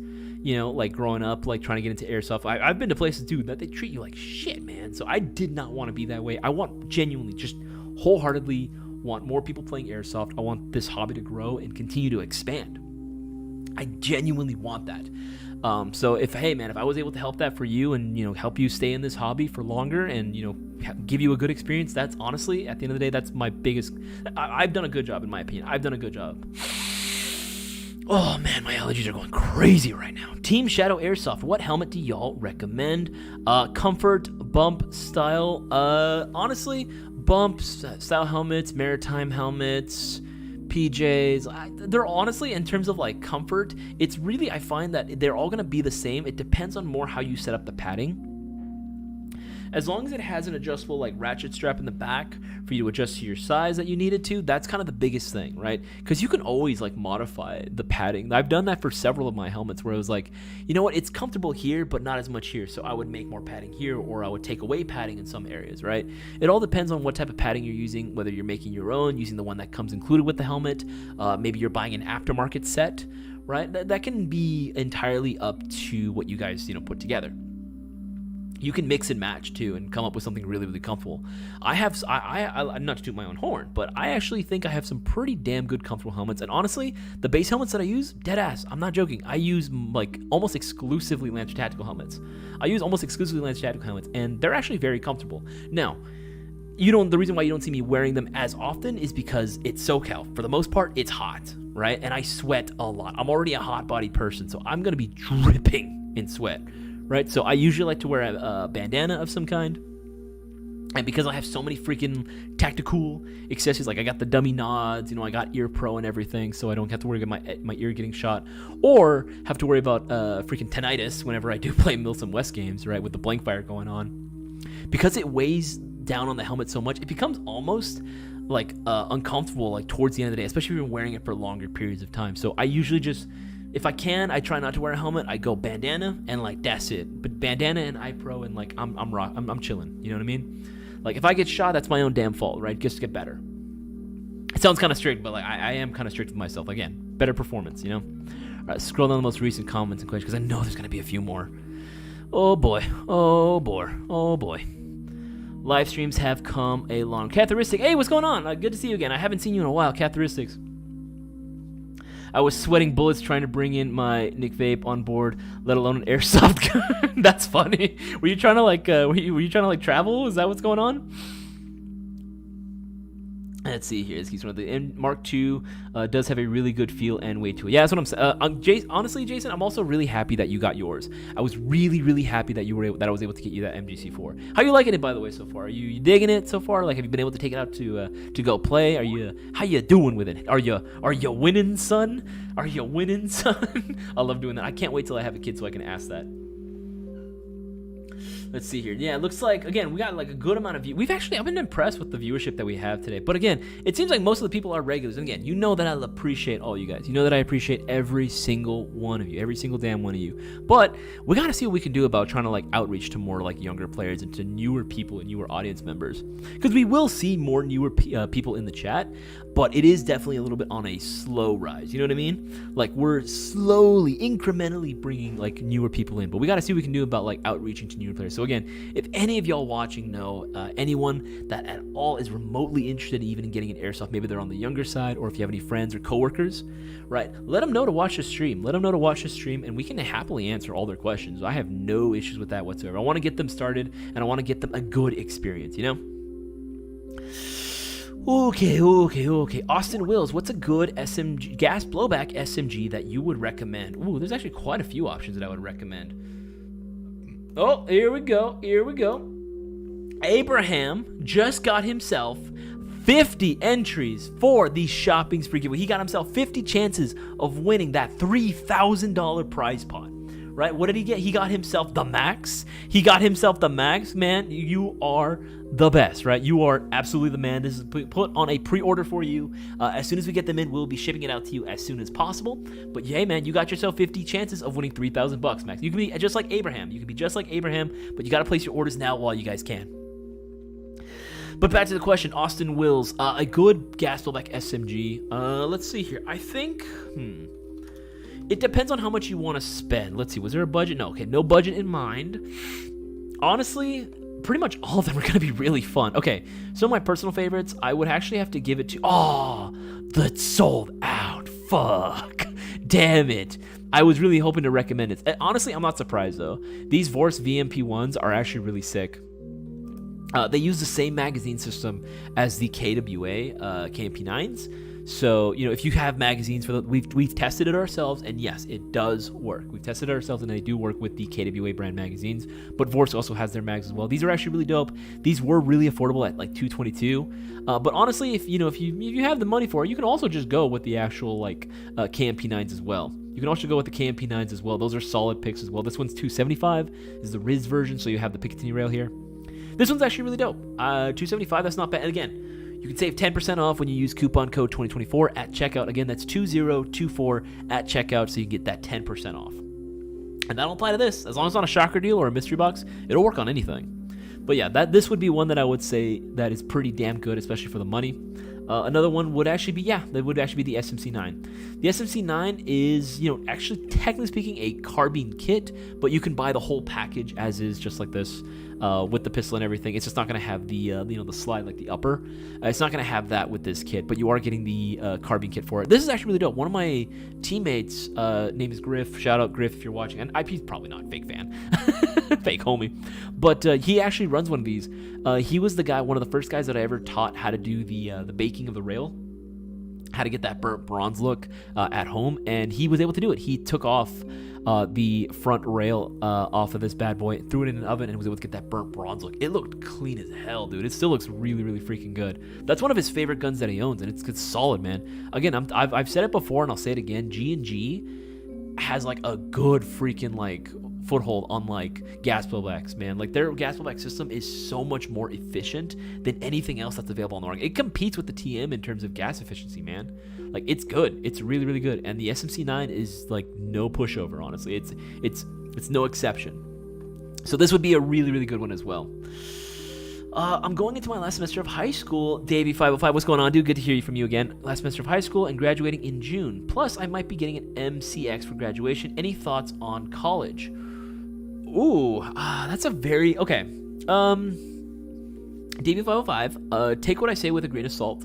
growing up, trying to get into airsoft. I've been to places, dude, that they treat you like shit, man. So I did not want to be that way. I want genuinely, just wholeheartedly want more people playing airsoft. I want this hobby to grow and continue to expand. I genuinely want that. So if I was able to help that for you and, help you stay in this hobby for longer and, give you a good experience, that's honestly, at the end of the day, that's my biggest, I've done a good job, in my opinion. I've done a good job. Oh man, my allergies are going crazy right now. Team Shadow Airsoft, what helmet do y'all recommend? Comfort, bump style. Honestly, bump style helmets, maritime helmets, PJs. They're honestly, in terms of comfort, it's really, I find that they're all gonna be the same. It depends on more how you set up the padding. As long as it has an adjustable ratchet strap in the back for you to adjust to your size that you need it to, that's kind of the biggest thing, right? Because you can always modify the padding. I've done that for several of my helmets where it was you know what, it's comfortable here, but not as much here. So I would make more padding here, or I would take away padding in some areas, right? It all depends on what type of padding you're using, whether you're making your own, using the one that comes included with the helmet. Maybe you're buying an aftermarket set, right? That can be entirely up to what you guys, put together. You can mix and match too and come up with something really, really comfortable. I not to toot my own horn, but I actually think I have some pretty damn good comfortable helmets. And honestly, the base helmets that I use, dead ass, I'm not joking. I use almost exclusively Lancer Tactical helmets. And they're actually very comfortable. Now, the reason why you don't see me wearing them as often is because it's SoCal. For the most part, it's hot, right? And I sweat a lot. I'm already a hot-bodied person, so I'm gonna be dripping in sweat. Right, so I usually like to wear a bandana of some kind, and because I have so many freaking tactical accessories, I got the dummy nods, I got ear pro and everything, so I don't have to worry about my ear getting shot, or have to worry about freaking tinnitus whenever I do play Milsim West games, right, with the blank fire going on. Because it weighs down on the helmet so much, it becomes almost uncomfortable towards the end of the day, especially if you're wearing it for longer periods of time. So I usually just, if I can, I try not to wear a helmet. I go bandana and that's it. But bandana and eye pro and I'm chilling. You know what I mean? If I get shot, that's my own damn fault, right? Just to get better. It sounds kind of strict, but like I am kind of strict with myself. Again, better performance, you know? All right, scroll down the most recent comments and questions because I know there's going to be a few more. Oh boy. Oh boy. Oh boy. Live streams have come a long. Catheristic. Hey, what's going on? Good to see you again. I haven't seen you in a while. Catheristics. I was sweating bullets trying to bring in my Nick Vape on board, let alone an airsoft gun. That's funny. Were you trying to like? Were you trying to like travel? Is that what's going on? Let's see here. This keeps one of the Mark II does have a really good feel and weight to it. Yeah, that's what I'm saying. Honestly, Jason, I'm also really happy that you got yours. I was really, really happy that I was able to get you that MGC4. How you liking it, by the way, so far? Are you digging it so far? Like, have you been able to take it out to go play? How you doing with it? Are you winning, son? Are you winning, son? I love doing that. I can't wait till I have a kid so I can ask that. Let's see here. Yeah, it looks like, again, we got like a good amount of views. I've been impressed with the viewership that we have today. But again, it seems like most of the people are regulars. And again, you know that I appreciate all you guys. You know that I appreciate every single one of you, every single damn one of you. But we got to see what we can do about trying to like outreach to more like younger players and to newer people and newer audience members. Because we will see more newer people in the chat, but it is definitely a little bit on a slow rise. You know what I mean? Like we're slowly, incrementally bringing like newer people in. But we got to see what we can do about like outreaching to newer players. So again, if any of y'all watching know anyone that at all is remotely interested even in getting an airsoft, maybe they're on the younger side, or if you have any friends or coworkers, right, let them know to watch the stream. Let them know to watch the stream, and we can happily answer all their questions. I have no issues with that whatsoever. I want to get them started, and I want to get them a good experience, you know? Okay. Austin Wills, what's a good SMG, gas blowback SMG that you would recommend? Ooh, there's actually quite a few options that I would recommend. Oh, here we go. Abraham just got himself 50 entries for the shopping spree giveaway. He got himself 50 chances of winning that $3,000 prize pot. Right? What did he get? He got himself the max. Man, you are the best, right? You are absolutely the man. This is put on a pre-order for you. As soon as we get them in, we'll be shipping it out to you as soon as possible. But yeah, man, you got yourself 50 chances of winning $3,000, Max. You can be just like Abraham. But you got to place your orders now while you guys can. But back to the question, Austin Wills, a good gas blowback SMG. Let's see here. I think, it depends on how much you want to spend. Let's see, was there a budget? No, okay, no budget in mind. Honestly, pretty much all of them are going to be really fun. Okay, so my personal favorites, I would actually have to give it to... Oh, that's sold out. Fuck. Damn it. I was really hoping to recommend it. Honestly, I'm not surprised, though. These Vorse VMP1s are actually really sick. They use the same magazine system as the KWA KMP9s. So, you know, if you have magazines for we've tested it ourselves, and yes, it does work. We've tested it ourselves, and they do work with the KWA brand magazines. But Vorse also has their mags as well. These are actually really dope. These were really affordable at like $222. But honestly, if you have the money for it, you can also just go with the actual like KMP9s as well. You can also go with the KMP9s as well. Those are solid picks as well. This one's $275. This is the Riz version, so you have the Picatinny rail here. This one's actually really dope. $275. That's not bad. And again, you can save 10% off when you use coupon code 2024 at checkout. Again, that's 2024 at checkout, so you get that 10% off. And that'll apply to this. As long as it's not a shocker deal or a mystery box, it'll work on anything. But yeah, this would be one that I would say that is pretty damn good, especially for the money. Another one would actually be, the SMC9. The SMC9 is, actually technically speaking, a carbine kit, but you can buy the whole package as is, just like this, with the pistol and everything. It's just not going to have the, the slide, like the upper. It's not going to have that with this kit, but you are getting the carbine kit for it. This is actually really dope. One of my teammates, name is Griff. Shout out Griff if you're watching. And IP's probably not a fake fan. Fake homie. But he actually runs one of these. He was one of the first guys that I ever taught how to do the baking of the rail, how to get that burnt bronze look at home, and he was able to do it. He took off the front rail off of this bad boy, threw it in an oven, and was able to get that burnt bronze look. It looked clean as hell, dude. It still looks really, really freaking good. That's one of his favorite guns that he owns, and it's solid, man. Again, I've said it before, and I'll say it again. G&G has like a good freaking like foothold on like gas blowbacks, man. Like their gas blowback system is so much more efficient than anything else that's available on the market. It competes with the TM in terms of gas efficiency, man. Like it's good. It's really, really good. And the SMC9 is like no pushover, honestly. It's no exception. So this would be a really, really good one as well. I'm going into my last semester of high school. Davey505, what's going on, dude? Good to hear you from you again. Last semester of high school and graduating in June. Plus, I might be getting an MCX for graduation. Any thoughts on college? Ooh, that's a very... Okay. Davey505, take what I say with a grain of salt,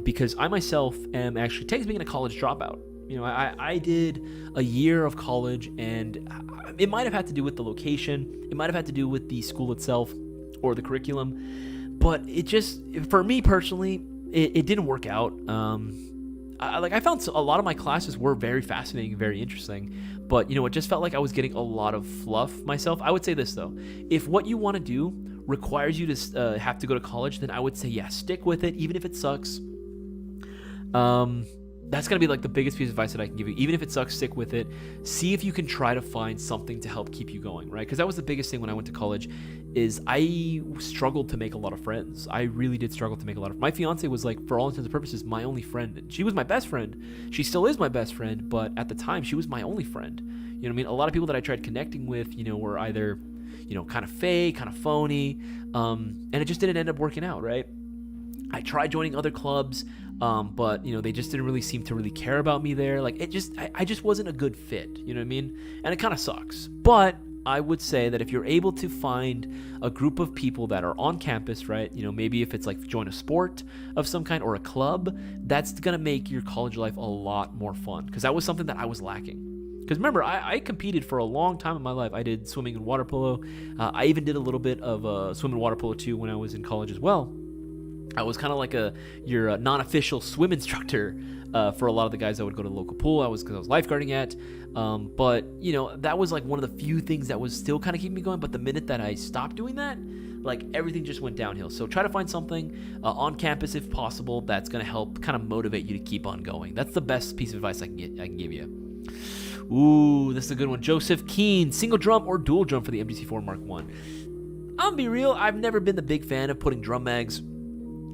because I myself am actually being a college dropout. You know, I did a year of college, and it might have had to do with the location. It might have had to do with the school itself or the curriculum, but it just, for me personally, it didn't work out. I found a lot of my classes were very fascinating, very interesting, but you know, it just felt like I was getting a lot of fluff myself. I would say this though, if what you want to do requires you to have to go to college, then I would say, yeah, stick with it, even if it sucks. That's going to be like the biggest piece of advice that I can give you. Even if it sucks, stick with it. See if you can try to find something to help keep you going, right? Because that was the biggest thing when I went to college, is I struggled to make a lot of friends. I really did struggle to make a lot of... My fiance was like, for all intents and purposes, my only friend. She was my best friend. She still is my best friend, but at the time, she was my only friend. You know what I mean? A lot of people that I tried connecting with, you know, were either, you know, kind of fake, kind of phony, and it just didn't end up working out, right? I tried joining other clubs, but you know, they just didn't really seem to really care about me there. Like, I just wasn't a good fit, you know what I mean? And it kind of sucks. But I would say that if you're able to find a group of people that are on campus, right? You know, maybe if it's like join a sport of some kind or a club, that's gonna make your college life a lot more fun. Because that was something that I was lacking. Because remember, I competed for a long time in my life. I did swimming and water polo. I even did a little bit of swim and water polo too when I was in college as well. I was kind of like your non-official swim instructor for a lot of the guys that would go to the local pool. Because I was lifeguarding at. But, you know, that was like one of the few things that was still kind of keeping me going. But the minute that I stopped doing that, like everything just went downhill. So try to find something on campus if possible that's going to help kind of motivate you to keep on going. That's the best piece of advice I can give you. Ooh, this is a good one. Joseph Keen, single drum or dual drum for the MGC4 Mark 1? I'll be real, I've never been the big fan of putting drum mags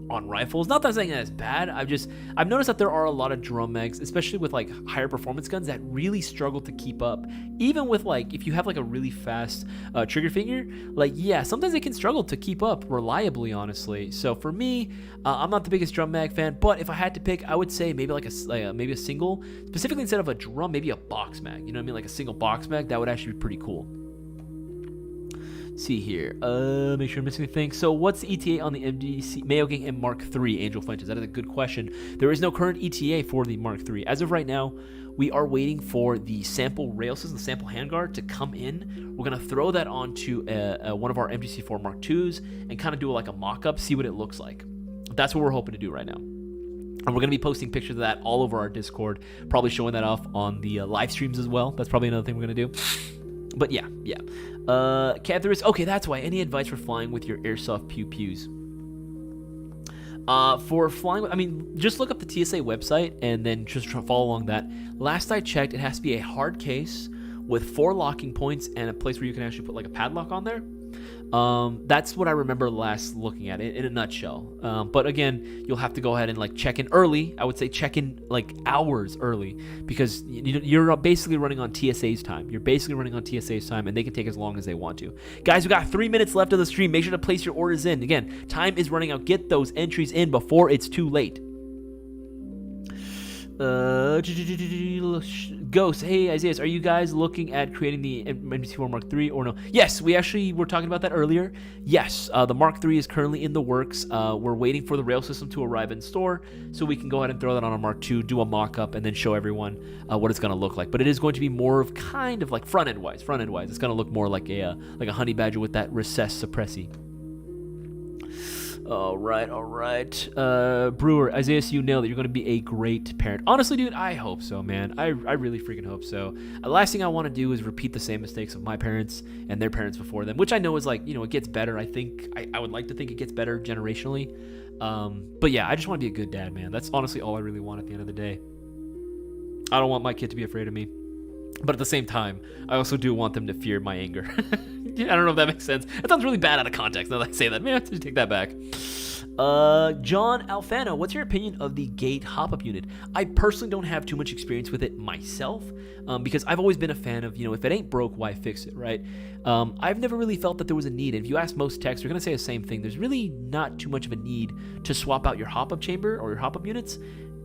on rifles. Not that I'm saying that it's bad. I've noticed that there are a lot of drum mags, especially with like higher performance guns, that really struggle to keep up. Even with like, if you have like a really fast trigger finger, like, yeah, sometimes they can struggle to keep up reliably, honestly. So for me, I'm not the biggest drum mag fan, but if I had to pick, I would say maybe maybe a single, specifically instead of a drum, maybe a box mag. You know what I mean? Like a single box mag, that would actually be pretty cool. See here. Make sure I'm missing anything. So what's the ETA on the MDC Mayo Gang M Mark III, Angel Fuentes? That is a good question. There is no current ETA for the Mark III. As of right now, we are waiting for the sample rail system, the sample handguard to come in. We're going to throw that onto one of our MGC4 Mark IIs and kind of do like a mock-up, see what it looks like. That's what we're hoping to do right now. And we're going to be posting pictures of that all over our Discord, probably showing that off on the live streams as well. That's probably another thing we're going to do. But yeah. Catherine, okay, that's why. Any advice for flying with your airsoft pew-pews? For flying, I mean, just look up the TSA website and then just follow along that. Last I checked, it has to be a hard case with 4 locking points and a place where you can actually put like a padlock on there. That's what I remember last looking at it in a nutshell. But again, you'll have to go ahead and like check in early. I would say check in like hours early, because you're basically running on TSA's time. You're basically running on TSA's time, and they can take as long as they want to. Guys, we got 3 minutes left of the stream. Make sure to place your orders in. Again, time is running out. Get those entries in before it's too late. Ghost, hey Isaias, are you guys looking at creating the MGC4 Mark III or no? Yes, we actually were talking about that earlier. Yes, the Mark III is currently in the works. We're waiting for the rail system to arrive in store so we can go ahead and throw that on a Mark II, do a mock-up, and then show everyone what it's going to look like. But it is going to be more of kind of like front-end wise. It's going to look more like a honey badger with that recessed suppressi. All right. Brewer, Isaias, you nailed it. You're going to be a great parent. Honestly, dude, I hope so, man. I really freaking hope so. The last thing I want to do is repeat the same mistakes of my parents and their parents before them, which I know is like, you know, it gets better. I think, I would like to think it gets better generationally. But yeah, I just want to be a good dad, man. That's honestly all I really want at the end of the day. I don't want my kid to be afraid of me. But at the same time, I also do want them to fear my anger. I don't know if that makes sense. That sounds really bad out of context now that I say that. Maybe I have to take that back. John Alfano, what's your opinion of the gate hop-up unit? I personally don't have too much experience with it myself, because I've always been a fan of, if it ain't broke, why fix it, right? I've never really felt that there was a need. And if you ask most techs, they're going to say the same thing. There's really not too much of a need to swap out your hop-up chamber or your hop-up units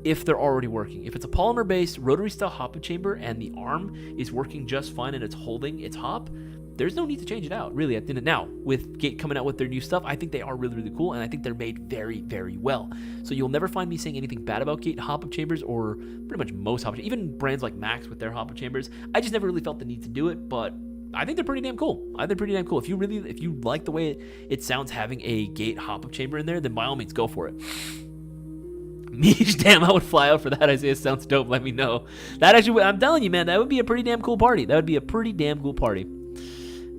if they're already working. If it's a polymer-based rotary-style hop-up chamber and the arm is working just fine and it's holding its hop, there's no need to change it out, really. At the end of now, with Gate coming out with their new stuff, I think they are really, really cool, and I think they're made very, very well. So you'll never find me saying anything bad about Gate hop-up chambers, or pretty much most hop-up chambers, even brands like Max with their hop-up chambers. I just never really felt the need to do it, but I think they're pretty damn cool. If you like the way it sounds having a Gate hop-up chamber in there, then by all means, go for it. Damn, I would fly out for that. Isaias, sounds dope. Let me know. That actually, I'm telling you, man, that would be a pretty damn cool party.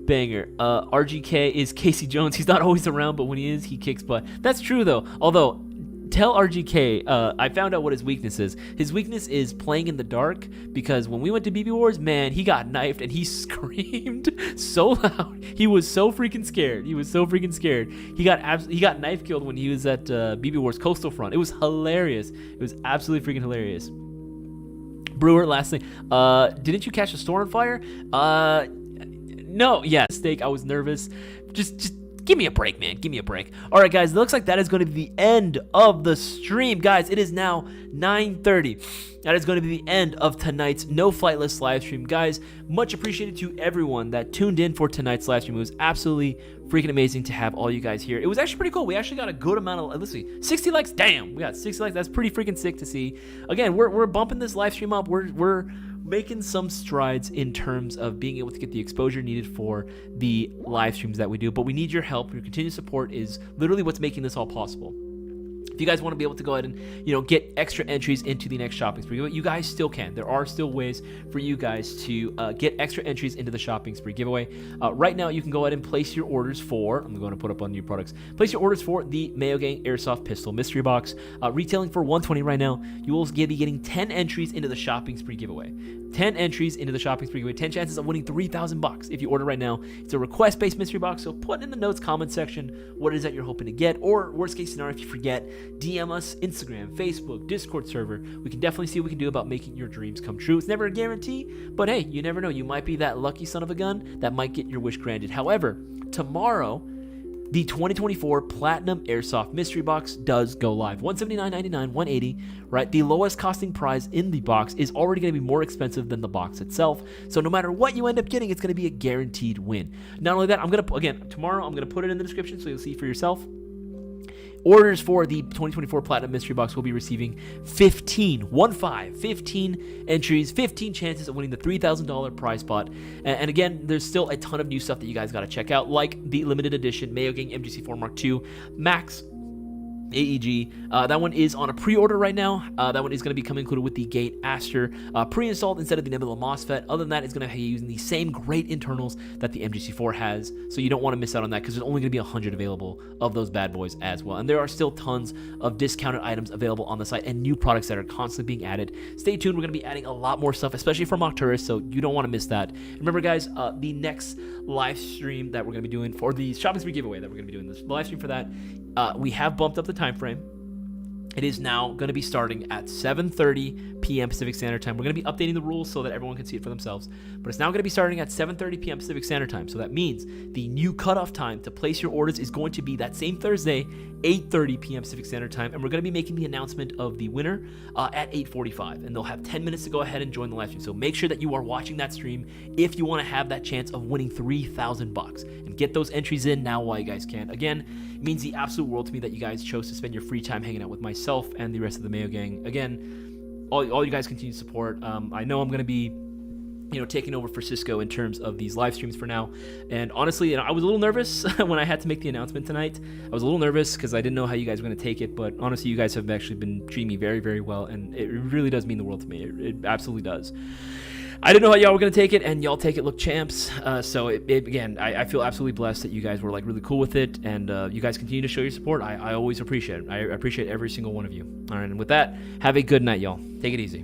Banger. RGK is Casey Jones. He's not always around, but when he is, he kicks butt. That's true, though. Although, tell RGK, I found out what his weakness is. His weakness is playing in the dark, because when we went to BB Wars, man, he got knifed and he screamed so loud. He was so freaking scared. He got knife killed when he was at BB Wars Coastal Front. It was hilarious. It was absolutely freaking hilarious. Brewer, last thing. Didn't you catch a store on fire? No, yeah, Steak, I was nervous. Just give me a break, man. Give me a break. All right, guys, it looks like that is going to be the end of the stream. Guys, it is now 9:30. That is going to be the end of tonight's No Flight List live stream. Guys, much appreciated to everyone that tuned in for tonight's live stream. It was absolutely freaking amazing to have all you guys here. It was actually pretty cool. We actually got a good amount of, let's see, 60 likes. Damn, we got 60 likes. That's pretty freaking sick to see. Again, we're bumping this live stream up. We're making some strides in terms of being able to get the exposure needed for the live streams that we do, but we need your help. Your continued support is literally what's making this all possible. If you guys want to be able to go ahead and get extra entries into the next shopping spree, you guys still can. There are still ways for you guys to get extra entries into the shopping spree giveaway. Right now, you can go ahead and place your orders for, I'm going to put up on new products, place your orders for the Mayo Gang Airsoft Pistol Mystery Box. Retailing for $120 right now. You will be getting 10 entries into the shopping spree giveaway. 10 entries into the shopping spree giveaway. 10 chances of winning $3,000 if you order right now. It's a request-based mystery box, so put in the notes comment section what it is that you're hoping to get, or worst case scenario, if you forget, DM us, Instagram, Facebook, Discord server. We can definitely see what we can do about making your dreams come true. It's never a guarantee, but hey, you never know. You might be that lucky son of a gun that might get your wish granted. However, tomorrow, the 2024 Platinum Airsoft Mystery Box does go live. $179.99, $180, right? The lowest costing prize in the box is already going to be more expensive than the box itself. So no matter what you end up getting, it's going to be a guaranteed win. Not only that, tomorrow I'm going to put it in the description so you'll see for yourself. Orders for the 2024 Platinum Mystery Box will be receiving 15 entries, 15 chances of winning the $3,000 prize pot. And again, there's still a ton of new stuff that you guys got to check out, like the limited edition Mayo Gang MGC4 Mark II Max AEG. That one is on a pre-order right now. That one is going to be coming included with the Gate Aster pre-installed instead of the Nebula MOSFET. Other than that, it's going to be using the same great internals that the MGC4 has, so you don't want to miss out on that, because there's only going to be 100 available of those bad boys as well. And there are still tons of discounted items available on the site and new products that are constantly being added. Stay tuned. We're going to be adding a lot more stuff, especially for Nocturus, so you don't want to miss that. Remember, guys, the next live stream that we're going to be doing for the shopping spree giveaway that we're going to be doing, this live stream for that, we have bumped up the time frame. It is now going to be starting at 7:30 p.m. Pacific Standard Time. We're going to be updating the rules so that everyone can see it for themselves. But it's now going to be starting at 7:30 p.m. Pacific Standard Time. So that means the new cutoff time to place your orders is going to be that same Thursday, 8:30 p.m. Pacific Standard Time. And we're going to be making the announcement of the winner at 8:45. And they'll have 10 minutes to go ahead and join the live stream. So make sure that you are watching that stream if you want to have that chance of winning $3,000. And get those entries in now while you guys can. Again, it means the absolute world to me that you guys chose to spend your free time hanging out with myself and the rest of the Mayo Gang. Again, all you guys continue to support. I know I'm going to be taking over for Cisco in terms of these live streams for now. And honestly, I was a little nervous when I had to make the announcement tonight. I was a little nervous because I didn't know how you guys were going to take it. But honestly, you guys have actually been treating me very, very well. And it really does mean the world to me. It absolutely does. I didn't know how y'all were going to take it, and y'all take it, look champs. So again, I feel absolutely blessed that you guys were really cool with it, and you guys continue to show your support. I always appreciate it. I appreciate every single one of you. All right, and with that, have a good night, y'all. Take it easy.